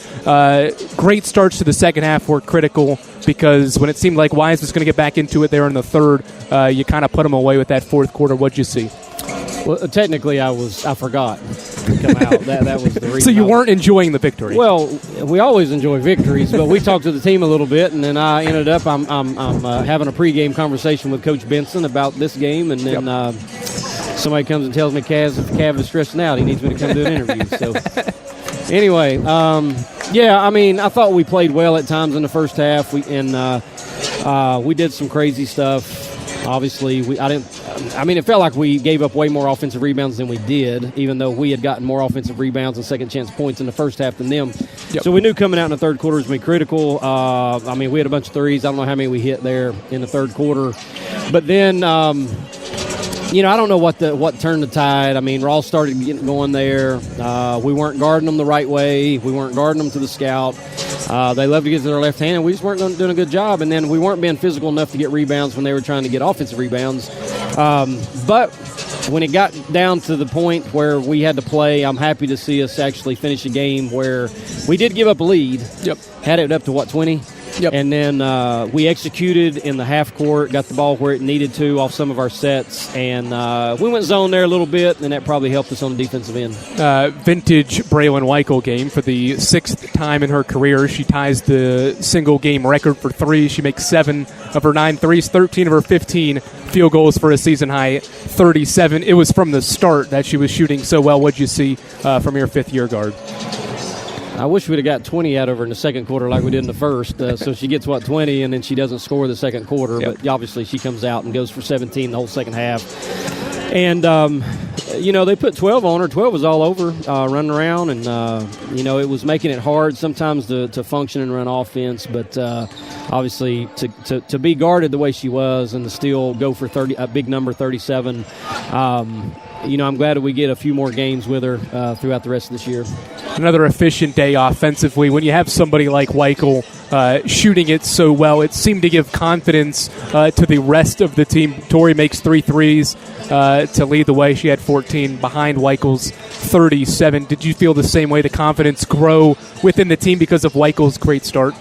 Great starts to the second half were critical because when it seemed like Wise was going to get back into it there in the third, you kind of put them away with that fourth quarter. What'd you see? Well, technically, I forgot to come out. That was the reason. So you weren't enjoying the victory? Well, we always enjoy victories, but we talked to the team a little bit, and then I ended up I'm having a pregame conversation with Coach Benson about this game, and then somebody comes and tells me Cav is stressing out. He needs me to come do an interview. So anyway, I thought we played well at times in the first half. We did some crazy stuff. Obviously, it felt like we gave up way more offensive rebounds than we did, even though we had gotten more offensive rebounds and second chance points in the first half than them. Yep. So we knew coming out in the third quarter was going to be critical. We had a bunch of threes. I don't know how many we hit there in the third quarter. But then, I don't know what turned the tide. Ross started getting going there. We weren't guarding them the right way. We weren't guarding them to the scout. They loved to get to their left hand, and we just weren't doing a good job. And then we weren't being physical enough to get rebounds when they were trying to get offensive rebounds. But when it got down to the point where we had to play, I'm happy to see us actually finish a game where we did give up a lead. Yep. Had it up to, 20? Yep. And then we executed in the half court, got the ball where it needed to off some of our sets, and we went zone there a little bit, and that probably helped us on the defensive end. Vintage Braylon Michael game for the 6th time in her career. She ties the single-game record for threes. She makes 7 of her 9 threes, 13 of her 15 field goals for a season-high 37. It was from the start that she was shooting so well. What'd you see from your fifth-year guard? I wish we'd have got 20 out of her in the second quarter like we did in the first. So she gets, 20, and then she doesn't score the second quarter. Yep. But obviously she comes out and goes for 17 the whole second half. And, they put 12 on her. 12 was all over, running around. And, it was making it hard sometimes to function and run offense. But obviously to be guarded the way she was and to still go for a big number, 37, I'm glad that we get a few more games with her throughout the rest of this year. Another efficient day offensively. When you have somebody like Weichel shooting it so well, it seemed to give confidence to the rest of the team. Tori makes 3 threes to lead the way. She had 14 behind Weichel's 37. Did you feel the same way, the confidence grow within the team because of Weichel's great start?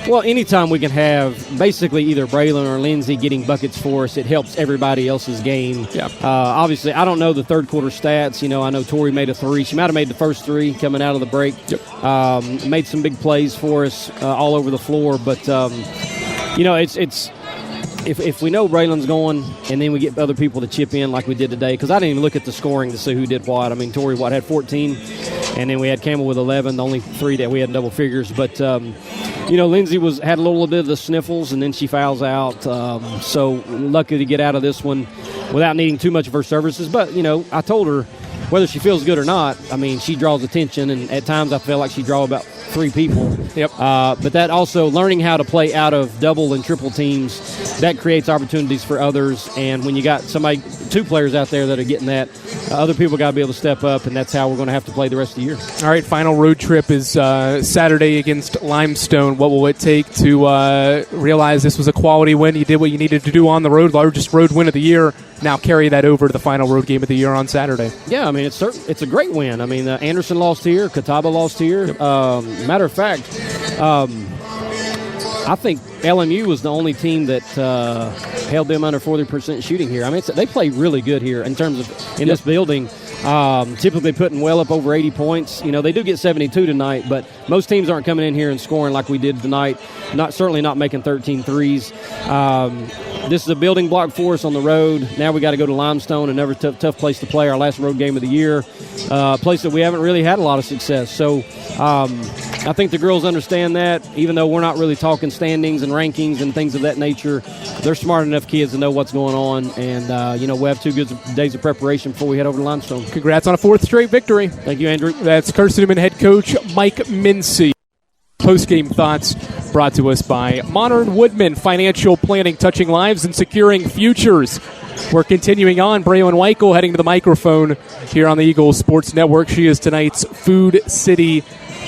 Well, anytime we can have basically either Braylon or Lindsay getting buckets for us, it helps everybody else's game. Yeah. Obviously, I don't know the third quarter stats. I know Tori made a 3. She might have made the first 3 coming out of the break. Yep. Made some big plays for us all over the floor. But, it's if we know Braylon's going and then we get other people to chip in like we did today, because I didn't even look at the scoring to see who did what. I mean, Tori Watt had 14, and then we had Campbell with 11, the only 3 that we had in double figures. But, Lindsay had a little bit of the sniffles, and then she fouls out. So lucky to get out of this one without needing too much of her services. But, I told her, whether she feels good or not, I mean, she draws attention, and at times I feel like she draws about 3 people. Yep. But that also, learning how to play out of double and triple teams, that creates opportunities for others. And when you got 2 players out there that are getting that, other people got to be able to step up, and that's how we're going to have to play the rest of the year. All right, final road trip is Saturday against Limestone. What will it take to realize this was a quality win? You did what you needed to do on the road, largest road win of the year. Now carry that over to the final road game of the year on Saturday. Yeah, I mean, it's a great win. I mean, Anderson lost here, Catawba lost here. Yep. Matter of fact, I think LMU was the only team that held them under 40% shooting here. I mean, they play really good here in terms of this building. Typically putting well up over 80 points. They do get 72 tonight, but most teams aren't coming in here and scoring like we did tonight. Certainly not making 13 threes. This is a building block for us on the road. Now we got to go to Limestone, another tough place to play, our last road game of the year, a place that we haven't really had a lot of success. So I think the girls understand that, even though we're not really talking standings and rankings and things of that nature. They're smart enough kids to know what's going on, and we'll have 2 good days of preparation before we head over to Limestone. Congrats on a 4th straight victory. Thank you, Andrew. That's Carson-Newman head coach Mike Mincy. Post-game thoughts brought to us by Modern Woodman Financial Planning, touching lives and securing futures. We're continuing on. Braylon Weichel heading to the microphone here on the Eagles Sports Network. She is tonight's Food City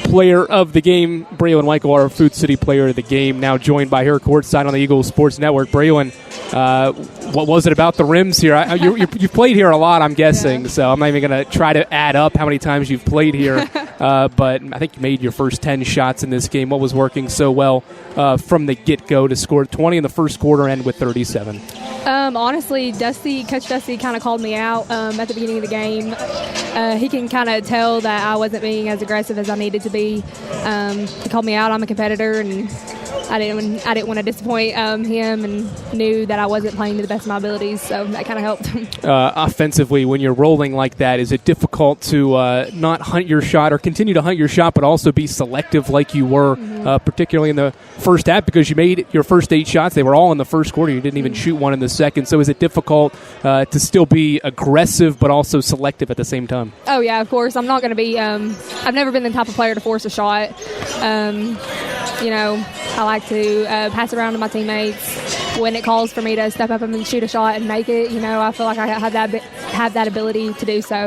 Player of the Game. Braylon Weichel, our Food City Player of the Game, now joined by her courtside on the Eagles Sports Network. Braylon, what was it about the rims here? You've played here a lot, I'm guessing, so I'm not even going to try to add up how many times you've played here. But I think you made your first 10 shots in this game. What was working so well from the get-go to score 20 in the first quarter and with 37? Honestly, Coach Dusty kind of called me out at the beginning of the game. He can kind of tell that I wasn't being as aggressive as I needed to be. He called me out. I'm a competitor, and I didn't want to disappoint him, and knew that I wasn't playing to the best of my abilities, so that kind of helped. Offensively, when you're rolling like that, is it difficult to not hunt your shot or continue to hunt your shot, but also be selective like you were, particularly in the first half, because you made your first 8 shots. They were all in the first quarter. You didn't even shoot one in the second. So is it difficult to still be aggressive but also selective at the same time? Oh, yeah, of course. I'm not going to be I've never been the type of player to force a shot. I like to pass it around to my teammates. When it calls for me to step up and shoot a shot and make it, I feel like I have that ability to do so.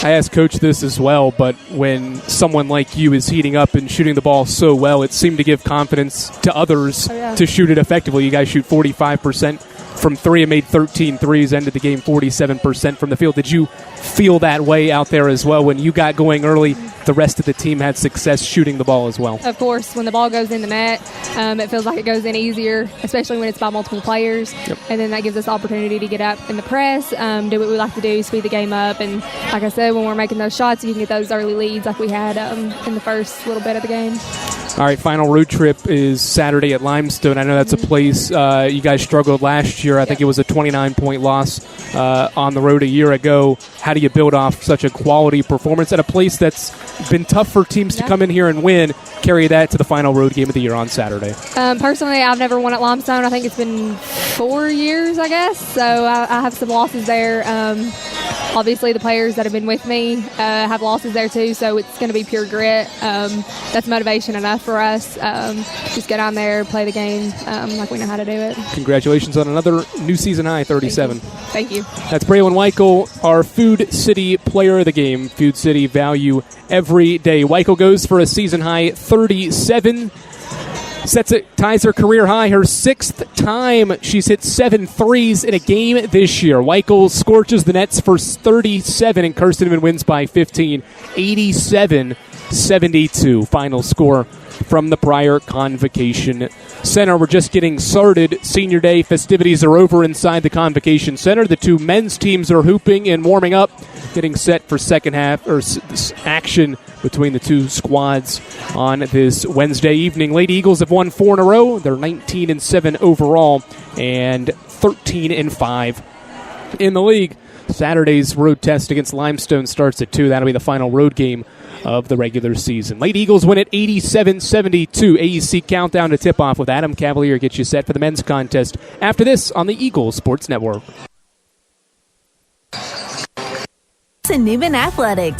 I asked Coach this as well, but when someone like you is heating up and shooting the ball so well, it seemed to give confidence to others to shoot it effectively. You guys shoot 45% from 3 and made 13 threes, ended the game 47% from the field. Did you feel that way out there as well? When you got going early, the rest of the team had success shooting the ball as well? Of course, when the ball goes in the net, it feels like it goes in easier, especially when it's by multiple players. Yep. And then that gives us the opportunity to get up in the press, do what we like to do, speed the game up. And like I said, when we're making those shots, you can get those early leads like we had in the first little bit of the game. All right, final road trip is Saturday at Limestone. I know that's a place you guys struggled last year. I think it was a 29-point loss on the road a year ago. How do you build off such a quality performance at a place that's been tough for teams to come in here and win, carry that to the final road game of the year on Saturday? Personally, I've never won at Limestone. I think it's been 4 years, I guess. So I have some losses there. Obviously, the players that have been with me have losses there too, so it's going to be pure grit. That's motivation enough for us. Just get on there, play the game like we know how to do it. Congratulations on another new season high, 37. Thank you. That's Braylon Weichel, our Food City Player of the Game. Food City value every day. Weichel goes for a season high 37. Ties her career high, her 6th time she's hit 7 threes in a game this year. Weichel scorches the nets for 37, and Carson-Newman wins by 15, 87-72. Final score from the Pryor Convocation Center. We're just getting started. Senior Day festivities are over inside the Convocation Center. The 2 men's teams are hooping and warming up, getting set for second half action between the two squads on this Wednesday evening. Lady Eagles have won 4 in a row. They're 19-7 overall and 13-5 in the league. Saturday's road test against Limestone starts at 2. That'll be the final road game of the regular season. Lady Eagles win at 87-72. AEC countdown to tip-off with Adam Cavalier gets you set for the men's contest after this on the Eagles Sports Network. Carson-Newman Athletics.